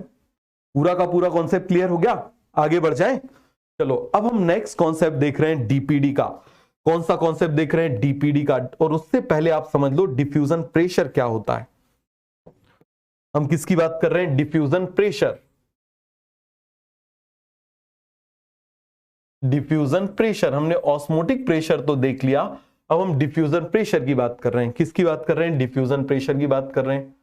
पूरा का पूरा कॉन्सेप्ट क्लियर हो गया। आगे बढ़ जाएं। चलो अब हम नेक्स्ट कॉन्सेप्ट देख रहे हैं डीपीडी का। कौन सा कॉन्सेप्ट देख रहे हैं, डीपीडी का। और उससे पहले आप समझ लो डिफ्यूजन प्रेशर क्या होता है। हम किसकी बात कर रहे हैं, डिफ्यूजन प्रेशर। डिफ्यूजन प्रेशर, हमने ऑस्मोटिक प्रेशर तो देख लिया, अब हम डिफ्यूजन प्रेशर की बात कर रहे हैं। किसकी बात कर रहे हैं, डिफ्यूजन प्रेशर की बात कर रहे हैं।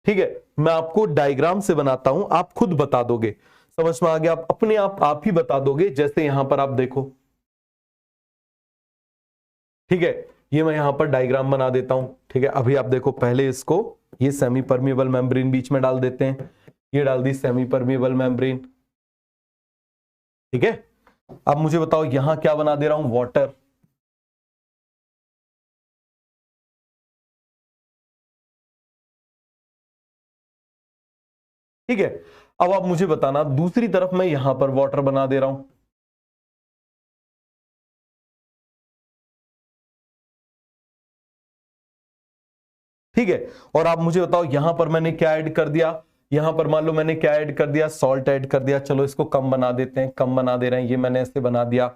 ठीक है, मैं आपको डायग्राम से बनाता हूं, आप खुद बता दोगे। समझ में आ गया? आप अपने आप ही बता दोगे। जैसे यहां पर आप देखो, ठीक है, ये मैं यहां पर डायग्राम बना देता हूं। ठीक है, अभी आप देखो, पहले इसको ये सेमी परमिएबल मेम्ब्रेन बीच में डाल देते हैं। ये डाल दी सेमी परमिएबल मेम्ब्रेन। ठीक है, अब मुझे बताओ यहां क्या बना दे रहा हूं, वाटर। ठीक है, अब आप मुझे बताना दूसरी तरफ मैं यहां पर वाटर बना दे रहा हूं। ठीक है, और आप मुझे बताओ यहां पर मैंने क्या ऐड कर दिया, यहां पर मान लो मैंने क्या ऐड कर दिया, सॉल्ट ऐड कर दिया। चलो इसको कम बना देते हैं, कम बना दे रहे हैं, ये मैंने ऐसे बना दिया।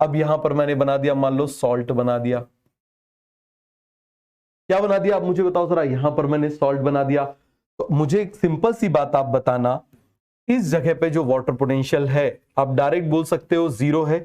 अब यहां पर मैंने बना दिया, मान लो सॉल्ट बना दिया। क्या बना दिया आप मुझे बताओ जरा, यहां पर मैंने सॉल्ट बना दिया। तो मुझे एक सिंपल सी बात आप बताना, इस जगह पे जो वाटर पोटेंशियल है आप डायरेक्ट बोल सकते हो 0 है।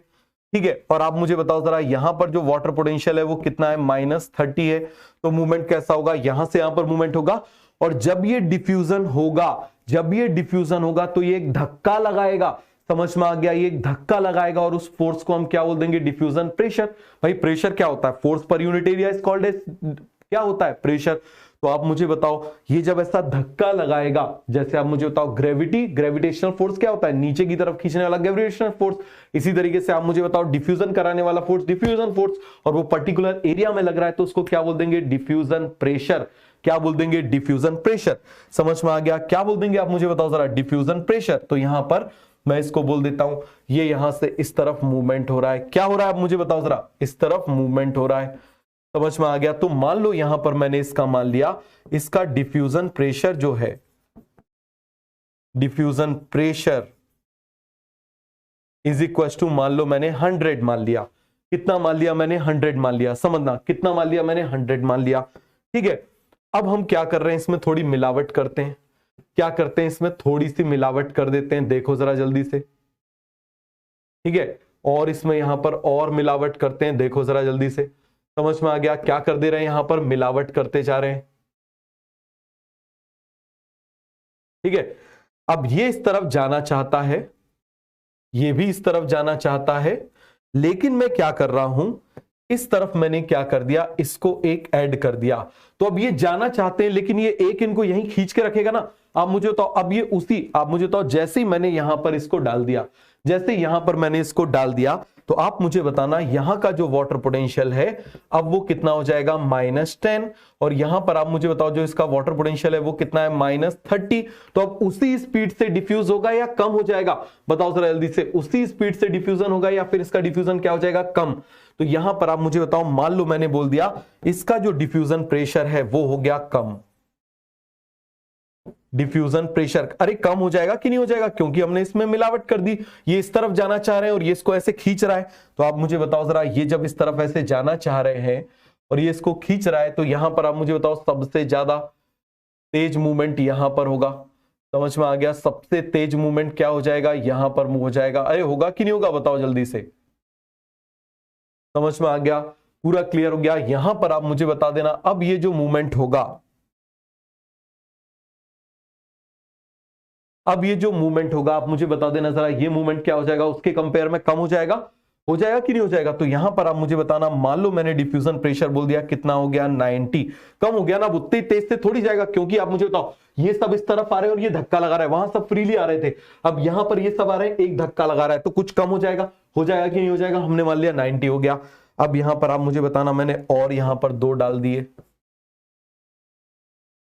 ठीक है, और आप मुझे बताओ जरा यहां पर जो वाटर पोटेंशियल है वो कितना है, -30 है। तो मूवमेंट कैसा होगा, यहां से यहां पर मूवमेंट होगा। और जब ये डिफ्यूजन होगा, जब ये डिफ्यूजन होगा तो ये एक धक्का लगाएगा। समझ में आ गया, ये एक धक्का लगाएगा और उस फोर्स को हम क्या बोल देंगे, डिफ्यूजन प्रेशर। भाई प्रेशर क्या होता है, force per unit area is called as, क्या होता है, प्रेशर। तो आप मुझे बताओ ये जब ऐसा धक्का लगाएगा, जैसे आप मुझे बताओ ग्रेविटी, ग्रेविटेशनल फोर्स क्या होता है, नीचे की तरफ खींचने वाला ग्रेविटेशनल फोर्स। इसी तरीके से आप मुझे बताओ डिफ्यूजन कराने वाला फोर्स, डिफ्यूजन फोर्स। और वो पर्टिकुलर एरिया में लग रहा है तो उसको क्या बोल देंगे, डिफ्यूजन प्रेशर। क्या बोल देंगे, डिफ्यूजन प्रेशर। समझ में आ गया, क्या बोल देंगे आप मुझे बताओ जरा, डिफ्यूजन प्रेशर। तो यहां पर मैं इसको बोल देता हूं, ये यहां से इस तरफ मूवमेंट हो रहा है। क्या हो रहा है आप मुझे बताओ जरा, इस तरफ मूवमेंट हो रहा है। समझ में आ गया। तो मान लो यहां पर मैंने इसका मान लिया, इसका डिफ्यूजन प्रेशर जो है, diffusion pressure is equal to, मान लो मैंने 100 मान लिया। कितना मान लिया मैंने, 100 मान लिया। समझना कितना मान लिया मैंने, 100 मान लिया। ठीक है, अब हम क्या कर रहे हैं, इसमें थोड़ी मिलावट करते हैं। क्या करते हैं, इसमें थोड़ी सी मिलावट कर देते हैं। देखो जरा जल्दी से। ठीक है, और इसमें यहां पर और मिलावट करते हैं। देखो जरा जल्दी से। समझ में आ गया, क्या कर दे रहे हैं, यहां पर मिलावट करते जा रहे हैं। ठीक है, अब ये इस तरफ जाना चाहता है, ये भी इस तरफ जाना चाहता है, लेकिन मैं क्या कर रहा हूं, इस तरफ मैंने क्या कर दिया, इसको एक ऐड कर दिया। तो अब ये जाना चाहते हैं लेकिन ये एक इनको यहीं खींच के रखेगा ना। आप मुझे बताओ, अब ये उसी, आप मुझे बताओ जैसे ही मैंने यहां पर इसको डाल दिया, जैसे यहां पर मैंने इसको डाल दिया, तो आप मुझे बताना यहां का जो वाटर पोटेंशियल है अब वो कितना हो जाएगा, -10। और यहां पर आप मुझे बताओ जो इसका वाटर पोटेंशियल है वो कितना है, -30। तो अब उसी स्पीड से डिफ्यूज होगा या कम हो जाएगा, बताओ जरा जल्दी से। उसी स्पीड से डिफ्यूजन होगा या फिर इसका डिफ्यूजन क्या हो जाएगा, कम। तो यहां पर आप मुझे बताओ, मान लो मैंने बोल दिया इसका जो डिफ्यूजन प्रेशर है वो हो गया कम। डिफ्यूजन प्रेशर, अरे कम हो जाएगा कि नहीं हो जाएगा, क्योंकि हमने इसमें मिलावट कर दी। ये इस तरफ जाना चाह रहे हैं और ये इसको ऐसे खींच रहा है। तो आप मुझे बताओ जरा, ये जब इस तरफ ऐसे जाना चाह रहे हैं और ये इसको खींच रहा है, तो यहां पर आप मुझे बताओ सबसे ज्यादा तेज मूवमेंट यहां पर होगा। समझ में आ गया? सबसे तेज मूवमेंट क्या हो जाएगा, यहां पर मूव हो जाएगा। अरे होगा कि नहीं होगा, बताओ जल्दी से। समझ में आ गया? पूरा क्लियर हो गया? यहां पर आप मुझे बता देना, अब ये जो मूवमेंट होगा, अब ये जो मूवमेंट होगा, आप मुझे बता देना जरा, ये मूवमेंट क्या हो जाएगा, उसके कंपेयर में कम हो जाएगा कि नहीं हो जाएगा? तो यहां पर आप मुझे बताना, मान लो मैंने डिफ्यूजन प्रेशर बोल दिया, कितना हो गया, 90। कम हो गया ना? अब उतनी तेज से थोड़ी जाएगा, क्योंकि आप मुझे बताओ, ये सब इस तरफ आ रहे हैं और ये धक्का लगा रहा है, वहां सब फ्रीली आ रहे थे, अब यहां पर ये सब आ रहे हैं, एक धक्का लगा रहा है, तो कुछ कम हो जाएगा कि नहीं हो जाएगा? हमने मान लिया 90 हो गया। अब यहां पर आप मुझे बताना, मैंने और यहां पर 2 डाल दिए।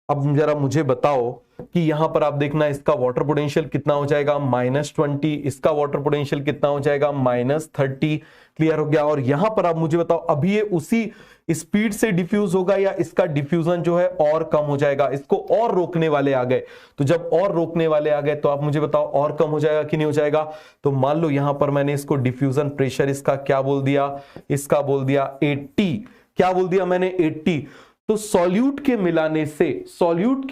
अब जरा मुझे बताओ कि यहां पर आप देखना, इसका वाटर पोटेंशियल कितना हो जाएगा, -20, इसका वाटर पोटेंशियल कितना हो जाएगा, -30। क्लियर हो गया? और यहां पर आप मुझे बताओ, अभी ये उसी स्पीड से डिफ्यूज होगा या इसका डिफ्यूजन जो है और कम हो जाएगा? इसको और रोकने वाले आ गए, तो जब और रोकने वाले आ गए तो आप मुझे बताओ और कम हो जाएगा कि नहीं हो जाएगा? तो मान लो यहां पर मैंने इसको डिफ्यूजन प्रेशर इसका क्या बोल दिया, इसका बोल दिया 80। क्या बोल दिया मैंने, 80। तो सॉल्यूट के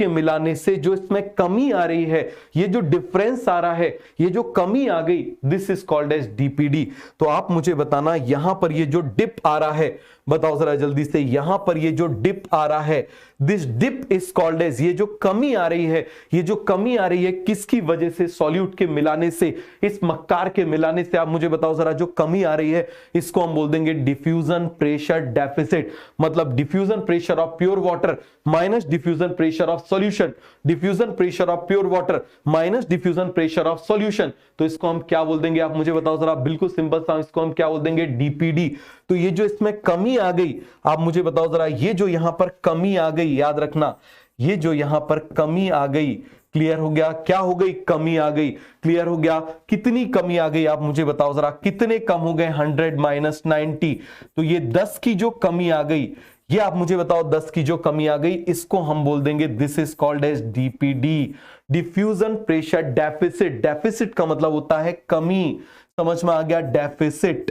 मिलाने से जो इसमें कमी आ रही है, ये जो डिफरेंस आ रहा है, ये जो कमी आ गई, this is called as DPD. तो आप मुझे बताना, यहां पर ये जो डिप आ रहा है, बताओ जरा जल्दी से, यहां पर ये जो डिप आ रहा है, this dip is called as, ये जो कमी आ रही है, ये जो कमी आ रही है किसकी वजह से, सॉल्यूट के मिलाने से, इस मक्कार के मिलाने से। आप मुझे बताओ जरा, जो कमी आ रही है, इसको हम बोल देंगे डिफ्यूजन प्रेशर डेफिसिट। मतलब diffusion pressure of pure water minus diffusion pressure of solution, diffusion pressure of pure water minus diffusion pressure of solution. तो इसको हम क्या बोल देंगे, आप मुझे बताओ जरा, बिल्कुल सिंपल सा, इसको हम क्या बोल देंगे, डीपीडी। तो ये जो इसमें कमी आ गई, आप मुझे बताओ जरा, ये जो यहां पर कमी आ गई, याद रखना, ये जो यहां पर कमी आ गई, क्लियर हो गया? क्या हो गई, कमी आ गई। क्लियर हो गया? कितनी कमी आ गई, आप मुझे बताओ जरा, कितने कम हो गए, 100 माइनस 90। तो ये 10 की जो कमी आ गई, ये आप मुझे बताओ, 10 की जो कमी आ गई, इसको हम बोल देंगे, this is called as DPD, diffusion pressure deficit. Deficit का मतलब होता है कमी। समझ में आ गया? डेफिसिट।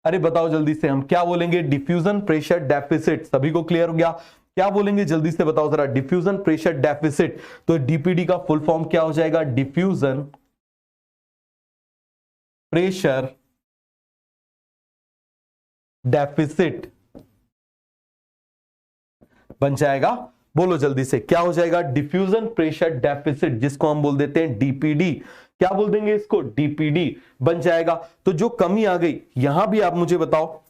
अरे बताओ जल्दी से, हम क्या बोलेंगे, डिफ्यूजन प्रेशर डेफिसिट। सभी को क्लियर हो गया? क्या बोलेंगे जल्दी से बताओ जरा, डिफ्यूजन प्रेशर डेफिसिट। तो डीपीडी का फुल फॉर्म क्या हो जाएगा, डिफ्यूजन प्रेशर डेफिसिट बन जाएगा। बोलो जल्दी से, क्या हो जाएगा, डिफ्यूजन प्रेशर डेफिसिट, जिसको हम बोल देते हैं डीपीडी। क्या बोल देंगे इसको, डीपीडी बन जाएगा। तो जो कमी आ गई, यहां भी आप मुझे बताओ,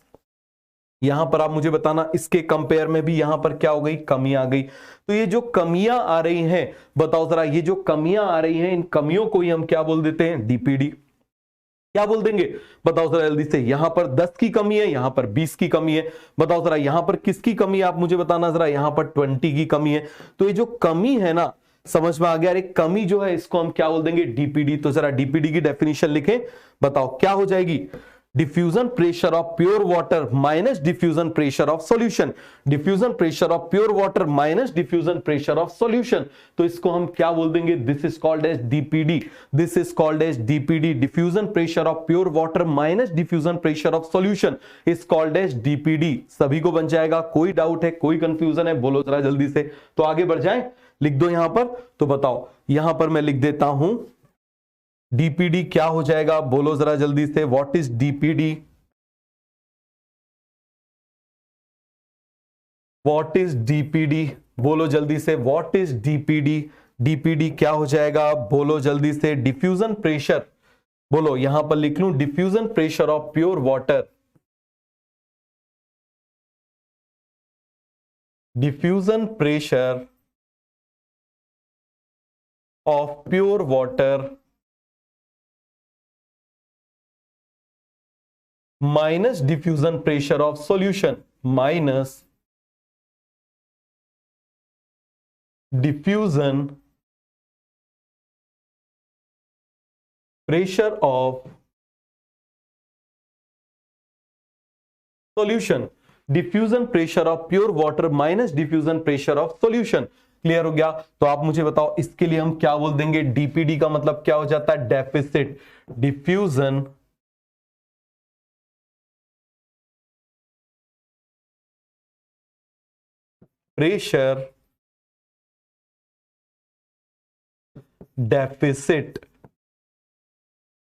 यहां पर आप मुझे बताना, इसके कंपेयर में भी यहां पर क्या हो गई, कमी आ गई। तो ये जो कमियां आ रही हैं, बताओ जरा, ये जो कमियां आ रही हैं, इन कमियों को ही हम क्या बोल देते हैं, डीपीडी। क्या बोल देंगे, बताओ जरा जल्दी से। यहां पर 10 की कमी है, यहां पर 20 की कमी है, बताओ जरा यहां पर किसकी कमी है, आप मुझे बताना जरा, यहां पर 20 की कमी है। तो ये जो कमी है ना, समझ में आ गया? अरे कमी जो है, इसको हम क्या बोल देंगे, डीपीडी। तो जरा डीपीडी की डेफिनेशन लिखें, बताओ क्या हो जाएगी, diffusion pressure of pure water minus diffusion pressure of solution, diffusion pressure of pure water minus diffusion pressure of solution. तो इसको हम क्या बोल देंगे, this is called as DPD, this is called as DPD, diffusion pressure of pure water minus diffusion pressure of solution is called as DPD. सभी को बन जाएगा? कोई डाउट है, कोई कंफ्यूजन है, बोलो जरा जल्दी से। तो आगे बढ़ जाए, लिख दो यहां पर। तो बताओ, यहां पर मैं लिख देता हूं, डीपीडी क्या हो जाएगा, बोलो जरा जल्दी से, what is DPD, what is DPD, बोलो जल्दी से, व्हाट इज डीपीडी। डीपीडी क्या हो जाएगा, बोलो जल्दी से, डिफ्यूजन प्रेशर, बोलो यहां पर लिख लूं, diffusion pressure of pure water, diffusion pressure of pure water minus diffusion pressure of solution, minus diffusion pressure of solution, diffusion pressure of pure water minus diffusion pressure of solution. Clear हो गया? तो आप मुझे बताओ, इसके लिए हम क्या बोल देंगे, डीपीडी का मतलब क्या हो जाता है, डेफिसिट, डिफ्यूजन प्रेशर डेफिसिट।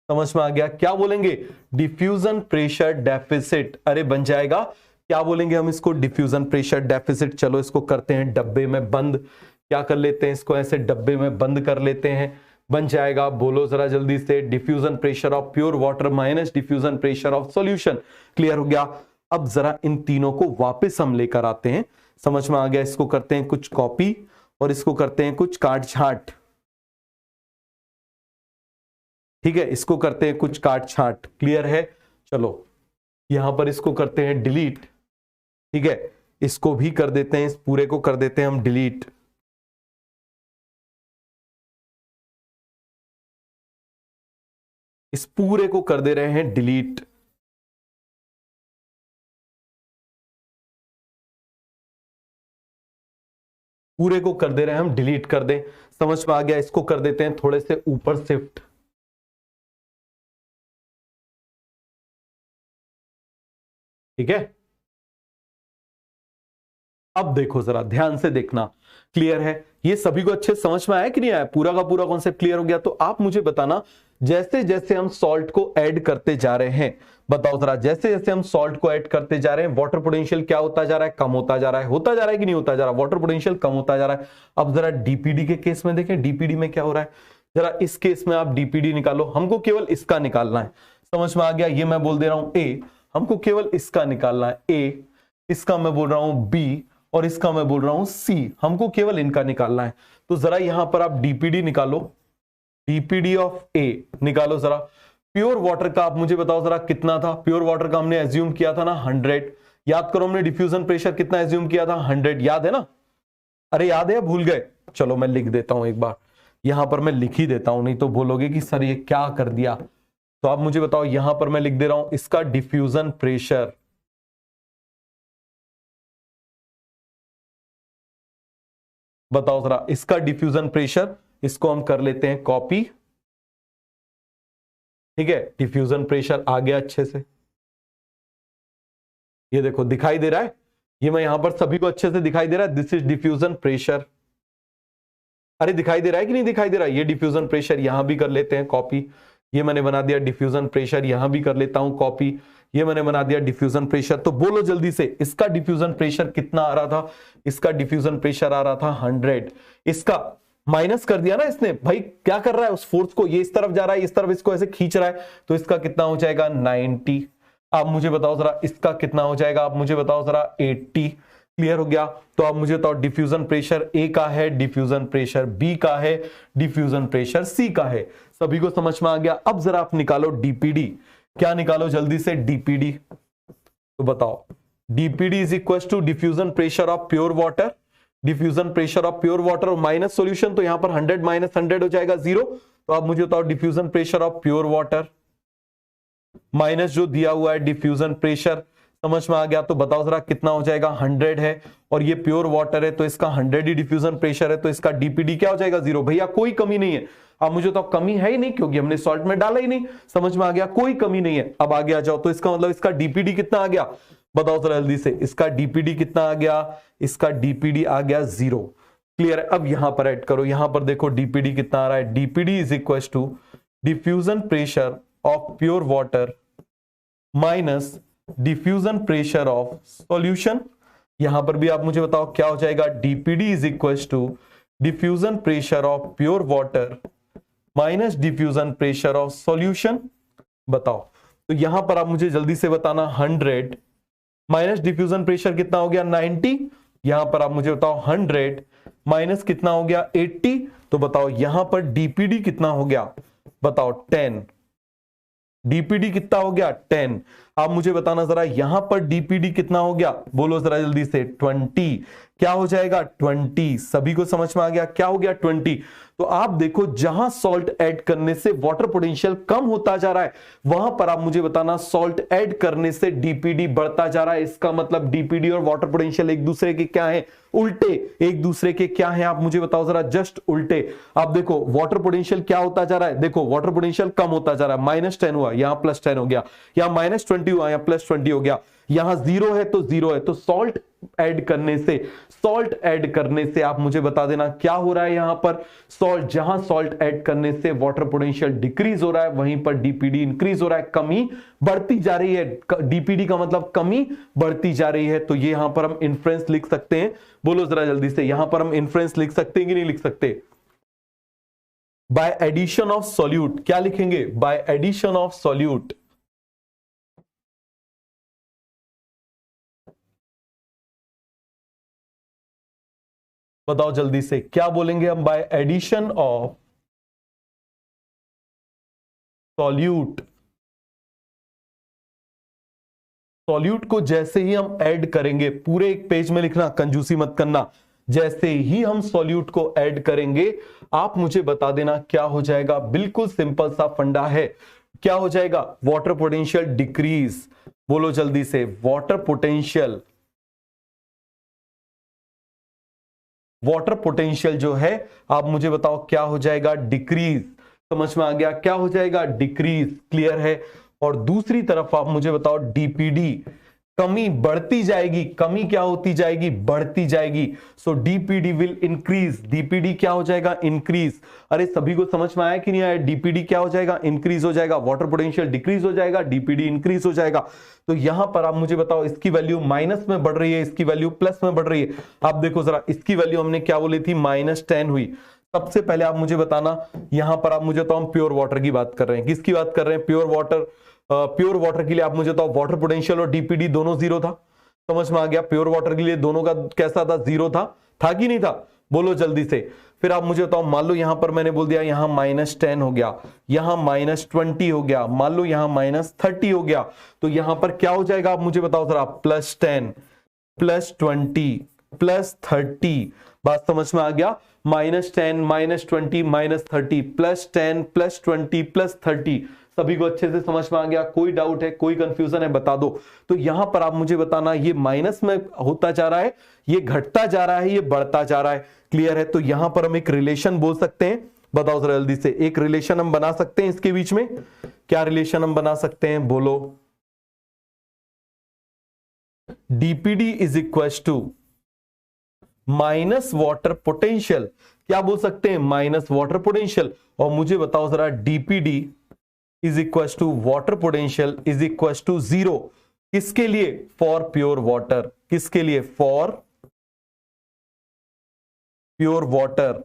समझ में आ गया? क्या बोलेंगे? Diffusion pressure deficit. अरे बन जाएगा, क्या बोलेंगे हम इसको? Diffusion pressure deficit. चलो इसको करते हैं डब्बे में बंद। क्या कर लेते हैं इसको? ऐसे डब्बे में बंद कर लेते हैं। बन जाएगा, बोलो जरा जल्दी से, diffusion pressure of pure water minus diffusion pressure of solution. Clear हो गया? अब जरा इन तीनों को वापस हम लेकर आते हैं। समझ में आ गया? इसको करते हैं कुछ कॉपी और इसको करते हैं कुछ काट छांट। ठीक है, इसको करते हैं कुछ काट छांट। क्लियर है? चलो यहां पर इसको करते हैं डिलीट। ठीक है, इसको भी कर देते हैं, इस पूरे को कर देते हैं हम डिलीट। इस पूरे को कर दे रहे हैं डिलीट। पूरे को कर दे रहे हैं हम डिलीट कर दें। समझ में आ गया? इसको कर देते हैं थोड़े से ऊपर शिफ्ट। ठीक है, अब देखो जरा ध्यान से देखना। क्लियर है? ये सभी को अच्छे समझ में आया कि नहीं आया? पूरा का पूरा कॉन्सेप्ट क्लियर हो गया? तो आप मुझे बताना, जैसे जैसे हम सॉल्ट को ऐड करते जा रहे हैं, बताओ जरा, जैसे जैसे हम सॉल्ट को ऐड करते जा रहे हैं वाटर पोटेंशियल क्या होता जा रहा है? कम होता जा रहा है। होता जा रहा है कि नहीं होता जा रहा? वाटर पोटेंशियल कम होता जा रहा है। अब जरा डीपीडी के केस में देखें, डीपीडी में क्या हो रहा है? जरा इस केस में आप डीपीडी निकालो, हमको केवल इसका निकालना है। समझ में आ गया? ये मैं बोल दे रहा हूं ए, हमको केवल इसका निकालना है ए, इसका मैं बोल रहा हूं बी, और इसका मैं बोल रहा हूं सी। हमको केवल इनका निकालना है। तो जरा यहां पर आप डीपीडी निकालो, डीपीडी ऑफ ए निकालो जरा। प्योर वाटर का आप मुझे बताओ जरा कितना था? प्योर वाटर का हमने एज्यूम किया था ना 100। याद करो हमने डिफ्यूजन प्रेशर कितना एज्यूम किया था? 100। याद है ना? अरे याद है या भूल गए? चलो मैं लिख देता हूं एक बार, यहां पर मैं लिख ही देता हूं, नहीं तो बोलोगे कि सर ये क्या कर दिया। तो आप मुझे बताओ, यहां पर मैं लिख दे रहा हूं इसका डिफ्यूजन प्रेशर। बताओ जरा इसका डिफ्यूजन प्रेशर, इसको हम कर लेते हैं कॉपी। ठीक है, डिफ्यूजन प्रेशर आ गया अच्छे से। ये देखो दिखाई दे रहा है, ये मैं यहां पर सभी को अच्छे से दिखाई दे रहा है। This is diffusion pressure. अरे दिखाई दे रहा है कि नहीं दिखाई दे रहा है? ये डिफ्यूजन प्रेशर यहां भी कर लेते हैं कॉपी। ये मैंने बना दिया डिफ्यूजन प्रेशर, यहां भी कर लेता हूं कॉपी। ये मैंने बना दिया डिफ्यूजन प्रेशर। तो बोलो जल्दी से, इसका डिफ्यूजन प्रेशर कितना आ रहा था? इसका डिफ्यूजन प्रेशर आ रहा था 100। इसका माइनस कर दिया ना इसने, भाई क्या कर रहा है उस फोर्स को? ये इस तरफ जा रहा है, इस तरफ इसको ऐसे खींच रहा है, तो इसका कितना हो जाएगा? 90। आप मुझे बताओ जरा इसका कितना हो जाएगा? आप मुझे बताओ जरा 80। क्लियर हो गया? तो आप मुझे बताओ डिफ्यूजन प्रेशर ए का है, डिफ्यूजन प्रेशर बी का है, डिफ्यूजन प्रेशर सी का है। सभी को समझ में आ गया? अब जरा आप निकालो डीपीडी। क्या निकालो जल्दी से? डीपीडी। तो बताओ, DPD is equal to diffusion pressure of pure water, diffusion pressure of pure water और माइनस सॉल्यूशन। तो यहां पर 100 माइनस 100 हो जाएगा 0। तो आप मुझे बताओ diffusion pressure of pure water minus जो दिया हुआ है डिफ्यूजन प्रेशर। समझ में आ गया? तो बताओ जरा कितना हो जाएगा? 100 है, और ये प्योर वाटर है तो इसका 100 ही डिफ्यूजन प्रेशर है, तो इसका डीपीडी क्या हो जाएगा? 0। भैया कोई कमी नहीं है। अब मुझे तो कमी है ही नहीं, क्योंकि हमने सॉल्ट में डाला ही नहीं। समझ में आ गया? कोई कमी नहीं है। अब आगे आ जाओ, तो इसका मतलब इसका डीपीडी कितना आ गया? बताओ जरा जल्दी से, इसका डीपीडी कितना आ गया? इसका डीपीडी आ गया 0। क्लियर है? अब यहां पर ऐड करो, यहां पर देखो डीपीडी कितना आ रहा है? DPD is equal to diffusion pressure of pure water minus diffusion pressure of solution. यहां पर भी आप मुझे बताओ क्या हो जाएगा? DPD is equal to diffusion pressure of pure water minus diffusion pressure of solution. बताओ, तो यहां पर आप मुझे जल्दी से बताना, 100 माइनस डिफ्यूजन प्रेशर कितना हो गया? 90। यहां पर आप मुझे बताओ 100 माइनस कितना हो गया? 80। तो बताओ यहां पर डीपीडी कितना हो गया? बताओ 10। डीपीडी कितना हो गया? 10। आप मुझे बताना जरा यहां पर डीपीडी कितना हो गया? बोलो जरा जल्दी से। 20। क्या हो जाएगा? 20। सभी को समझ में आ गया? क्या हो गया? 20। तो आप देखो, जहां सॉल्ट ऐड करने से वाटर पोटेंशियल कम होता जा रहा है, वहां पर आप मुझे बताना सॉल्ट ऐड करने से डीपीडी बढ़ता जा रहा है। इसका मतलब डीपीडी और वाटर पोटेंशियल एक दूसरे के क्या है? उल्टे। एक दूसरे के क्या है? आप मुझे बताओ जरा, जस्ट उल्टे। आप देखो वाटर पोटेंशियल क्या होता जा रहा है? देखो वाटर पोटेंशियल कम होता जा रहा है, -10 हुआ, यहां +10 हो गया, यहां -20 हुआ, यहां +20 हो गया। यहां 0 है तो 0 है, तो सॉल्ट ऐड करने से आप मुझे बता देना क्या हो रहा है यहां पर। सॉल्ट, जहां सॉल्ट ऐड करने से वाटर पोटेंशियल डिक्रीज हो रहा है, वहीं पर डीपीडी इंक्रीज हो रहा है, कमी बढ़ती जा रही है। डीपीडी का मतलब कमी बढ़ती जा रही है। तो ये यहां पर हम इन्फ्रेंस लिख सकते हैं। बोलो जरा जल्दी से, यहां पर हम इन्फ्रेंस लिख सकते हैं कि नहीं लिख सकते? बाय एडिशन ऑफ सॉल्यूट, क्या लिखेंगे? By addition of solute. बताओ जल्दी से, क्या बोलेंगे हम? By addition of solute. Solute को जैसे ही हम ऐड करेंगे, पूरे एक पेज में लिखना, कंजूसी मत करना। जैसे ही हम सॉल्यूट को ऐड करेंगे, आप मुझे बता देना क्या हो जाएगा। बिल्कुल सिंपल सा फंडा है। क्या हो जाएगा? Water potential decrease. बोलो जल्दी से, वाटर पोटेंशियल जो है, आप मुझे बताओ क्या हो जाएगा? डिक्रीज। समझ में आ गया? क्या हो जाएगा? डिक्रीज। क्लियर है? और दूसरी तरफ आप मुझे बताओ डीपीडी, कमी बढ़ती जाएगी। कमी क्या होती जाएगी? बढ़ती जाएगी। सो डीपीडी विल इंक्रीज। डीपीडी क्या हो जाएगा? इंक्रीज। अरे सभी को समझ में आया कि नहीं आया? डीपीडी क्या हो जाएगा? इंक्रीज हो जाएगा। वाटर पोटेंशियल डिक्रीज हो जाएगा, डीपीडी इंक्रीज हो जाएगा। तो यहां पर आप मुझे बताओ, इसकी वैल्यू माइनस में बढ़ रही है, इसकी वैल्यू प्लस में बढ़ रही है। आप देखो जरा, इसकी वैल्यू हमने क्या बोली थी? -10 हुई। सबसे पहले आप मुझे बताना, यहां पर आप मुझे बताओ, हम प्योर वाटर की बात कर रहे हैं। किसकी बात कर रहे हैं? Pure water. प्योर वाटर के लिए आप मुझे बताओ, वाटर पोटेंशियल और डीपीडी दोनों 0 था। समझ में आ गया? प्योर वाटर के लिए दोनों का कैसा था? 0 था कि नहीं था? बोलो जल्दी से। फिर आप मुझे बताओ, मान लो यहां पर मैंने बोल दिया यहां -10 हो गया, यहां -20 हो गया, मान लो यहां -30 हो गया, तो यहां पर क्या हो जाएगा? आप मुझे बताओ जरा। +10 +20 +30। बात समझ में आ गया? -10 -20 -30, +10 +20 +30। सभी को अच्छे से समझ में आ गया? कोई डाउट है, कोई कंफ्यूजन है? बता दो। तो यहां पर आप मुझे बताना, ये माइनस में होता जा रहा है, ये घटता जा रहा है, ये बढ़ता जा रहा है। क्लियर है? तो यहां पर हम एक रिलेशन बोल सकते हैं। बताओ जरा जल्दी से, एक रिलेशन हम बना सकते हैं इसके बीच में। क्या रिलेशन हम बना सकते हैं? बोलो। DPD is equal to minus water potential. क्या बोल सकते हैं? Minus water potential. और मुझे बताओ जरा, DPD is equal to water potential is equal to 0। किसके लिए? For pure water. किसके लिए? For pure water.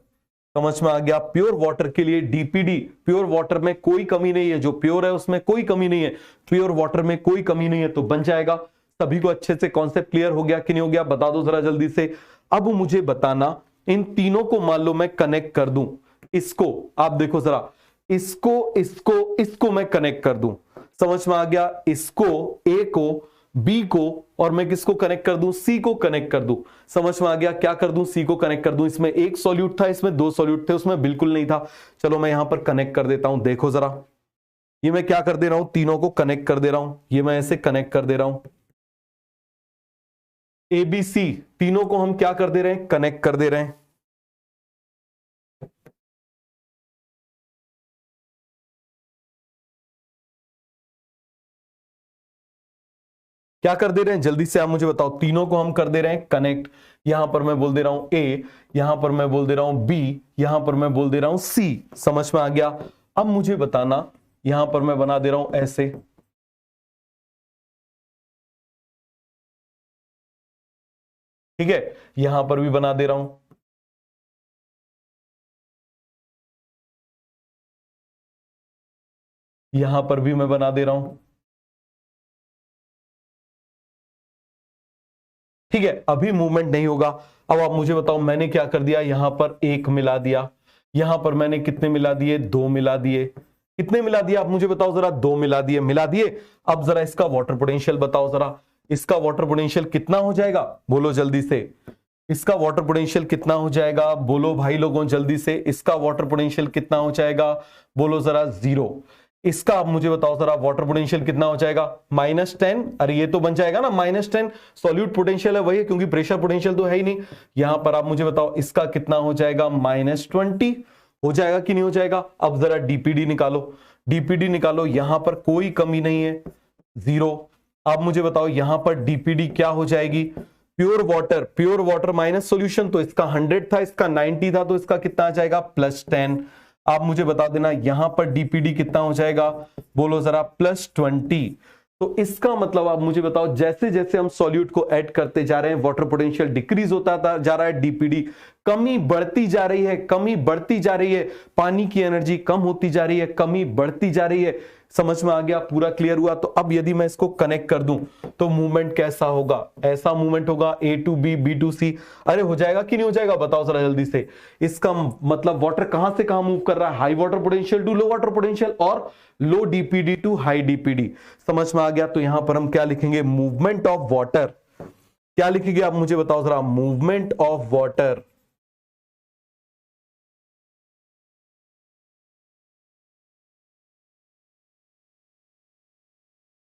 समझ में आ गया? प्योर वाटर के लिए डीपीडी, प्योर वाटर में कोई कमी नहीं है, जो प्योर है उसमें कोई कमी नहीं है, प्योर वाटर में कोई कमी नहीं है, तो बन जाएगा। सभी को अच्छे से कॉन्सेप्ट क्लियर हो गया कि नहीं हो गया? बता दो जरा जल्दी से। अब मुझे बताना, इन तीनों को मान लो मैं कनेक्ट कर दूं, इसको आप देखो जरा, इसको मैं कनेक्ट कर दूं। समझ में आ गया? इसको, ए को, बी को, और मैं किसको कनेक्ट कर दूं? सी को कनेक्ट कर दूं। समझ में आ गया? क्या कर दूं? सी को कनेक्ट कर दूं। इसमें एक सॉल्यूट था, इसमें 2 सॉल्यूट थे, उसमें बिल्कुल नहीं था। चलो मैं यहां पर कनेक्ट कर देता हूं। देखो जरा, ये मैं क्या कर दे रहा हूं? तीनों को कनेक्ट कर दे रहा हूं। ये मैं ऐसे कनेक्ट कर दे रहा हूं। ABC तीनों को हम क्या कर दे रहे हैं? कनेक्ट कर दे रहे हैं। क्या कर दे रहे हैं? जल्दी से आप मुझे बताओ। तीनों को हम कर दे रहे हैं कनेक्ट। यहां पर मैं बोल दे रहा हूं A, यहां पर मैं बोल दे रहा हूं B, यहां पर मैं बोल दे रहा हूं C। समझ में आ गया? अब मुझे बताना, यहां पर मैं बना दे रहा हूं ऐसे, ठीक है? यहां पर भी बना दे रहा हूं, यहां पर भी मैं बना दे रहा हूं, ठीक है? अभी मूवमेंट नहीं होगा। अब आप मुझे बताओ, मैंने क्या कर दिया? यहां पर 1 मिला दिया, यहां पर मैंने कितने मिला दिए? 2 मिला दिए। कितने मिला दिए? आप मुझे बताओ जरा। 2 मिला दिए। मिला दिए। अब जरा इसका वाटर पोटेंशियल बताओ जरा। इसका वाटर पोटेंशियल कितना हो जाएगा? बोलो जल्दी से। इसका वाटर पोटेंशियल कितना हो जाएगा? बोलो भाई लोगों जल्दी से। इसका वाटर पोटेंशियल कितना हो जाएगा? बोलो जरा। 0। इसका आप मुझे बताओ जरा, वाटर पोटेंशियल कितना हो जाएगा? -10। अरे ये तो बन जाएगा ना -10। सॉल्यूट पोटेंशियल है वही, क्योंकि प्रेशर पोटेंशियल तो है ही नहीं। यहां पर आप मुझे बताओ, इसका कितना हो जाएगा? -20। हो जाएगा कि नहीं हो जाएगा? अब जरा डीपीडी निकालो। डीपीडी निकालो। यहां पर कोई कमी नहीं है, 0। आप मुझे बताओ यहां पर डीपीडी क्या हो जाएगी, प्योर वाटर माइनस सॉल्यूशन, तो इसका 100 था, इसका 90 था, तो इसका कितना आ जाएगा +10। आप मुझे बता देना यहां पर डीपीडी कितना हो जाएगा, बोलो जरा +20। तो इसका मतलब आप मुझे बताओ जैसे जैसे हम सॉल्यूट को ऐड करते जा रहे हैं वाटर पोटेंशियल डिक्रीज होता जा रहा है, डीपीडी कमी बढ़ती जा रही है, कमी बढ़ती जा रही है, पानी की एनर्जी कम होती जा रही है, कमी बढ़ती जा रही है। समझ में आ गया, पूरा क्लियर हुआ। तो अब यदि मैं इसको कनेक्ट कर दूं तो मूवमेंट कैसा होगा, ऐसा मूवमेंट होगा A to B, B to C। अरे हो जाएगा कि नहीं हो जाएगा, बताओ जरा जल्दी से। इसका मतलब वाटर कहां से कहां मूव कर रहा है, high water potential to low water potential और low DPD to high DPD. समझ में आ गया। तो यहां पर हम क्या लिखेंगे, मूवमेंट ऑफ वाटर। क्या लिखेंगे आप मुझे बताओ जरा, movement of water.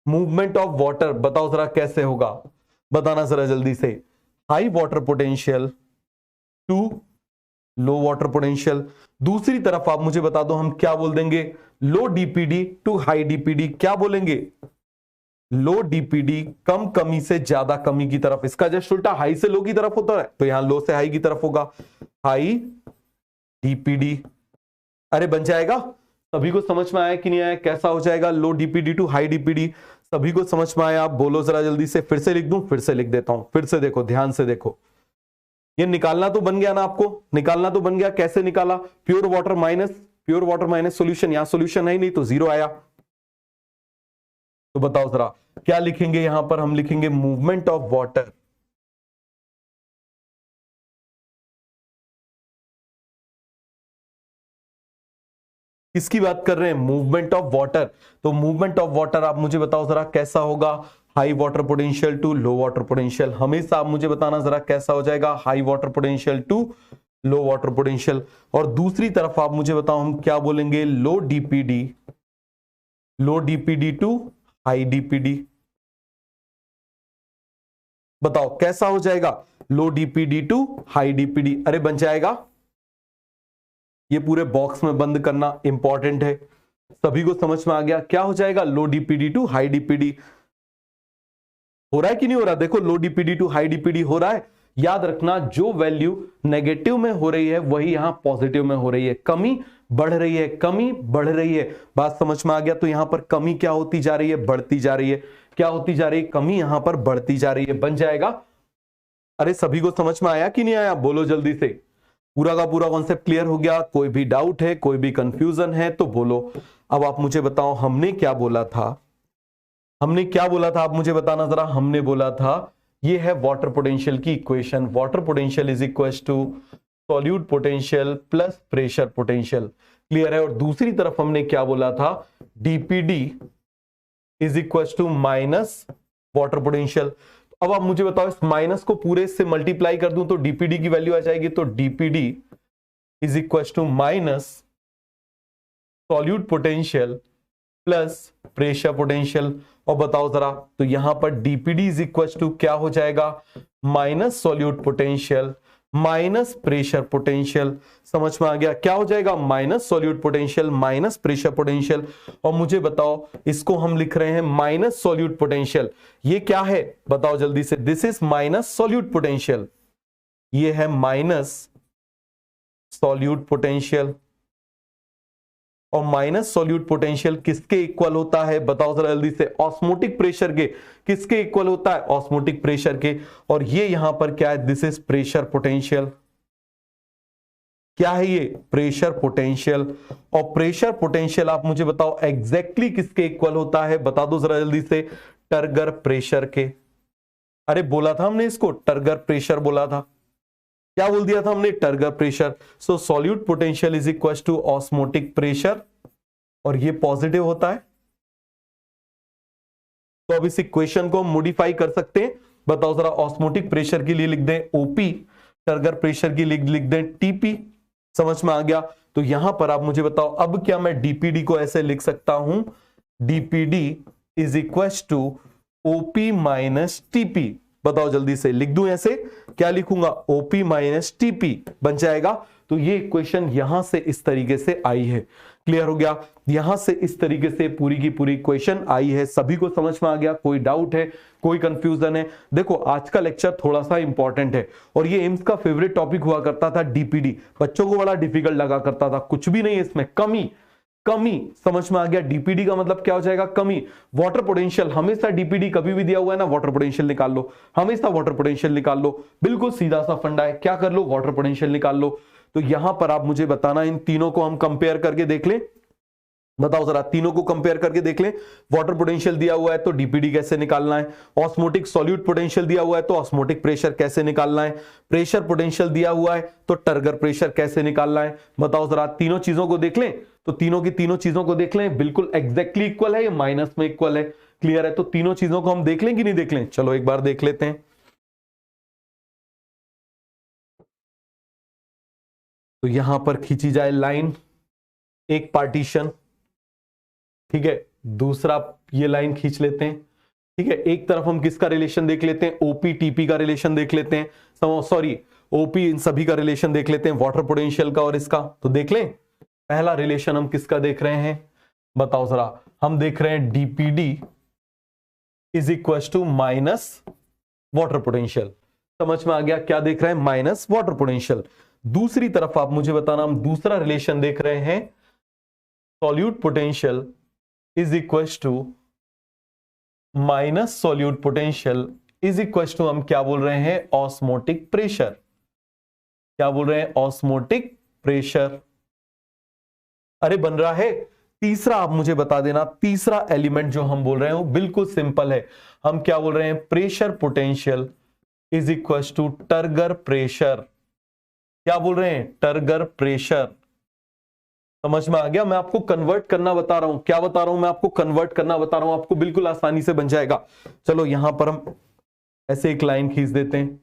Movement of water बताओ जरा कैसे होगा, बताना जरा जल्दी से। High water potential to low water potential. दूसरी तरफ आप मुझे बता दो हम क्या बोल देंगे, लो डीपीडी टू हाई डीपीडी। क्या बोलेंगे, लो डीपीडी कम कमी से ज्यादा कमी की तरफ। इसका जस्ट उल्टा हाई से लो की तरफ होता है, तो यहां लो से हाई की तरफ होगा, हाई डीपीडी। अरे बन जाएगा, सभी को समझ में आया कि नहीं आया, कैसा हो जाएगा, low DPD to high DPD. सभी को समझ में आया, आप बोलो जरा जल्दी से। फिर से लिख दूं, फिर से लिख देता हूं, फिर से देखो, ध्यान से देखो। ये निकालना तो बन गया ना, आपको निकालना तो बन गया। कैसे निकाला, प्योर वाटर माइनस सॉल्यूशन। यहां सॉल्यूशन है ही नहीं तो 0 आया। तो बताओ जरा क्या लिखेंगे, यहां पर हम लिखेंगे मूवमेंट ऑफ वाटर। किसकी बात कर रहे हैं, मूवमेंट ऑफ वाटर। तो मूवमेंट ऑफ वाटर आप मुझे बताओ जरा कैसा होगा, high water potential to low water potential. हमेशा आप मुझे बताना जरा कैसा हो जाएगा, high water potential to low water potential. और दूसरी तरफ आप मुझे बताओ हम क्या बोलेंगे, low DPD to high DPD. बताओ कैसा हो जाएगा, low DPD to high DPD. अरे बन जाएगा। ये पूरे बॉक्स में बंद करना इंपॉर्टेंट है। सभी को समझ में आ गया, क्या हो जाएगा, low DPD to high DPD. हो रहा है कि नहीं हो रहा, देखो लो डीपीडी टू हाई डीपीडी हो रहा है। याद रखना जो वैल्यू नेगेटिव में हो रही है वही यहां पॉजिटिव में हो रही है। कमी बढ़ रही है, कमी बढ़ रही है। बात समझ में आ गया। तो यहां पर कमी क्या होती जा रही है, बढ़ती जा रही है। क्या होती जा रही है, कमी यहां पर बढ़ती जा रही है। बन जाएगा। अरे सभी को समझ में आया कि नहीं आया, बोलो जल्दी से। पूरा का पूरा कॉन्सेप्ट क्लियर हो गया, कोई भी डाउट है, कोई भी कंफ्यूजन है तो बोलो। अब आप मुझे बताओ हमने क्या बोला था, आप मुझे बताना जरा। हमने बोला था ये है वाटर पोटेंशियल की equation, water potential is equal to solute potential plus pressure potential. Clear है। और दूसरी तरफ हमने क्या बोला था, DPD is equal to minus water potential. अब आप मुझे बताओ इस माइनस को पूरे से मल्टीप्लाई कर दूं तो डीपीडी की वैल्यू आ जाएगी। तो DPD is equal to minus solute potential plus pressure potential. और बताओ जरा, तो यहां पर डीपीडी इज इक्वल टू क्या हो जाएगा, minus solute potential minus pressure potential. समझ में आ गया, क्या हो जाएगा, minus solute potential minus pressure potential. और मुझे बताओ इसको हम लिख रहे हैं माइनस सॉल्यूट पोटेंशियल। ये क्या है बताओ जल्दी से, this is minus solute potential. ये है माइनस सॉल्यूट पोटेंशियल। और माइनस सॉल्यूट पोटेंशियल किसके इक्वल होता है बताओ जरा जल्दी से, ऑस्मोटिक प्रेशर के। किसके इक्वल होता है, ऑस्मोटिक प्रेशर के। और ये यहां पर क्या है, दिस इज प्रेशर पोटेंशियल। क्या है ये, प्रेशर पोटेंशियल। और प्रेशर पोटेंशियल आप मुझे बताओ एग्जैक्टली किसके इक्वल होता है, बता दो जरा जल्दी से, टर्गर प्रेशर के। अरे बोला था हमने इसको, टर्गर प्रेशर बोला था। क्या बोल दिया था हमने, turgor pressure. So solute potential is equal to osmotic pressure, और ये पॉजिटिव होता है। तो अब इस इक्वेशन को मॉडिफाई कर सकते हैं। बताओ जरा, ऑस्मोटिक प्रेशर के लिए लिख दें ओपी, टर्गर प्रेशर के लिए लिख दें टीपी। समझ में आ गया। तो यहां पर आप मुझे बताओ अब क्या मैं डीपीडी को ऐसे लिख सकता हूं, DPD is equal to OP minus TP. बताओ जल्दी से, लिख दूं ऐसे, क्या लिखूंगा, ओपी माइनस टीपी बन जाएगा। तो ये इक्वेशन यहां से इस तरीके से आई है। क्लियर हो गया। यहां से इस तरीके से पूरी की पूरी क्वेश्चन आई है, सभी को समझ में आ गया? कोई डाउट है, कोई कंफ्यूजन है? देखो आज का लेक्चर थोड़ा सा इंपॉर्टेंट है और ये एम्स का फेवरेट टॉपिक हुआ करता था डीपीडी, बच्चों को बड़ा डिफिकल्ट लगा करता था। कुछ भी नहीं है इसमें, कमी कमी समझ में आ गया। डीपीडी का मतलब क्या हो जाएगा? कमी। वाटर पोटेंशियल, हमेशा डीपीडी कभी भी दिया हुआ है ना, वाटर पोटेंशियल निकाल लो, हमेशा वाटर पोटेंशियल निकाल लो, बिल्कुल सीधा सा फंडा है। क्या कर लो? वाटर पोटेंशियल निकाल लो। तो यहां पर आप मुझे बताना, इन तीनों को हम कंपेयर करके देख लें। बताओ जरा, तीनों को कंपेयर करके देख लें। वाटर पोटेंशियल दिया हुआ है तो डीपीडी कैसे निकालना है, ऑस्मोटिक सॉल्यूट पोटेंशियल दिया हुआ है तो ऑस्मोटिक प्रेशर कैसे निकालना है, प्रेशर पोटेंशियल दिया हुआ है तो टर्गर प्रेशर कैसे निकालना है। बताओ जरा, तीनों चीजों को देख लें। तो तीनों की तीनों चीजों को देख लें, बिल्कुल एग्जैक्टली इक्वल है या माइनस में इक्वल है? क्लियर है? तो तीनों चीजों को हम देख लें कि नहीं देख लें? चलो एक बार देख लेते हैं। तो यहां पर खींची जाए लाइन, एक पार्टीशन, ठीक है, दूसरा ये लाइन खींच लेते हैं, ठीक है। एक तरफ हम किसका रिलेशन देख लेते हैं? ओपी टीपी का रिलेशन देख लेते हैं, सॉरी ओपी इन सभी का रिलेशन देख लेते हैं, वाटर पोटेंशियल का और इसका। तो देख लें, पहला रिलेशन हम किसका देख रहे हैं? बताओ जरा, हम देख रहे हैं DPD is equal to minus water potential. समझ में आ गया? क्या देख रहे हैं? Minus water potential. दूसरी तरफ आप मुझे बताना, हम दूसरा रिलेशन देख रहे हैं, solute potential is equal to minus solute potential is equal to, हम क्या बोल रहे हैं? Osmotic pressure. क्या बोल रहे हैं? Osmotic pressure. अरे बन रहा है। तीसरा आप मुझे बता देना, तीसरा एलिमेंट जो हम बोल रहे हैं वो बिल्कुल सिंपल है। हम क्या बोल रहे हैं? Pressure potential is equal to turgor pressure. क्या बोल रहे हैं? Turgor pressure. समझ में आ गया? मैं आपको कन्वर्ट करना बता रहा हूं। क्या बता रहा हूं? मैं आपको कन्वर्ट करना बता रहा हूं, आपको बिल्कुल आसानी से बन जाएगा। चलो यहां पर हम ऐसे एक लाइन खींच देते हैं,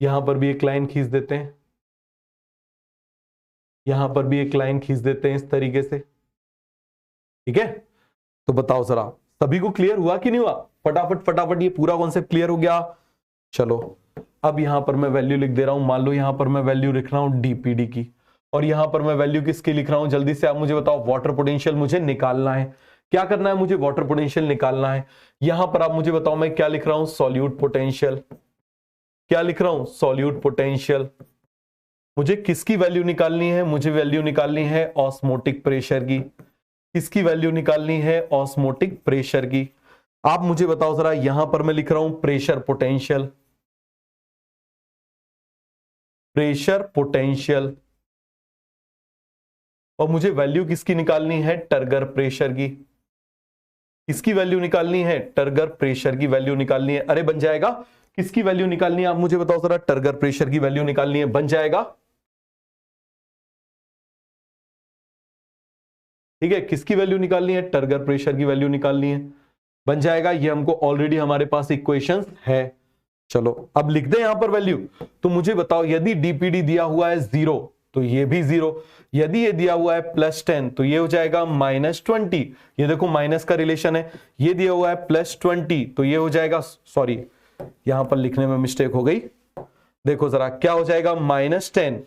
यहां पर भी एक लाइन खींच देते हैं, यहां पर भी एक लाइन खींच देते हैं इस तरीके से, ठीक है। तो बताओ जरा, सभी को क्लियर हुआ कि नहीं हुआ? फटाफट फटाफट ये पूरा कॉन्सेप्ट क्लियर हो गया। चलो अब यहां पर मैं वैल्यू लिख दे रहा हूं। मान लो यहां पर मैं वैल्यू लिख रहा हूं डीपीडी की, और यहां पर मैं वैल्यू किसकी लिख रहा हूं? जल्दी से आप मुझे बताओ। वाटर पोटेंशियल मुझे निकालना है। क्या करना है मुझे? वाटर पोटेंशियल निकालना है। यहां पर आप मुझे बताओ, मैं क्या लिख रहा हूं? Solute potential. क्या लिख रहा हूं? Solute potential. मुझे किसकी वैल्यू निकालनी है? मुझे वैल्यू निकालनी है ऑस्मोटिक प्रेशर की। किसकी वैल्यू निकालनी है? ऑस्मोटिक प्रेशर की। आप मुझे बताओ जरा, यहां पर मैं लिख रहा हूं प्रेशर पोटेंशियल, प्रेशर पोटेंशियल, और मुझे वैल्यू किसकी निकालनी है? टर्गर प्रेशर की। किसकी वैल्यू निकालनी है? टर्गर प्रेशर की वैल्यू निकालनी है। अरे बन जाएगा। किसकी वैल्यू निकालनी है? आप मुझे बताओ जरा। टर्गर प्रेशर की वैल्यू निकालनी है, बन जाएगा। ठीक है, किसकी वैल्यू निकालनी है? टर्गर प्रेशर की वैल्यू निकालनी है, बन जाएगा। ये हमको ऑलरेडी हमारे पास इक्वेशंस है। चलो अब लिख दे यहां पर वैल्यू। तो मुझे बताओ, यदि डीपीडी दिया हुआ है 0 तो ये भी 0, यदि ये दिया हुआ है +10 तो ये हो जाएगा -20। ये देखो माइनस का रिलेशन है। ये दिया हुआ है +20 तो ये हो जाएगा, सॉरी यहां पर लिखने में मिस्टेक हो गई। देखो जरा, क्या हो जाएगा? -10।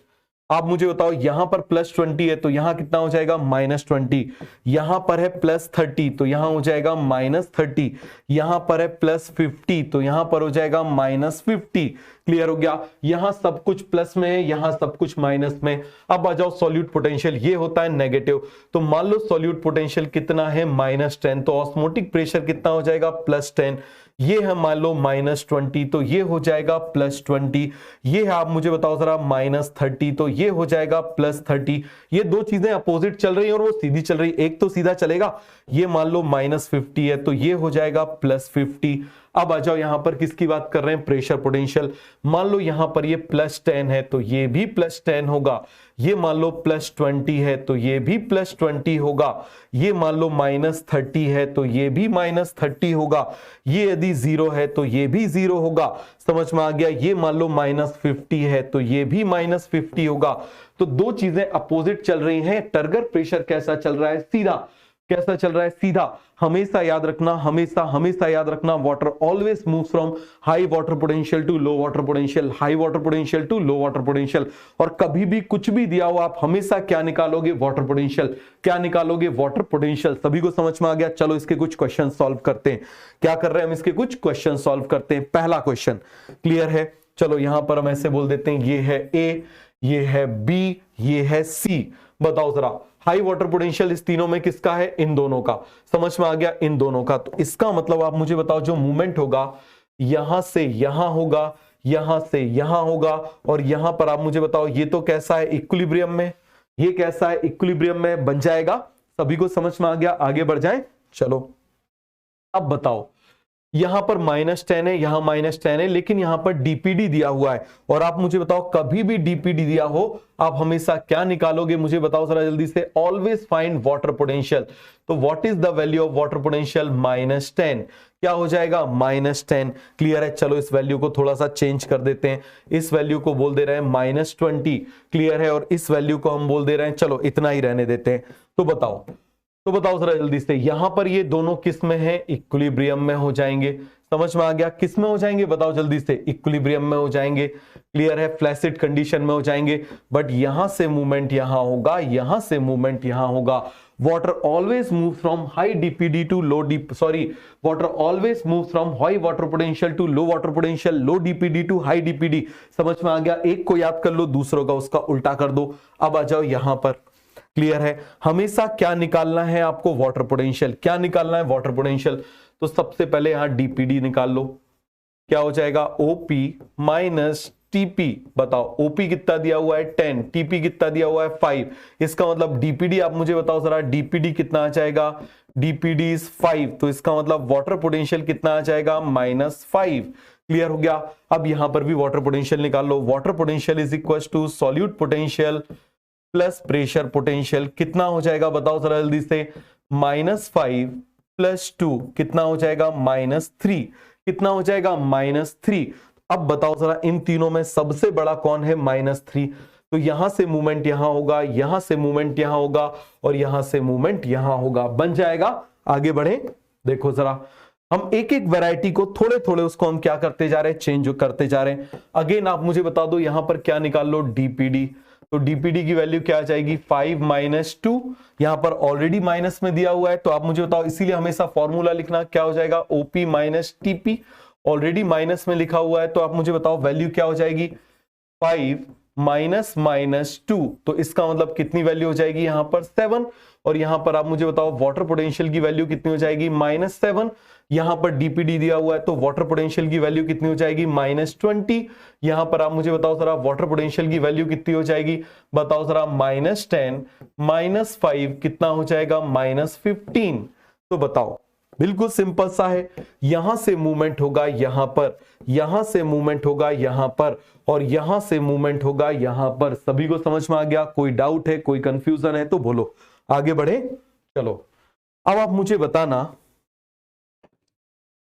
आप मुझे बताओ, यहां पर +20 है तो यहां कितना हो जाएगा? -20। यहां पर है +30 तो यहां हो जाएगा -30। यहां पर है +50 तो यहां पर हो जाएगा -50। क्लियर हो गया? यहां सब कुछ प्लस में है, यहां सब कुछ माइनस में। अब आ जाओ सॉल्यूट पोटेंशियल, ये होता है नेगेटिव। तो मान लो सॉल्यूट पोटेंशियल कितना है? -10। तो ऑस्मोटिक प्रेशर कितना हो जाएगा? +10। ये है मान लो -20 तो ये हो जाएगा +20। ये है, आप मुझे बताओ जरा, -30 तो ये हो जाएगा +30। ये दो चीजें अपोजिट चल रही हैं और वो सीधी चल रही, एक तो सीधा चलेगा। ये मान लो -50 है तो ये हो जाएगा +50। अब आ जाओ, यहां पर किसकी बात कर रहे हैं? Pressure potential. मान लो यहां पर ये +10 है तो ये भी +10 होगा। ये मान लो +20 है तो ये भी +20 होगा। ये मान लो -30 है तो ये भी -30 होगा। ये यदि 0 है तो ये भी 0 होगा। समझ में आ गया? ये मान लो -50 है तो ये भी -50 होगा। तो दो चीजें अपोजिट चल रही हैं। टर्गर प्रेशर कैसा चल रहा है? सीधा। कैसा चल रहा है, सीधा। हमेशा याद रखना, हमेशा हमेशा याद रखना, water always move from high water potential to low water potential, high water potential to low water potential. और कभी भी कुछ भी दिया हो आप हमेशा क्या निकालोगे, वाटर पोटेंशियल। क्या निकालोगे, वाटर पोटेंशियल। सभी को समझ में आ गया। चलो इसके कुछ क्वेश्चन सॉल्व करते हैं। क्या कर रहे हैं हम, इसके कुछ क्वेश्चन सॉल्व करते हैं। पहला क्वेश्चन क्लियर है, चलो यहां पर हम ऐसे बोल देते हैं, ये है ए, ये है बी, ये है सी। बताओ जरा हाई वाटर पोटेंशियल इस तीनों में किसका है, इन दोनों का। समझ में आ गया, इन दोनों का। तो इसका मतलब आप मुझे बताओ जो मूवमेंट होगा यहां से यहां होगा, यहां से यहां होगा, और यहां पर आप मुझे बताओ ये तो कैसा है, इक्विलिब्रियम में। ये कैसा है, इक्विलिब्रियम में बन जाएगा। सभी को समझ में आ गया, आगे बढ़ जाए। चलो अब बताओ, यहां पर -10 है, यहां -10 है, लेकिन यहां पर डीपीडी दिया हुआ है। और आप मुझे बताओ कभी भी डीपीडी दिया हो आप हमेशा क्या निकालोगे, मुझे बताओ जरा जल्दी से। Always find water potential. तो what is the value of water potential, -10। क्या हो जाएगा, -10। क्लियर है। चलो इस वैल्यू को थोड़ा सा चेंज कर देते हैं। इस वैल्यू को बोल दे रहे हैं -20। क्लियर है। और इस वैल्यू को हम बोल दे रहे हैं, चलो इतना ही रहने देते हैं। तो बताओ जरा जल्दी से, यहां पर ये दोनों किस में है, इक्विलिब्रियम में हो जाएंगे। समझ में आ गया, किस में हो जाएंगे, बताओ जल्दी से, इक्विलिब्रियम में हो जाएंगे। क्लियर है, फ्लैसिड कंडीशन में हो जाएंगे। बट यहां से मूवमेंट यहां होगा, यहां से मूवमेंट यहां होगा। Water always move from high DPD to low water always move from high water potential to low water potential, low DPD to high DPD. समझ में आ गया। एक को याद कर लो, दूसरों का उसका उल्टा कर दो। अब आ जाओ यहां पर। क्लियर है। हमेशा क्या निकालना है आपको, वाटर पोटेंशियल। क्या निकालना है, वाटर पोटेंशियल। तो सबसे पहले यहां डीपीडी निकाल लो। क्या हो जाएगा, ओपी माइनस टीपी। बताओ ओपी कितना दिया हुआ है 10, टीपी कितना दिया हुआ है 5। इसका मतलब डीपीडी आप मुझे बताओ जरा, डीपीडी कितना आ जाएगा, डीपीडी इज 5। तो इसका मतलब वाटर पोटेंशियल कितना आ जाएगा, -5। क्लियर हो गया। अब यहां पर भी वाटर पोटेंशियल निकाल लो। Water potential is equal to solute potential plus pressure potential. कितना हो जाएगा बताओ जरा जल्दी से, -5 + 2 कितना हो जाएगा, -3। कितना हो जाएगा, -3। अब बताओ जरा इन तीनों में सबसे बड़ा कौन है, -3। तो यहां से मूवमेंट यहां होगा, यहां से मूवमेंट यहां होगा, और यहां से मूवमेंट यहां होगा। बन जाएगा। आगे बढ़े, देखो जरा हम एक एक वैरायटी को थोड़े थोड़े उसको हम क्या करते जा रहे हैं, चेंज करते जा रहे हैं। अगेन आप मुझे बता दो यहां पर क्या निकाल लो, डीपीडी। तो डीपीडी की वैल्यू क्या आ जाएगी, 5 - 2। यहां पर ऑलरेडी माइनस में दिया हुआ है, तो आप मुझे बताओ, इसीलिए हमेशा फॉर्मूला लिखना, क्या हो जाएगा, OP minus TP. Already minus में लिखा हुआ है, तो आप मुझे बताओ वैल्यू क्या हो जाएगी, 5 - -2। तो इसका मतलब कितनी वैल्यू हो जाएगी यहां पर, 7। और यहां पर आप मुझे बताओ वाटर पोटेंशियल की वैल्यू कितनी हो जाएगी, -7। यहां पर डीपीडी दिया हुआ है, तो वाटर पोटेंशियल की वैल्यू कितनी हो जाएगी, -20। यहां पर आप मुझे बताओ जरा वाटर पोटेंशियल की वैल्यू कितनी हो जाएगी, बताओ जरा, -10 - 5 कितना हो जाएगा, -15। तो बताओ, बिल्कुल सिंपल सा है। यहां से मूवमेंट होगा यहां पर, यहां से मूवमेंट होगा यहां पर, और यहां से मूवमेंट होगा यहां पर। सभी को समझ में आ गया, कोई डाउट है, कोई कंफ्यूजन है तो बोलो, आगे बढ़े। चलो अब आप मुझे बताना,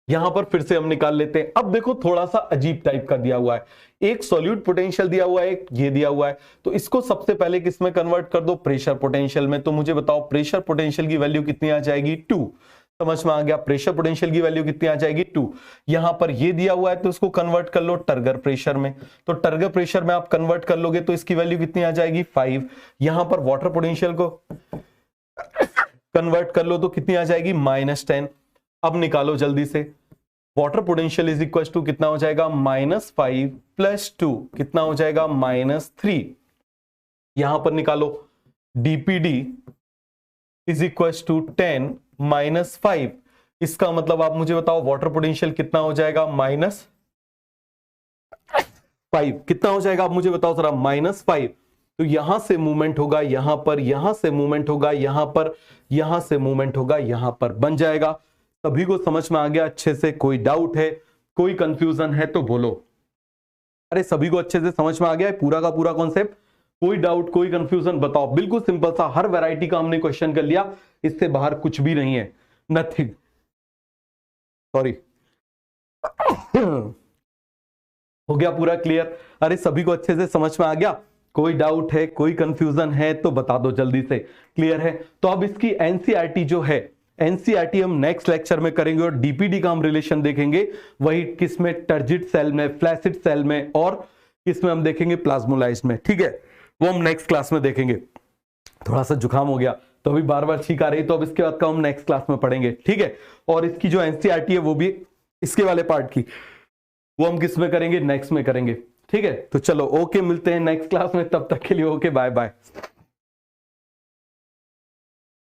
यहां पर फिर से हम निकाल लेते हैं। अब देखो थोड़ा सा अजीब टाइप का दिया हुआ है, एक सॉल्यूट पोटेंशियल दिया हुआ है, एक ये दिया हुआ है। तो इसको सबसे पहले किस में कन्वर्ट कर दो, प्रेशर पोटेंशियल में। तो मुझे बताओ प्रेशर पोटेंशियल की वैल्यू कितनी आ जाएगी, 2। समझ में आ गया, प्रेशर पोटेंशियल की वैल्यू कितनी आ जाएगी, 2। यहां पर ये दिया हुआ है, तो इसको कन्वर्ट कर लो टर्गर प्रेशर में। तो टर्गर प्रेशर में आप कन्वर्ट कर लोगे तो इसकी वैल्यू कितनी आ जाएगी, 5। यहां पर वाटर पोटेंशियल को कन्वर्ट कर लो तो कितनी आ जाएगी, -10। अब निकालो जल्दी से, water potential is equal to कितना हो जाएगा, -5 + 2 कितना हो जाएगा, -3। यहां पर निकालो, डीपीडी इज इक्वल टू 10 - 5। इसका मतलब आप मुझे बताओ वाटर पोटेंशियल कितना हो जाएगा, -5। कितना हो जाएगा आप मुझे बताओ जरा, -5। तो यहां से मूवमेंट होगा यहां पर, यहां से मूवमेंट होगा यहां पर, यहां से मूवमेंट होगा यहां पर। बन जाएगा। सभी को समझ में आ गया अच्छे से, कोई डाउट है, कोई कंफ्यूजन है तो बोलो। अरे सभी को अच्छे से समझ में आ गया है पूरा का पूरा कॉन्सेप्ट, कोई डाउट, कोई कंफ्यूजन बताओ। बिल्कुल सिंपल सा, हर वैरायटी का हमने क्वेश्चन कर लिया, इससे बाहर कुछ भी नहीं है, नथिंग। सॉरी हो गया पूरा क्लियर। अरे सभी को अच्छे से समझ में आ गया। कोई डाउट है, कोई कंफ्यूजन है तो बता दो जल्दी से। क्लियर है? तो अब इसकी एनसीईआरटी जो है, एनसीईआरटी हम नेक्स्ट लेक्चर में करेंगे और डीपीडी का हम रिलेशन देखेंगे, वही किसमें, टर्जिट सेल में, फ्लैसिड सेल में, और किसमें हम देखेंगे, प्लाज्मोलाइज्ड में। ठीक है, वो हम नेक्स्ट क्लास में देखेंगे। थोड़ा सा जुकाम हो गया तो अभी बार बार छींक आ रही, तो अब इसके बाद का हम नेक्स्ट क्लास में पढ़ेंगे। ठीक है, और इसकी जो एनसीईआरटी है वो भी इसके वाले पार्ट की, वो हम किस में करेंगे, नेक्स्ट में करेंगे। ठीक है, तो चलो ओके, मिलते हैं नेक्स्ट क्लास में, तब तक के लिए ओके, बाय बाय।